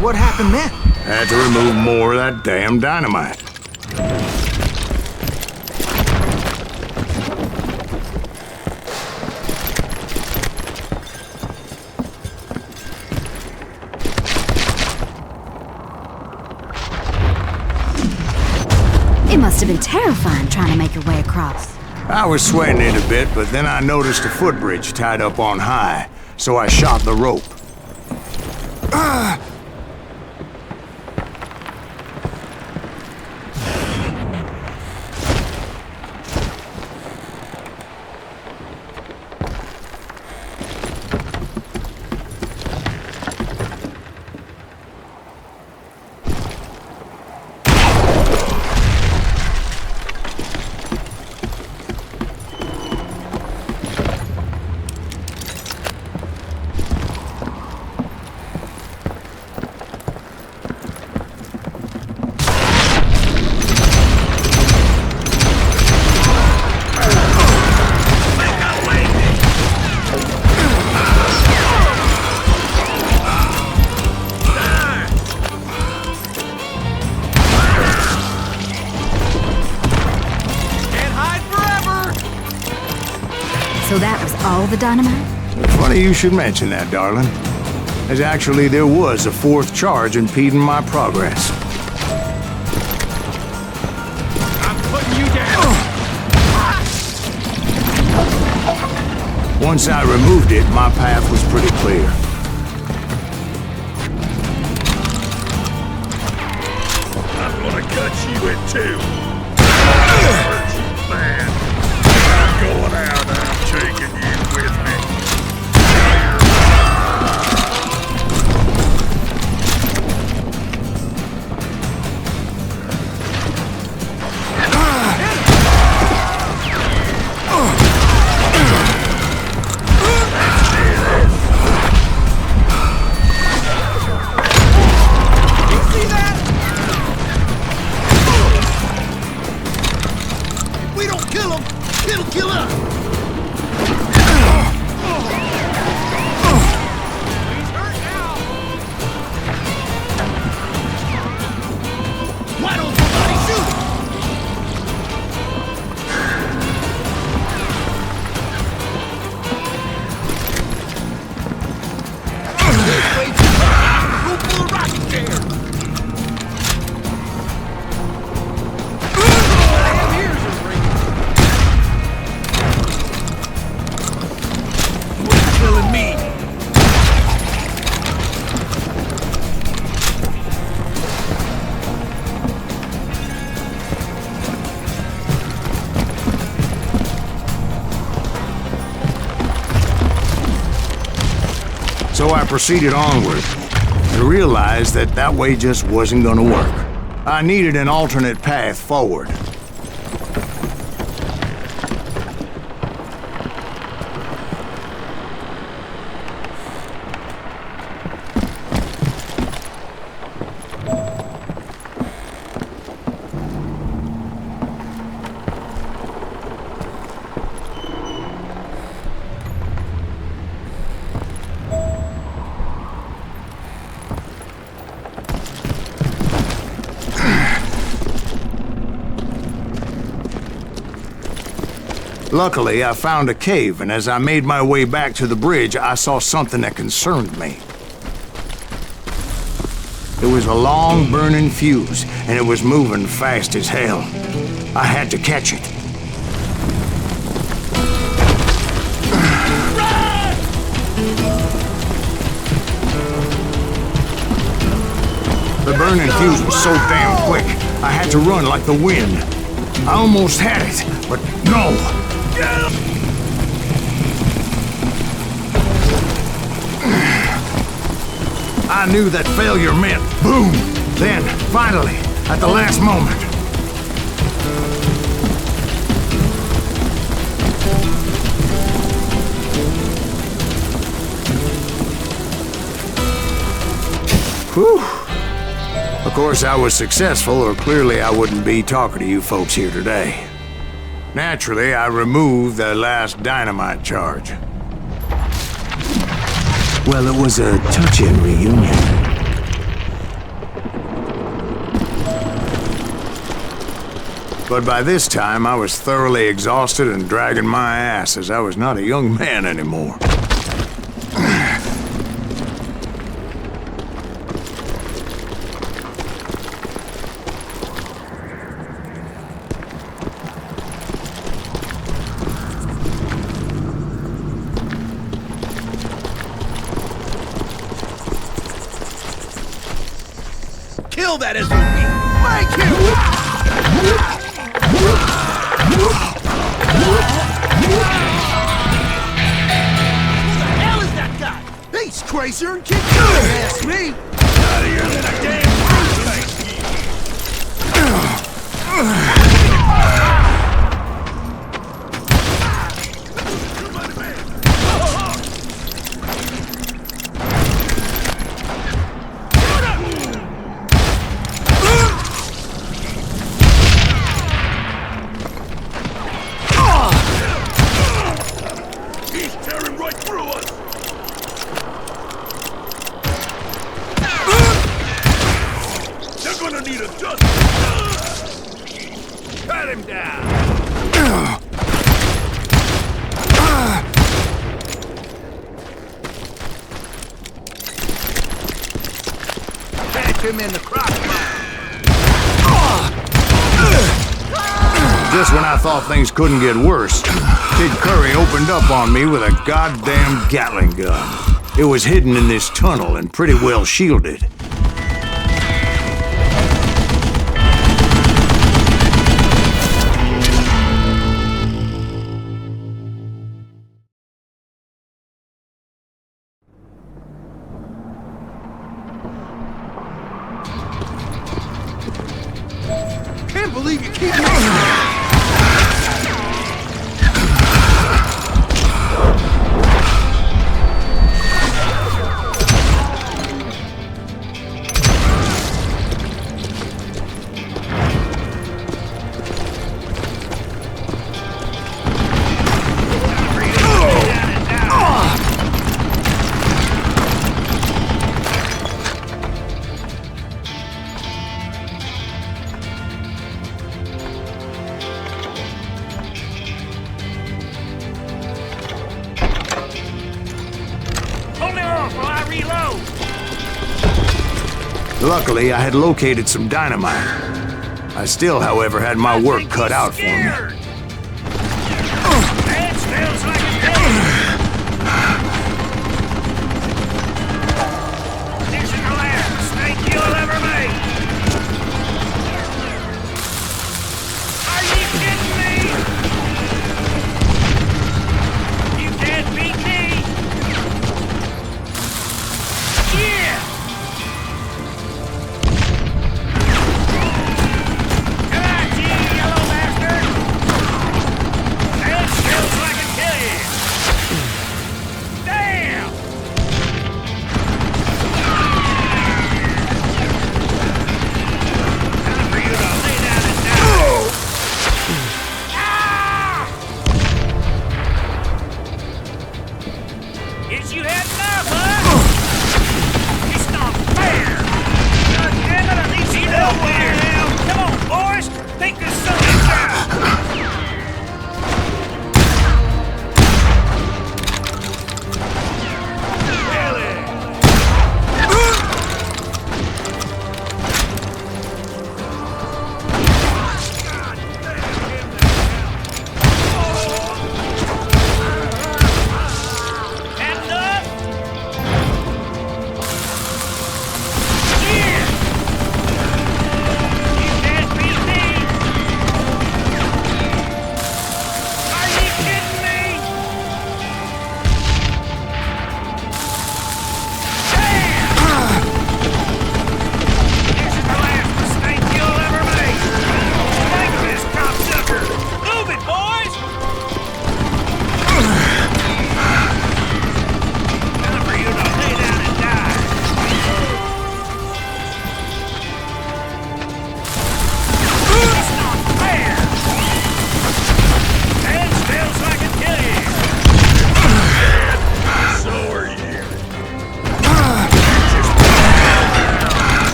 What happened then? Had to remove more of that damn dynamite. It must have been terrifying trying to make your way across. I was sweating it a bit, but then I noticed a footbridge tied up on high, so I shot the rope. So that was all the dynamite? Funny you should mention that, darling. As actually, there was a fourth charge impeding my progress. I'm putting you down! Once I removed it, my path was pretty clear. I'm gonna cut you in two. Hurt you bad. I'm going out and I'm taking you with me. So I proceeded onward and realized that that way just wasn't gonna work. I needed an alternate path forward. Luckily, I found a cave, and as I made my way back to the bridge, I saw something that concerned me. It was a long, burning fuse, and it was moving fast as hell. I had to catch it. The burning fuse was so damn quick, I had to run like the wind. I almost had it, but no. I knew that failure meant boom. Then, finally, at the last moment. Whew. Of course, I was successful, or clearly I wouldn't be talking to you folks here today. Naturally, I removed the last dynamite charge. Well, it was a touching reunion. But by this time, I was thoroughly exhausted and dragging my ass as I was not a young man anymore. Kill that SOB! Make him! Who the hell is that guy? He's crazier than Kid Cudi, ask me! Out of here, than a damn Cut him down! Catch him in the crossfire! Just when I thought things couldn't get worse, Kid Curry opened up on me with a goddamn Gatling gun. It was hidden in this tunnel and pretty well shielded. Can't believe you keep Luckily, I had located some dynamite. I still, however, had my work cut out for me. That smells like a day! This is the last mistake you'll ever make! Are you kidding me? You can't beat me! Yeah!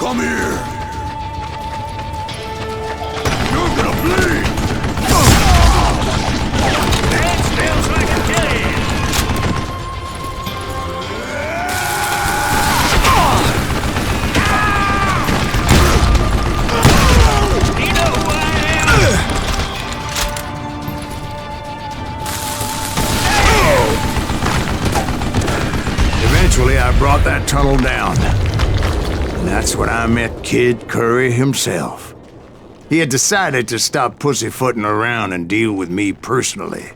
Come here! You're gonna bleed! That smells like a dead! You know who I am? Eventually, I brought that tunnel down. And that's when I met Kid Curry himself. He had decided to stop pussyfooting around and deal with me personally.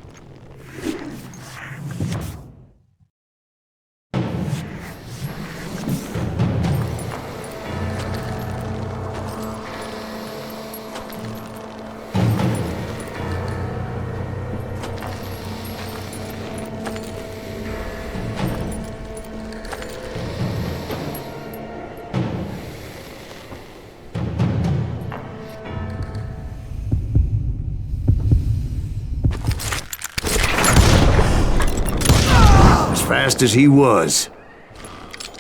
Fast as he was,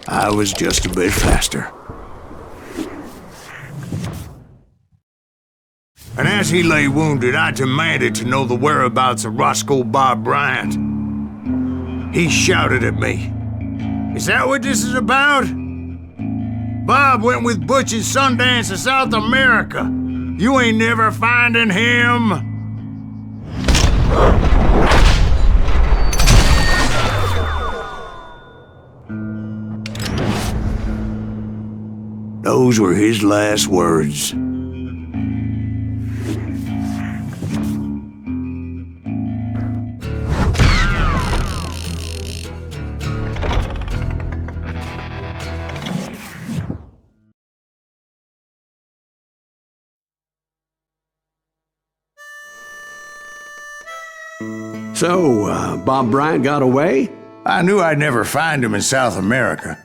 I was just a bit faster. And as he lay wounded, I demanded to know the whereabouts of Roscoe Bob Bryant. He shouted at me, "Is that what this is about? Bob went with Butch and Sundance to South America. You ain't never finding him." Those were his last words. So, Bob Bryant got away? I knew I'd never find him in South America.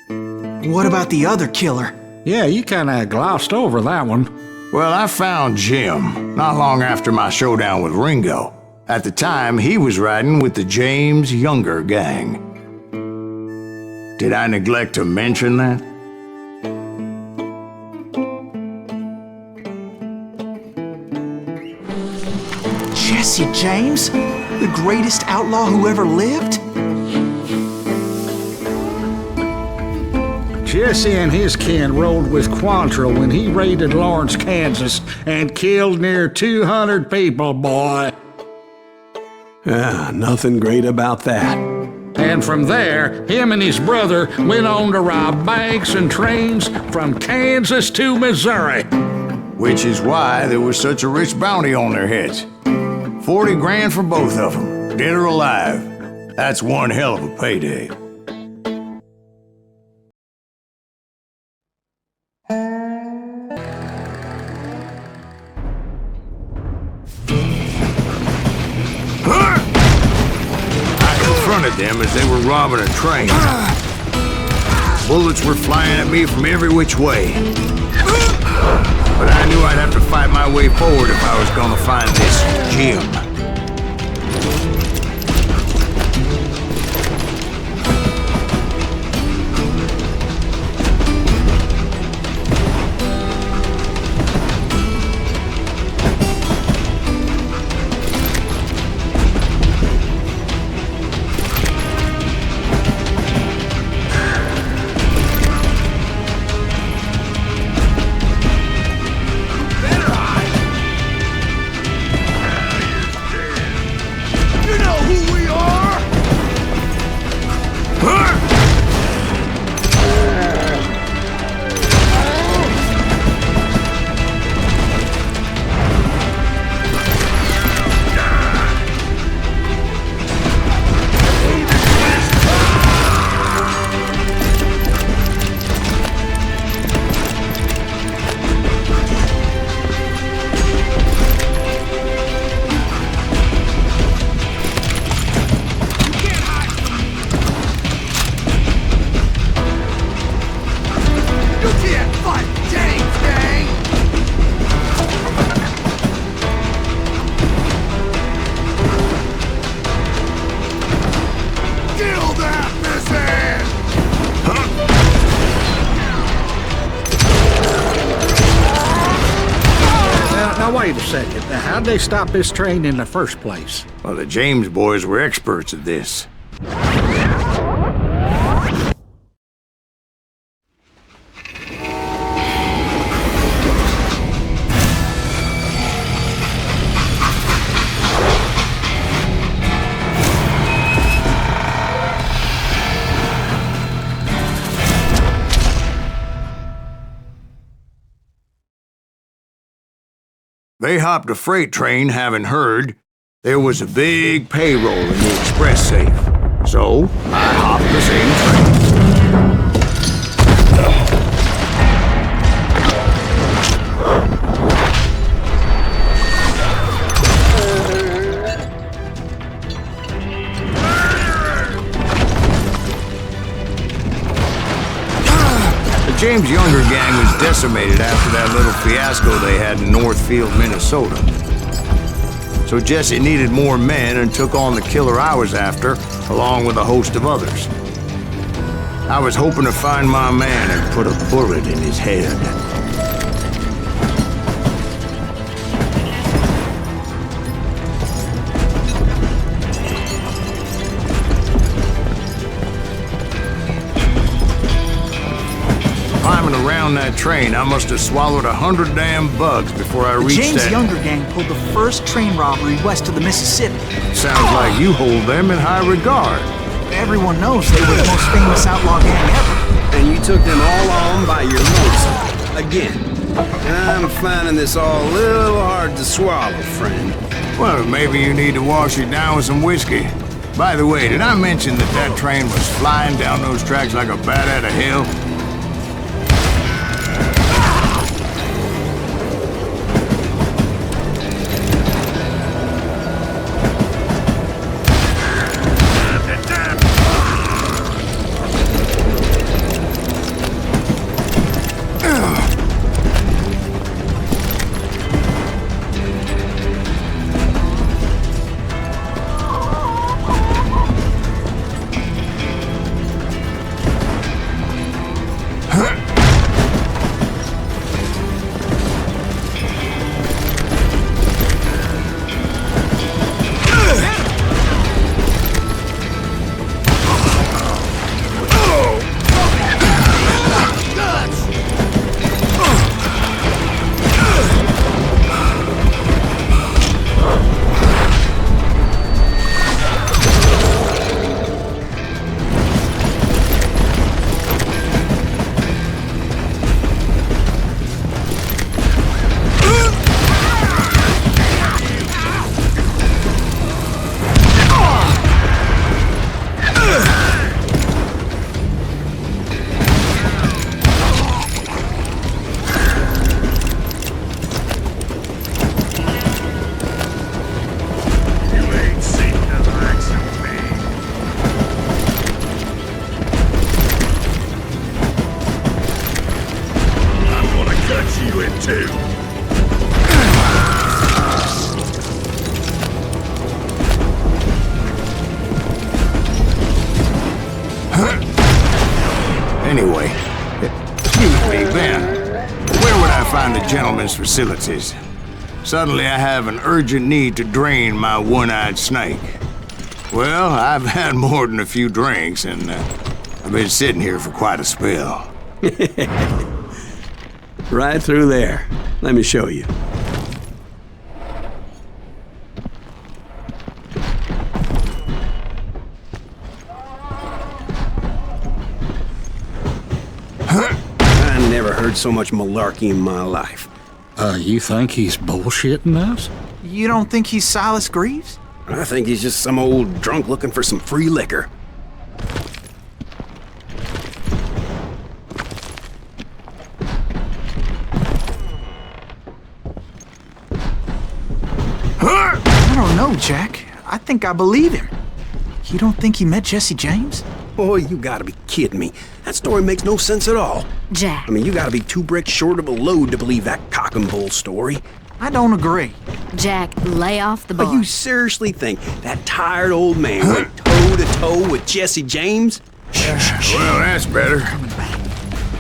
What about the other killer? Yeah, you kinda glossed over that one. Well, I found Jim not long after my showdown with Ringo. At the time, he was riding with the James Younger gang. Did I neglect to mention that? Jesse James? The greatest outlaw who ever lived? Jesse and his kin rode with Quantrill when he raided Lawrence, Kansas, and killed near 200 people, boy. Nothing great about that. And from there, him and his brother went on to rob banks and trains from Kansas to Missouri. Which is why there was such a rich bounty on their heads. 40 grand for both of them, dead or alive. That's one hell of a payday. Them as they were robbing a train. Bullets were flying at me from every which way. But I knew I'd have to fight my way forward if I was gonna find this Jim. You know Now, wait a second. How'd they stop this train in the first place? Well, the James boys were experts at this. They hopped a freight train having heard there was a big payroll in the express safe. So, I hopped the same train. The James Younger gang was decimated after that little fiasco they had in Northfield, Minnesota. So Jesse needed more men and took on the killer I was after, along with a host of others. I was hoping to find my man and put a bullet in his head. Climbing around that train, I must have swallowed 100 damn bugs before I reached James that... Younger gang pulled the first train robbery west of the Mississippi. Sounds like you hold them in high regard. Everyone knows they were the most famous outlaw gang ever. And you took them all on by your lonesome. Again. I'm finding this all a little hard to swallow, friend. Well, maybe you need to wash it down with some whiskey. By the way, did I mention that that train was flying down those tracks like a bat out of hell? Anyway, excuse me, Ben. Where would I find the gentleman's facilities? Suddenly I have an urgent need to drain my one-eyed snake. Well, I've had more than a few drinks, and I've been sitting here for quite a spell. Right through there. Let me show you. I never heard so much malarkey in my life. You think he's bullshitting us? You don't think he's Silas Greaves? I think he's just some old drunk looking for some free liquor. I don't know, Jack. I think I believe him. You don't think he met Jesse James? Oh, you gotta be kidding me. That story makes no sense at all. Jack. I mean, you gotta be 2 bricks short of a load to believe that cock and bull story. I don't agree. Jack, lay off the bar. Oh, you seriously think that tired old man went toe-to-toe with Jesse James? Well, that's better.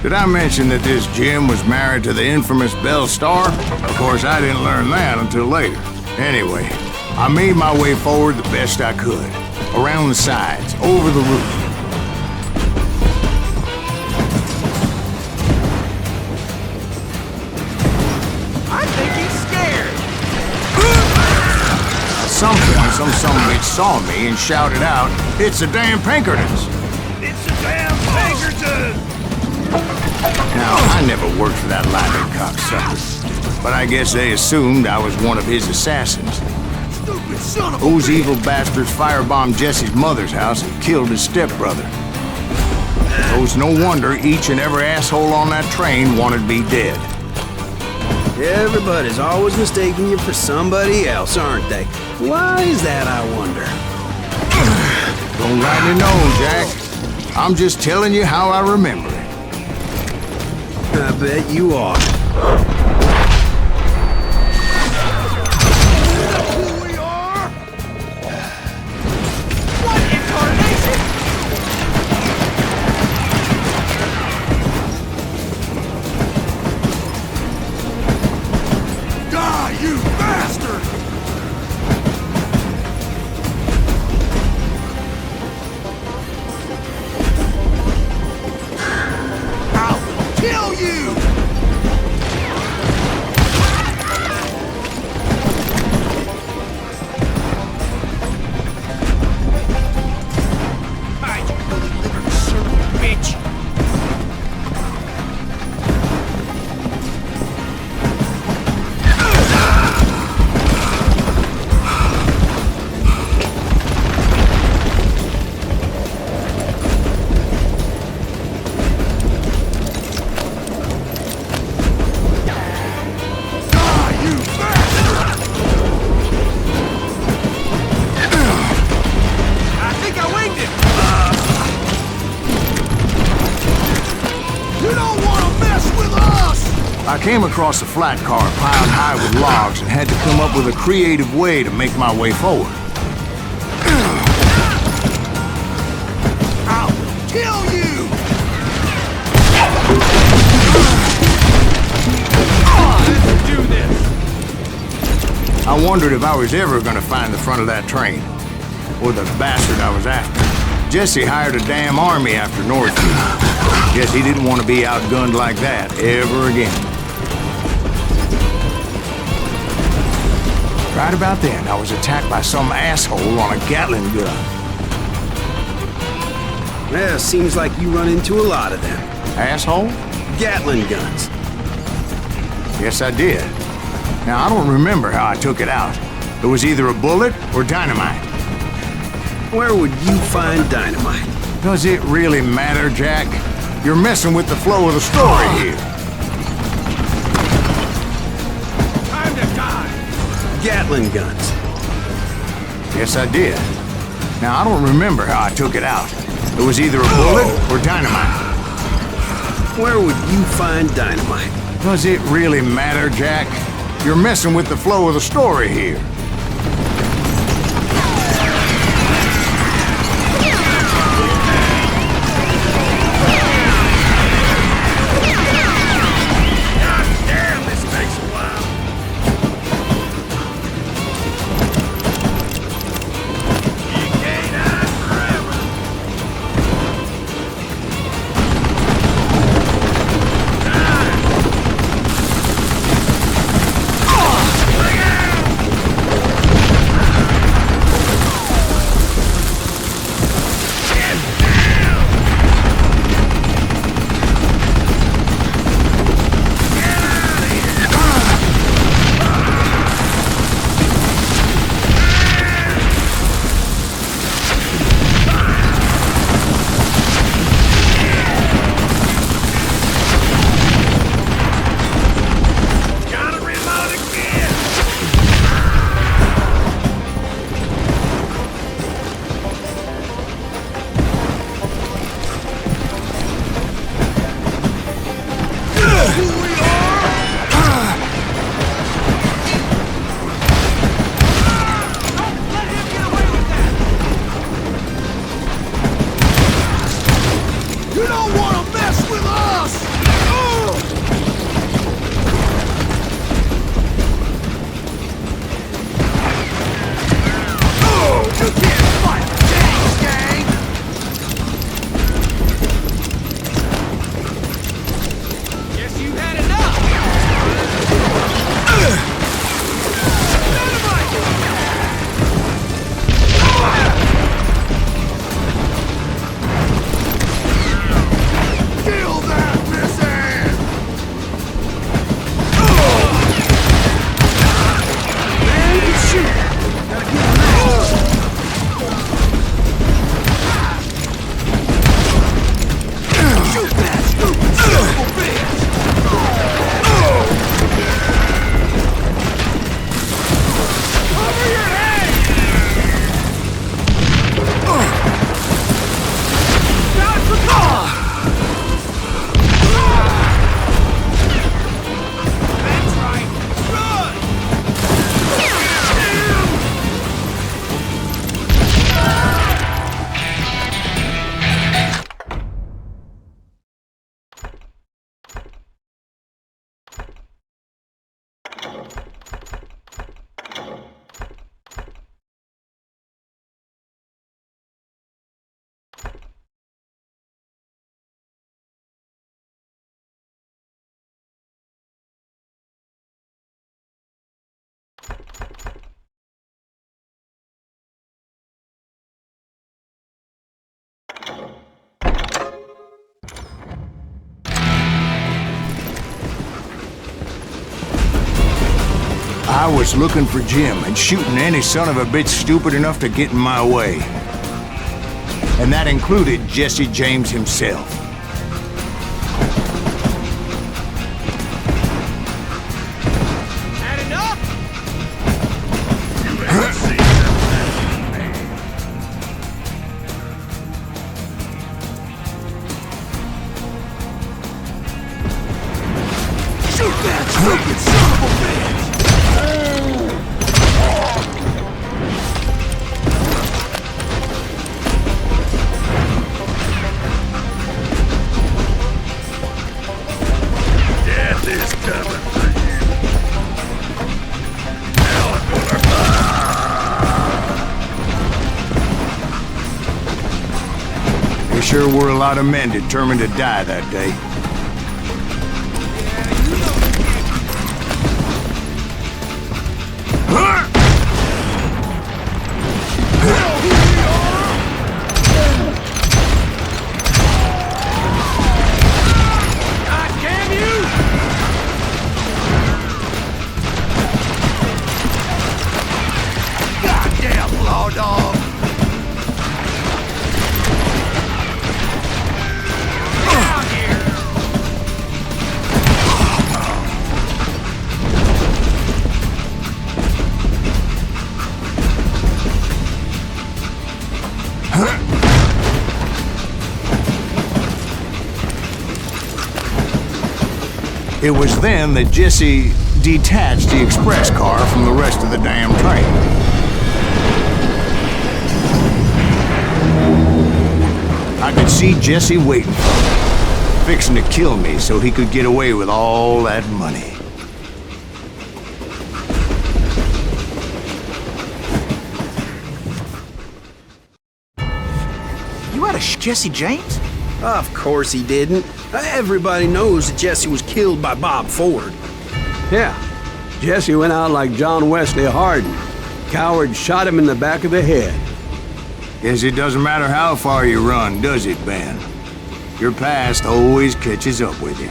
Did I mention that this Jim was married to the infamous Belle Starr? Of course, I didn't learn that until later. Anyway, I made my way forward the best I could. Around the sides, over the roof. I think he's scared. At some point, some bitch saw me and shouted out, "It's the damn Pinkertons!" It's the damn Pinkertons! Now, I never worked for that lying cocksucker, but I guess they assumed I was one of his assassins. Stupid son of a Those evil bastards firebombed Jesse's mother's house and killed his stepbrother. So it's no wonder each and every asshole on that train wanted me dead. Everybody's always mistaking you for somebody else, aren't they? Why is that, I wonder? Don't rightly know, Jack. I'm just telling you how I remember it. I bet you are. I came across a flat car piled high with logs and had to come up with a creative way to make my way forward. I'll kill you! Let's do this! I wondered if I was ever gonna find the front of that train, or the bastard I was after. Jesse hired a damn army after Northview. Guess he didn't want to be outgunned like that ever again. Right about then, I was attacked by some asshole on a Gatling gun. Well, seems like you run into a lot of them. Asshole? Gatling guns. Yes, I did. Now, I don't remember how I took it out. It was either a bullet or dynamite. Where would you find dynamite? Does it really matter, Jack? You're messing with the flow of the story here. Time to die! Gatling guns. Yes, I did. Now, I don't remember how I took it out. It was either a bullet or dynamite. Where would you find dynamite? Does it really matter, Jack? You're messing with the flow of the story here. I was looking for Jim and shooting any son of a bitch stupid enough to get in my way. And that included Jesse James himself. Had enough? Shoot that stupid son of a bitch! Death is coming for you. Now I'm gonna... There sure were a lot of men determined to die that day. Goddamn law dog! It was then that Jesse detached the express car from the rest of the damn train. I could see Jesse waiting for me, fixing to kill me so he could get away with all that money. You had a Jesse James? Of course he didn't. Everybody knows that Jesse was killed by Bob Ford. Yeah, Jesse went out like John Wesley Hardin. Coward shot him in the back of the head. Guess it doesn't matter how far you run, does it, Ben? Your past always catches up with you.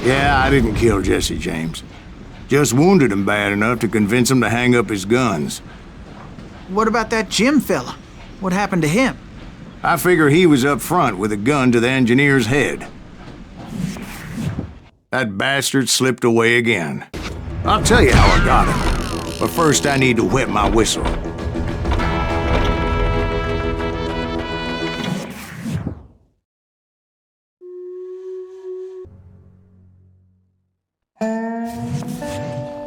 Yeah, I didn't kill Jesse James. Just wounded him bad enough to convince him to hang up his guns. What about that Jim fella? What happened to him? I figure he was up front with a gun to the engineer's head. That bastard slipped away again. I'll tell you how I got him. But first I need to wet my whistle.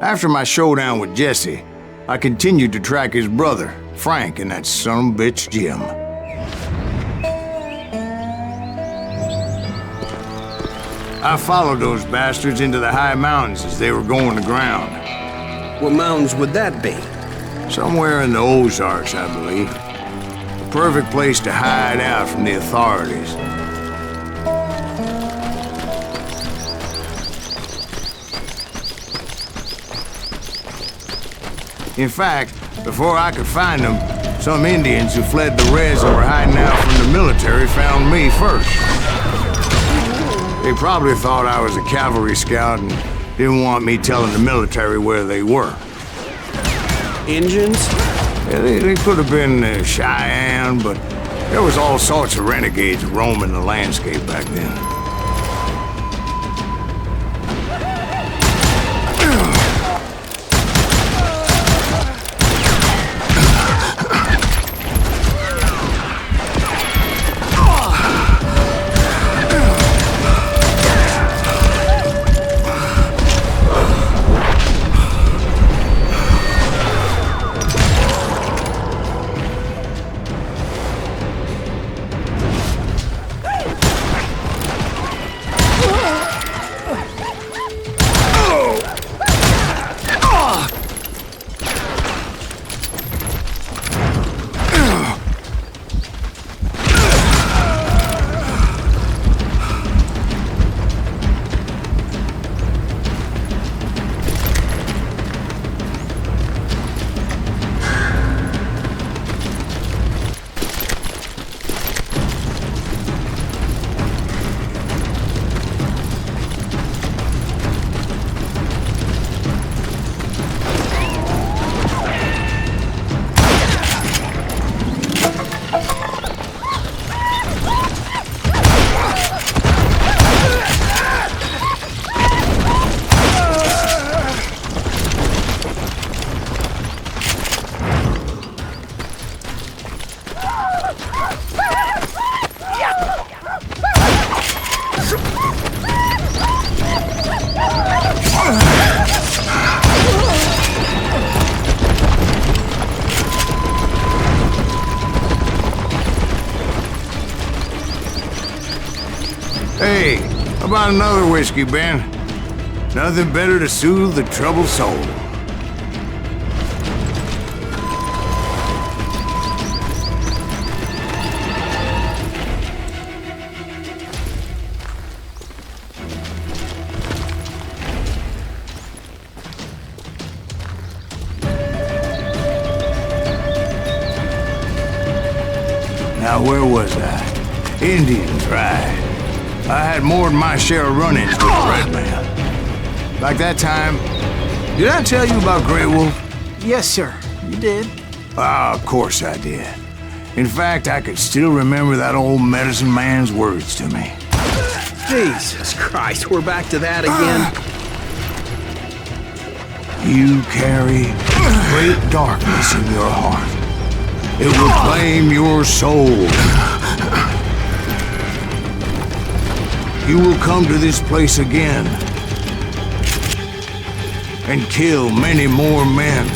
After my showdown with Jesse, I continued to track his brother, Frank, and that son of a bitch, Jim. I followed those bastards into the high mountains as they were going to ground. What mountains would that be? Somewhere in the Ozarks, I believe. The perfect place to hide out from the authorities. In fact, before I could find them, some Indians who fled the res and were hiding out from the military found me first. They probably thought I was a cavalry scout and didn't want me telling the military where they were. Injuns? Yeah, they could have been Cheyenne, but there was all sorts of renegades roaming the landscape back then. How about another whiskey, Ben? Nothing better to soothe the troubled soul. Now, where was I? Indians, right. I had more than my share of run-ins with the red man. Like that time, did I tell you about Grey Wolf? Yes, sir. You did. Ah, of course I did. In fact, I could still remember that old medicine man's words to me. Jesus Christ, we're back to that again? You carry great darkness in your heart. It will claim your soul. You will come to this place again and kill many more men.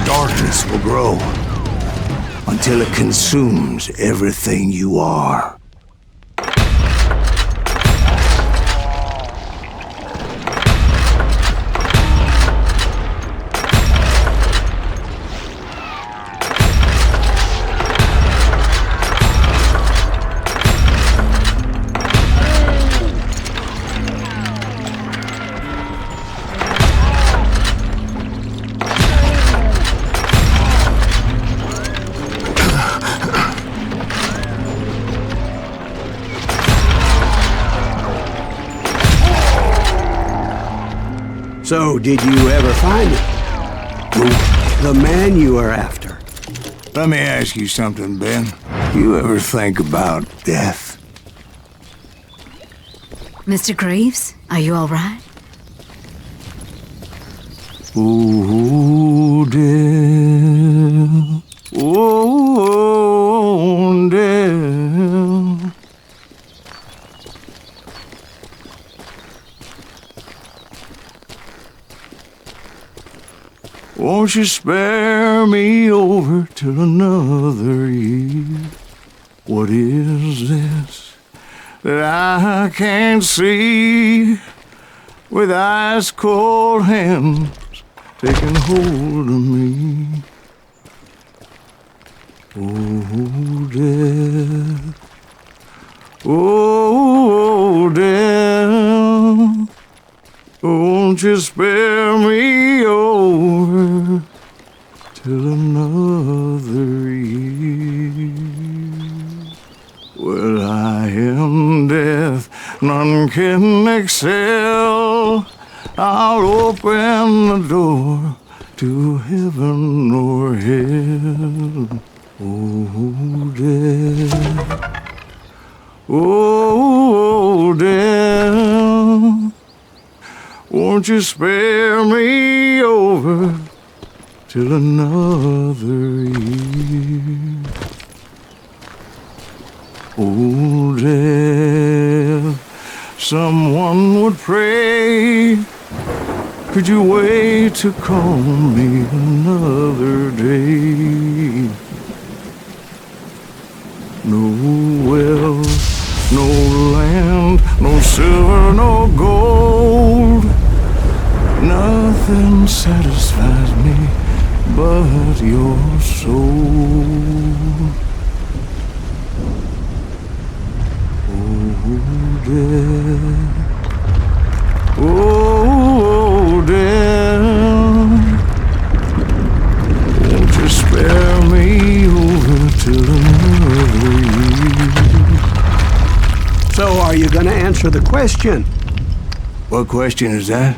Darkness will grow until it consumes everything you are. So, did you ever find it? The man you are after? Let me ask you something, Ben. You ever think about death? Mr. Greaves, are you all right? Ooh, death. Oh, death. Won't you spare me over till another year? What is this that I can't see with ice cold hands taking hold of me? Oh, death. Oh, death. Won't you spare me over till another year? than death, none can excel. I'll open the door to heaven or hell. Oh, death. Oh, death. Won't you spare me over till another year? Oh, death, someone would pray. Could you wait to call me another day? No wealth, no land, no silver, no gold. Nothing satisfies me but your soul. Oh, death. Oh, death. Won't you spare me over till another year? So are you gonna answer the question? What question is that?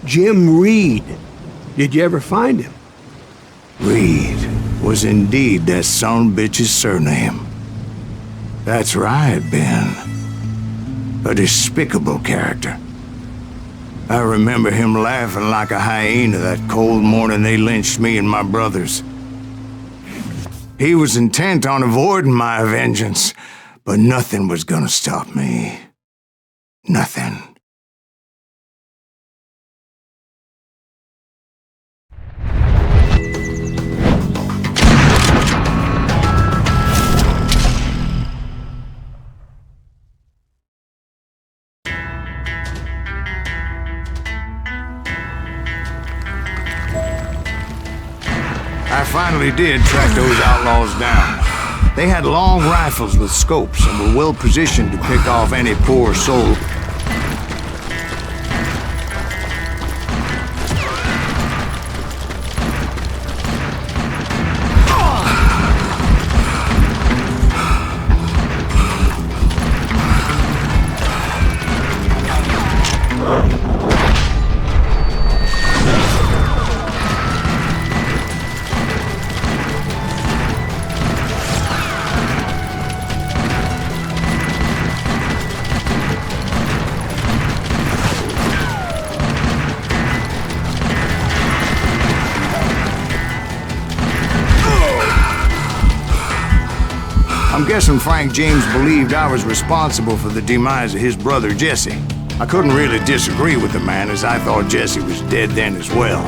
Jim Reed. Did you ever find him? Reed was indeed that son-bitch's surname. That's right, Ben. A despicable character. I remember him laughing like a hyena that cold morning they lynched me and my brothers. He was intent on avoiding my vengeance, but nothing was gonna stop me. Nothing. I finally did track those outlaws down. They had long rifles with scopes and were well positioned to pick off any poor soul. I'm guessing Frank James believed I was responsible for the demise of his brother Jesse. I couldn't really disagree with the man, as I thought Jesse was dead then as well.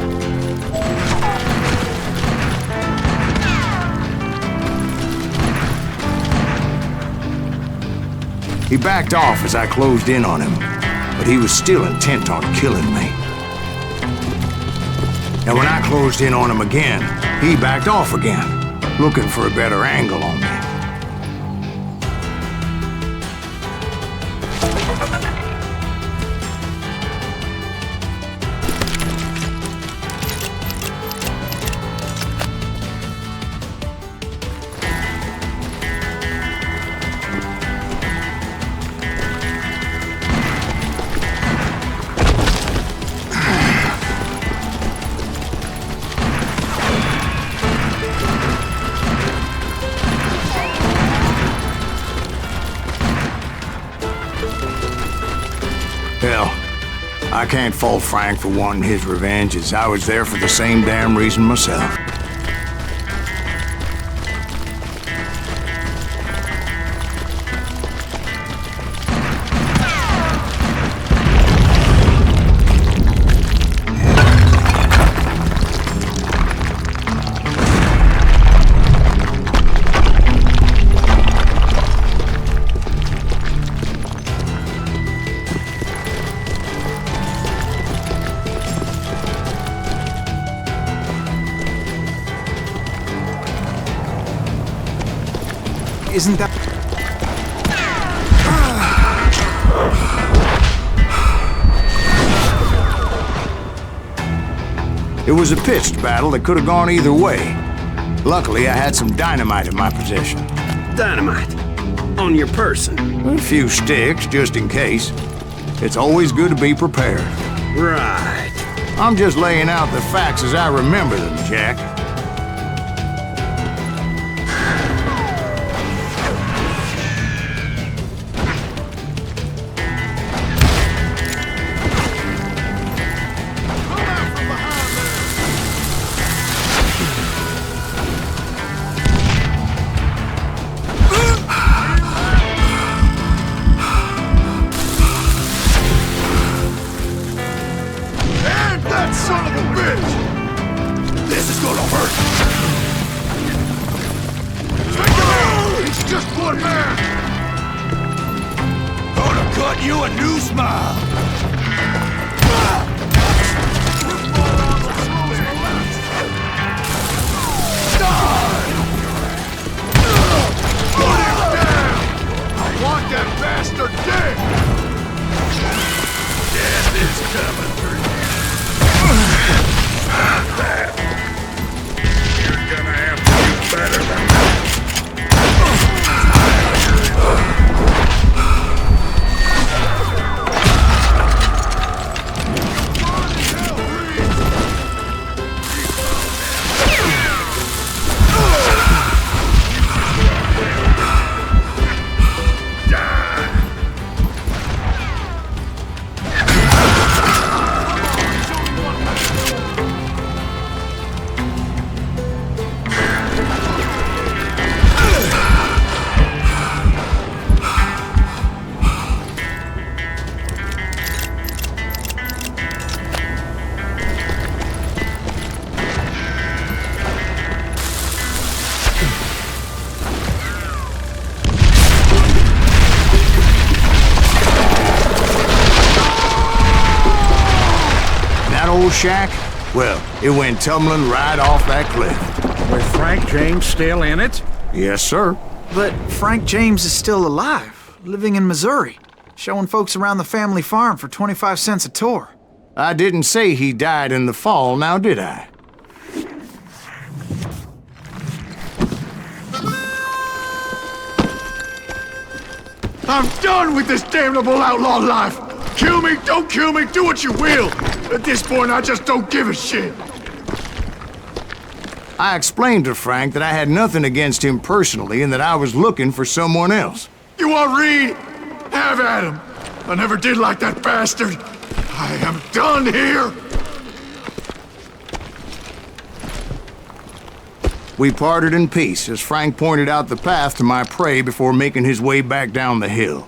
He backed off as I closed in on him, but he was still intent on killing me. And when I closed in on him again, he backed off again, looking for a better angle on me. Hell, I can't fault Frank for wanting his revenge, as I was there for the same damn reason myself. Isn't that... It was a pitched battle that could have gone either way. Luckily, I had some dynamite in my possession. Dynamite? on your person? A few sticks, just in case. It's always good to be prepared. Right. I'm just laying out the facts as I remember them, Jack. Son of a bitch! This is gonna hurt! Take him out! He's just one man! Gonna cut you a new smile! Put him down! I want that bastard dead! Death is coming for you. You're gonna have to do better than that. Shack? Well, it went tumbling right off that cliff. With Frank James still in it? Yes, sir. But Frank James is still alive, living in Missouri, showing folks around the family farm for 25 cents a tour. I didn't say he died in the fall, now did I? I'm done with this damnable outlaw life! Kill me, don't kill me, do what you will! At this point, I just don't give a shit! I explained to Frank that I had nothing against him personally and that I was looking for someone else. You want Reed? Have at him! I never did like that bastard! I am done here! We parted in peace as Frank pointed out the path to my prey before making his way back down the hill.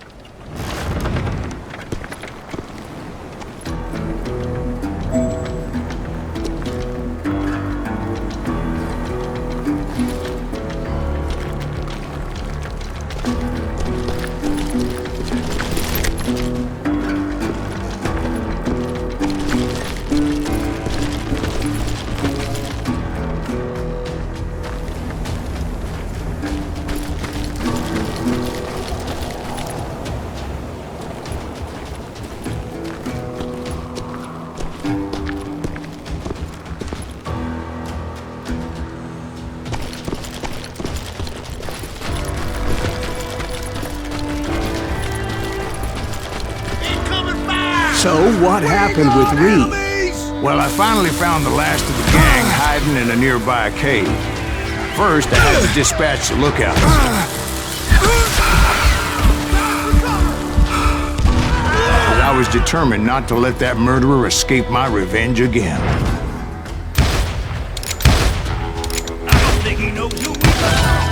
So, what happened with Reed? Well, I finally found the last of the gang hiding in a nearby cave. First, I had to dispatch the lookouts. But I was determined not to let that murderer escape my revenge again. I don't think he knows who we are!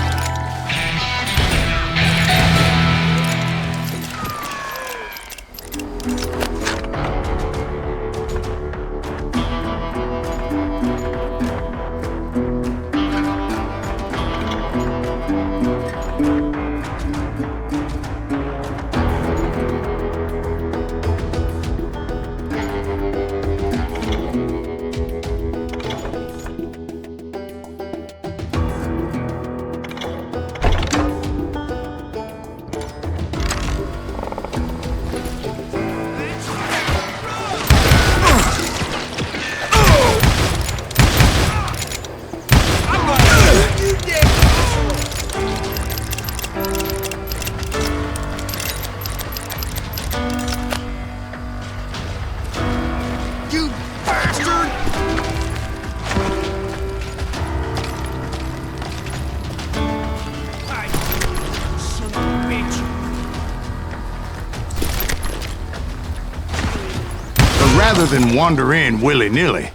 Rather than wander in willy-nilly,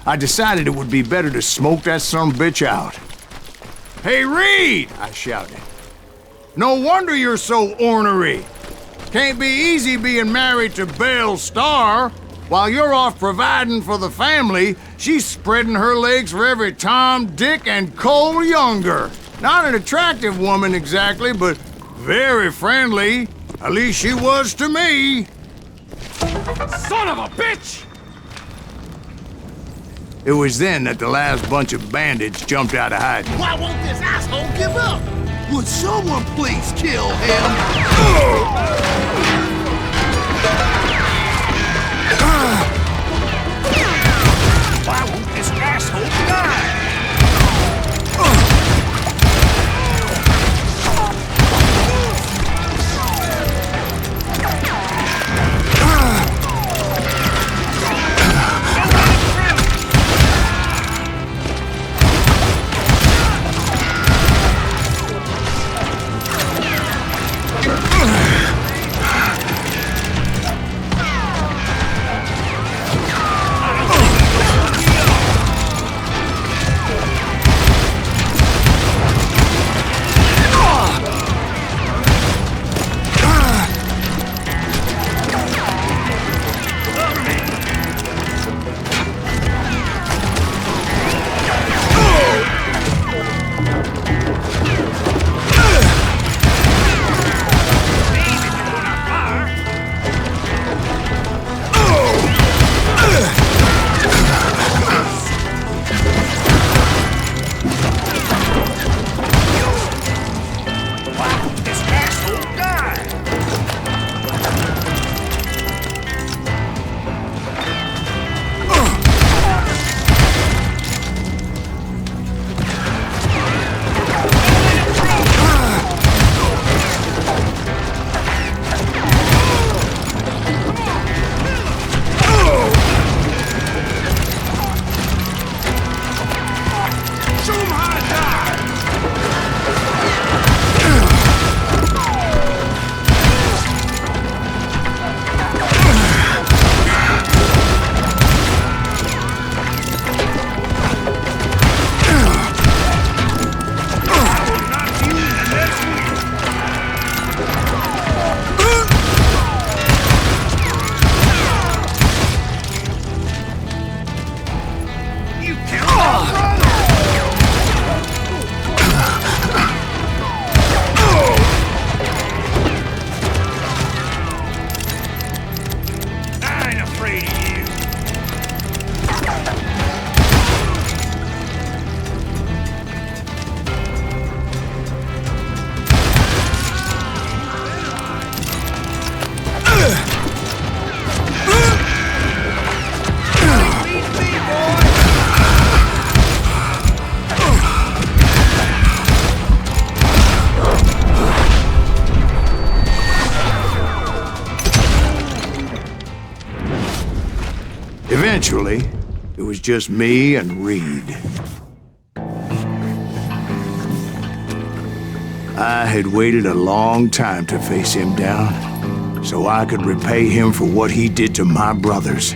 I decided it would be better to smoke that sumbitch out. "Hey, Reed!" I shouted. "No wonder you're so ornery. Can't be easy being married to Belle Starr. While you're off providing for the family, she's spreading her legs for every Tom, Dick, and Cole Younger. Not an attractive woman exactly, but very friendly. At least she was to me." Son of a bitch! It was then that the last bunch of bandits jumped out of hiding. Why won't this asshole give up? Would someone please kill him? Why won't this asshole die? Eventually, it was just me and Reed. I had waited a long time to face him down, so I could repay him for what he did to my brothers.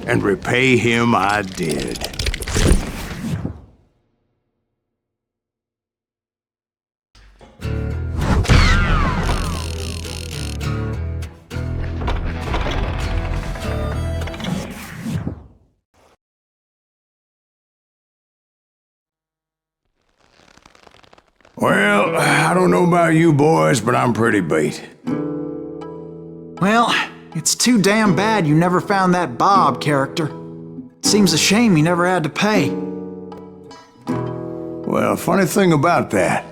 And repay him I did. Well, I don't know about you boys, but I'm pretty beat. Well, it's too damn bad you never found that Bob character. Seems a shame you never had to pay. Well, funny thing about that,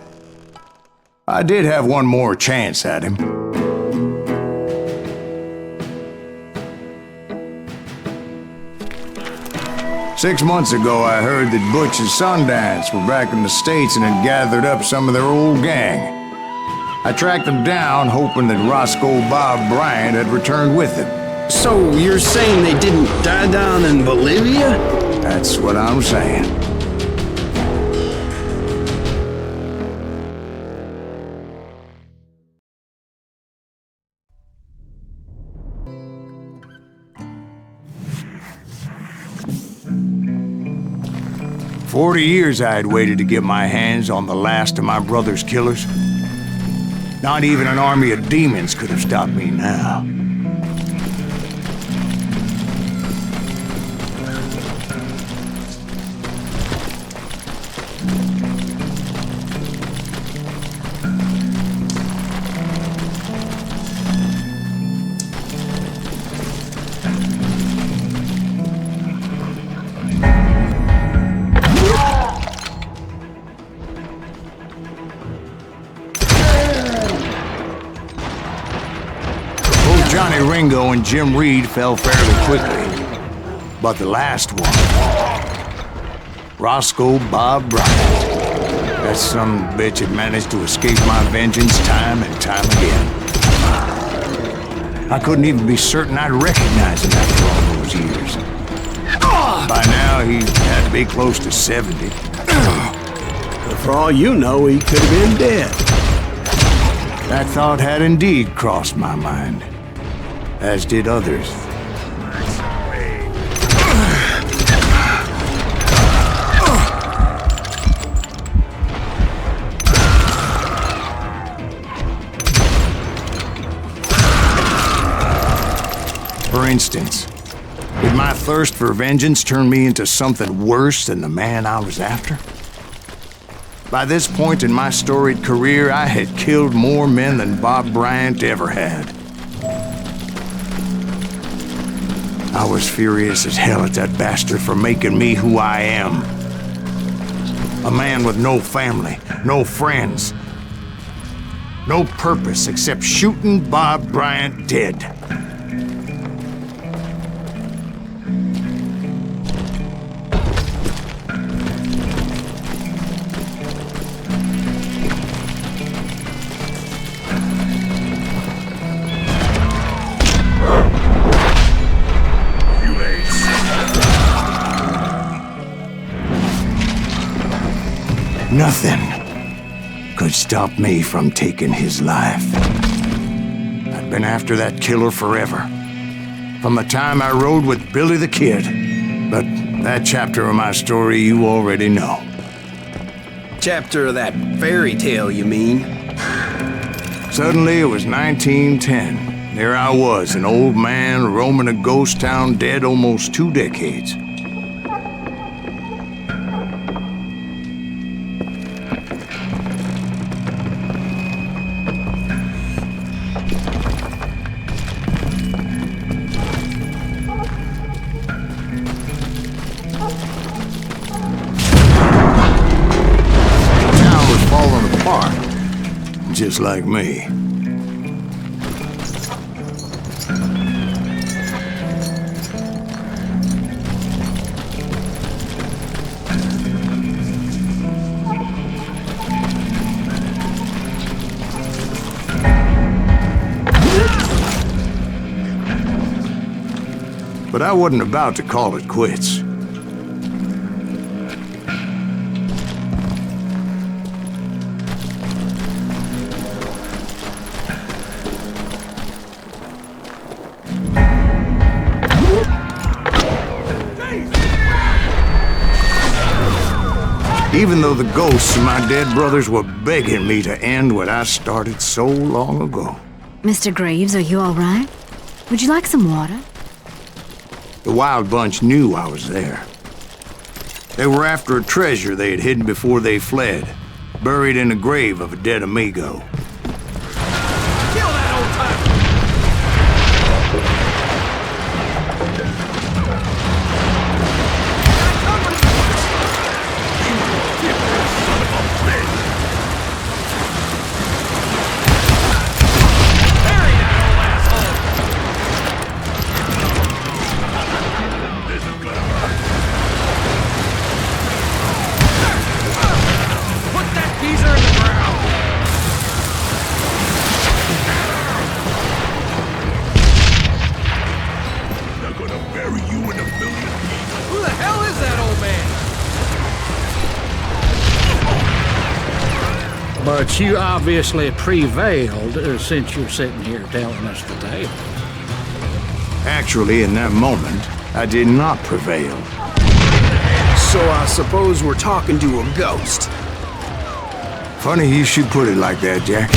I did have one more chance at him. 6 months ago, I heard that Butch and Sundance were back in the States and had gathered up some of their old gang. I tracked them down, hoping that Roscoe Bob Bryant had returned with them. So you're saying they didn't die down in Bolivia? That's what I'm saying. For 40 years I had waited to get my hands on the last of my brother's killers. Not even an army of demons could have stopped me now. Johnny Ringo and Jim Reed fell fairly quickly. But the last one, Roscoe Bob Bryant, that son of a bitch had managed to escape my vengeance time and time again. I couldn't even be certain I'd recognize him after all those years. By now, he had to be close to 70. But for all you know, he could have been dead. That thought had indeed crossed my mind. As did others. For instance, did my thirst for vengeance turn me into something worse than the man I was after? By this point in my storied career, I had killed more men than Bob Bryant ever had. I was furious as hell at that bastard for making me who I am. A man with no family, no friends, no purpose except shooting Bob Bryant dead. Nothing could stop me from taking his life. I'd been after that killer forever. From the time I rode with Billy the Kid. But that chapter of my story you already know. Chapter of that fairy tale, you mean? Suddenly it was 1910. There I was, an old man roaming a ghost town dead almost 2 decades. Just like me. But I wasn't about to call it quits. Even though the ghosts of my dead brothers were begging me to end what I started so long ago. Mr. Greaves, are you all right? Would you like some water? The Wild Bunch knew I was there. They were after a treasure they had hidden before they fled, buried in the grave of a dead amigo. Kill that old timer! But you obviously prevailed since you're sitting here telling us the tale. Actually, in that moment, I did not prevail. So I suppose we're talking to a ghost. Funny you should put it like that, Jack.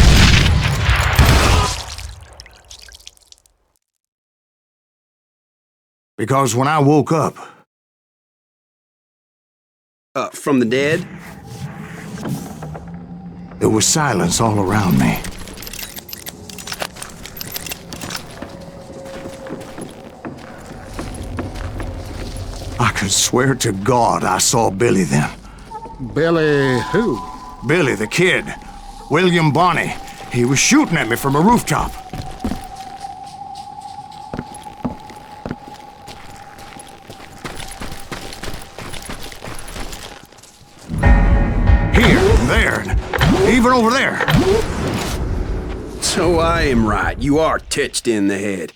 Because when I woke up... From the dead? There was silence all around me. I could swear to God I saw Billy then. Billy who? Billy, the kid. William Bonney. He was shooting at me from a rooftop. Here, there, and even over there. So I am right. You are titched in the head.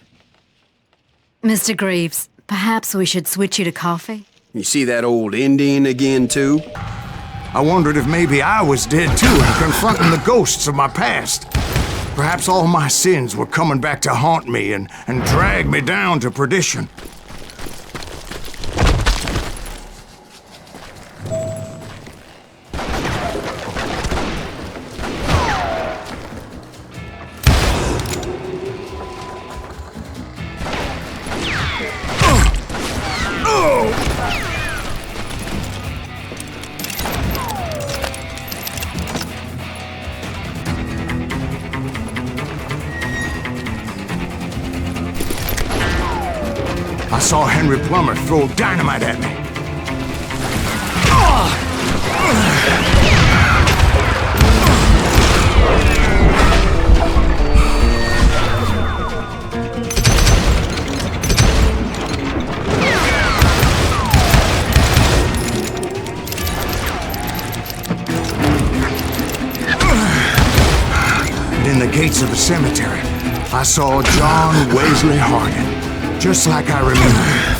Mr. Greaves, perhaps we should switch you to coffee? You see that old Indian again, too? I wondered if maybe I was dead, too, and confronting the ghosts of my past. Perhaps all my sins were coming back to haunt me and drag me down to perdition. I saw Henry Plummer throw dynamite at me. And in the gates of the cemetery, I saw John Wesley Hardin. Just like I remember.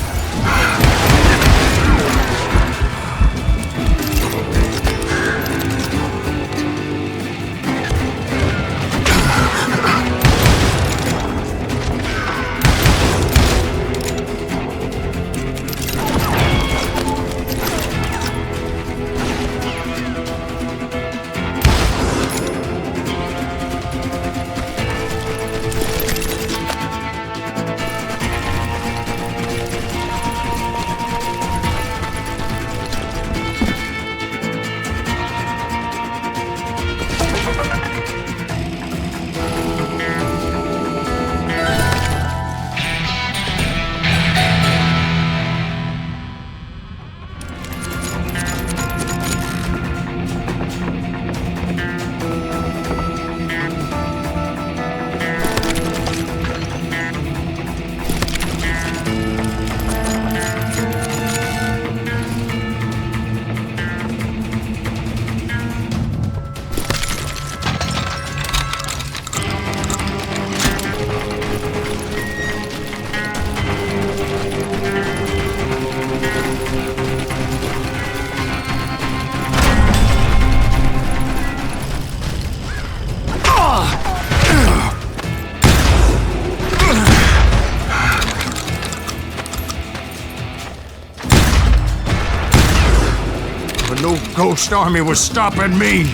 No ghost army was stopping me.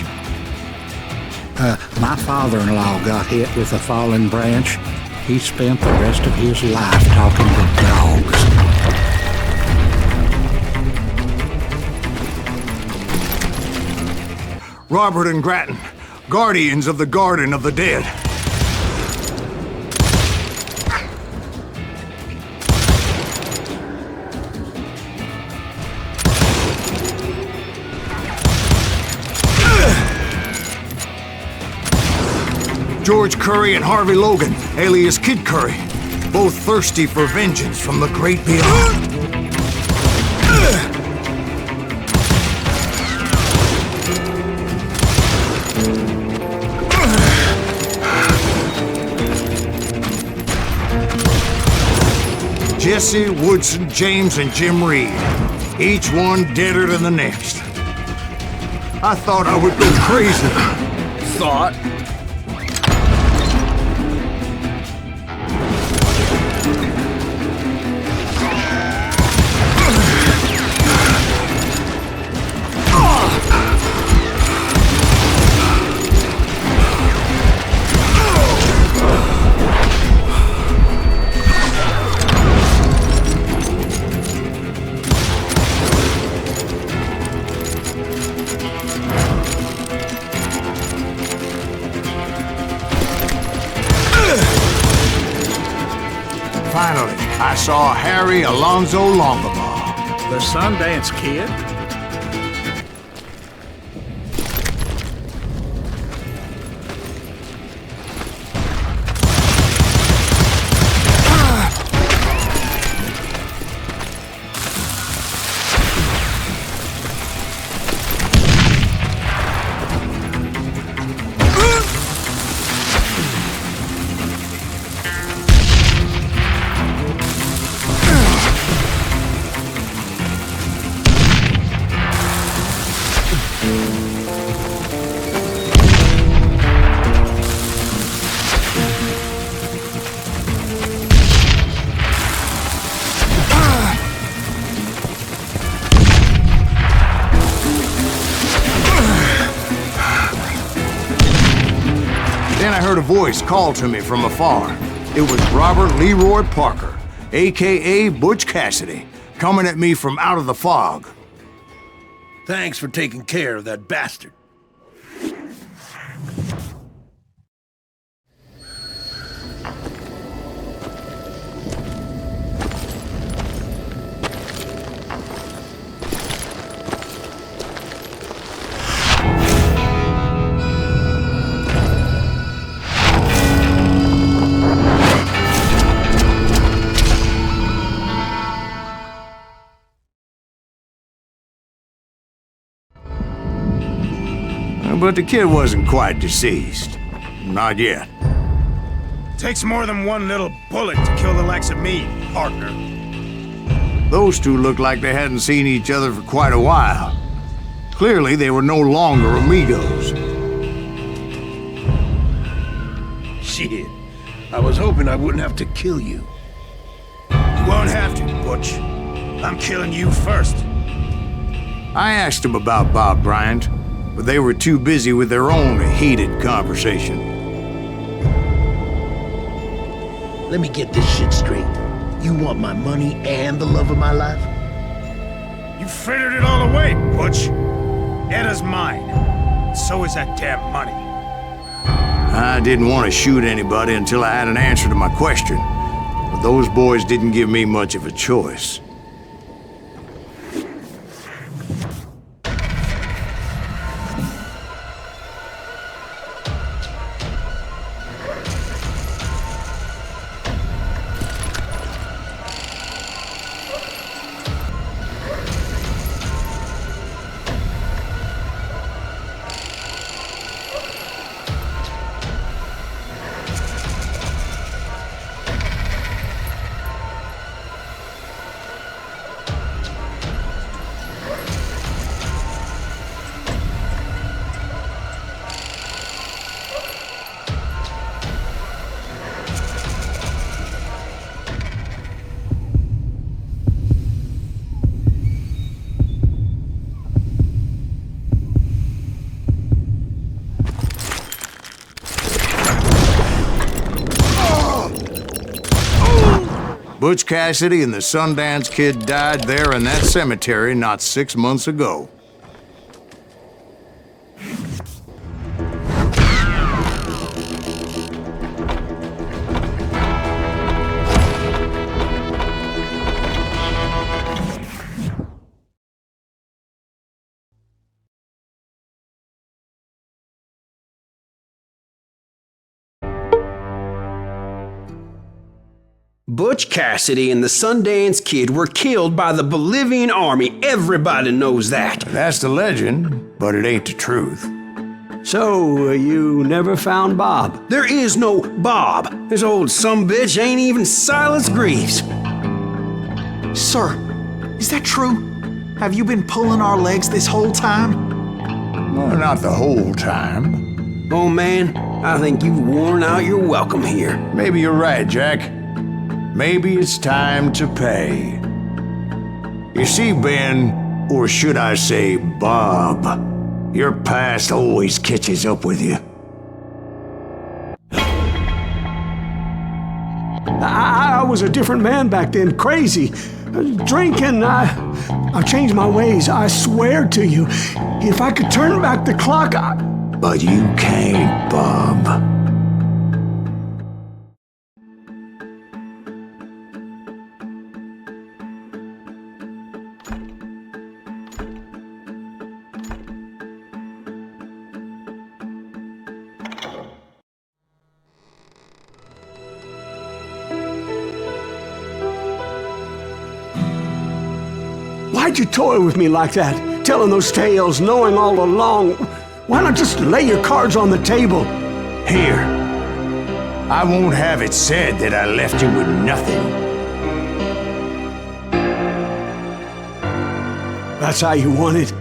My father-in-law got hit with a fallen branch. He spent the rest of his life talking to dogs. Robert and Grattan, guardians of the Garden of the Dead. George Curry and Harvey Logan, alias Kid Curry, both thirsty for vengeance from the great beyond. Jesse, Woodson, James, and Jim Reed, each one deader than the next. I thought I would go crazy. thought. Finally, I saw Harry Alonzo Longabaugh. The Sundance Kid? Then I heard a voice call to me from afar. It was Robert Leroy Parker, a.k.a. Butch Cassidy, coming at me from out of the fog. Thanks for taking care of that bastard. But the kid wasn't quite deceased. Not yet. Takes more than one little bullet to kill the likes of me, partner. Those two looked like they hadn't seen each other for quite a while. Clearly, they were no longer amigos. Shit. I was hoping I wouldn't have to kill you. You won't have to, Butch. I'm killing you first. I asked them about Bob Bryant, but they were too busy with their own heated conversation. Let me get this shit straight. You want my money and the love of my life? You frittered it all away, Butch. Eda's mine. So is that damn money. I didn't want to shoot anybody until I had an answer to my question, but those boys didn't give me much of a choice. Butch Cassidy and the Sundance Kid died there in that cemetery not 6 months ago. Butch Cassidy and the Sundance Kid were killed by the Bolivian army. Everybody knows that. That's the legend, but it ain't the truth. So, you never found Bob? There is no Bob. This old sumbitch ain't even Silas Greaves. Sir, is that true? Have you been pulling our legs this whole time? Well, not the whole time. Oh man, I think you've worn out your welcome here. Maybe you're right, Jack. Maybe it's time to pay. You see, Ben, or should I say Bob, your past always catches up with you. I was a different man back then, crazy. Drinking, I've changed my ways, I swear to you. If I could turn back the clock, But you can't, Bob. Why'd you toy with me like that? Telling those tales, knowing all along. Why not just lay your cards on the table? Here. I won't have it said that I left you with nothing. That's how you want it?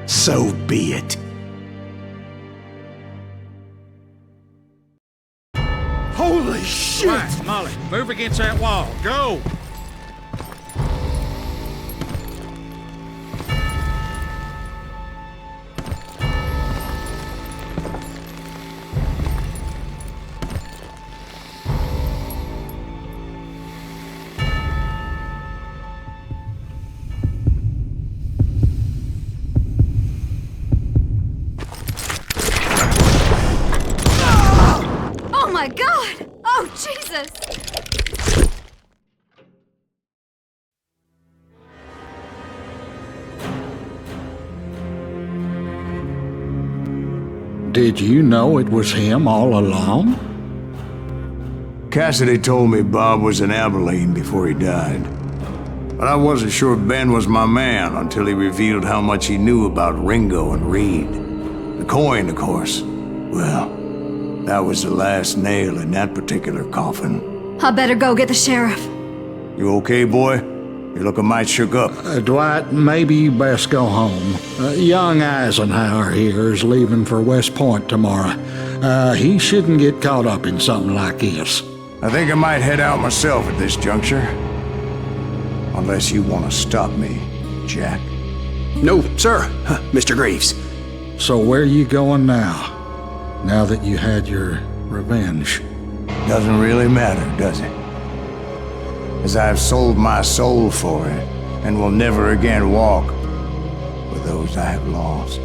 So be it. Holy shit! Right, Molly, move against that wall. Go! Oh my God! Oh, Jesus! Did you know it was him all along? Cassidy told me Bob was in Abilene before he died. But I wasn't sure Ben was my man until he revealed how much he knew about Ringo and Reed. The coin, of course. Well, that was the last nail in that particular coffin. I better go get the sheriff. You okay, boy? You're looking mighty shook up. Dwight, maybe you best go home. Young Eisenhower here is leaving for West Point tomorrow. He shouldn't get caught up in something like this. I think I might head out myself at this juncture. Unless you want to stop me, Jack. No, sir, Mr. Greaves. So where you going now? Now that you had your revenge? Doesn't really matter, does it? As I've sold my soul for it, and will never again walk with those I have lost.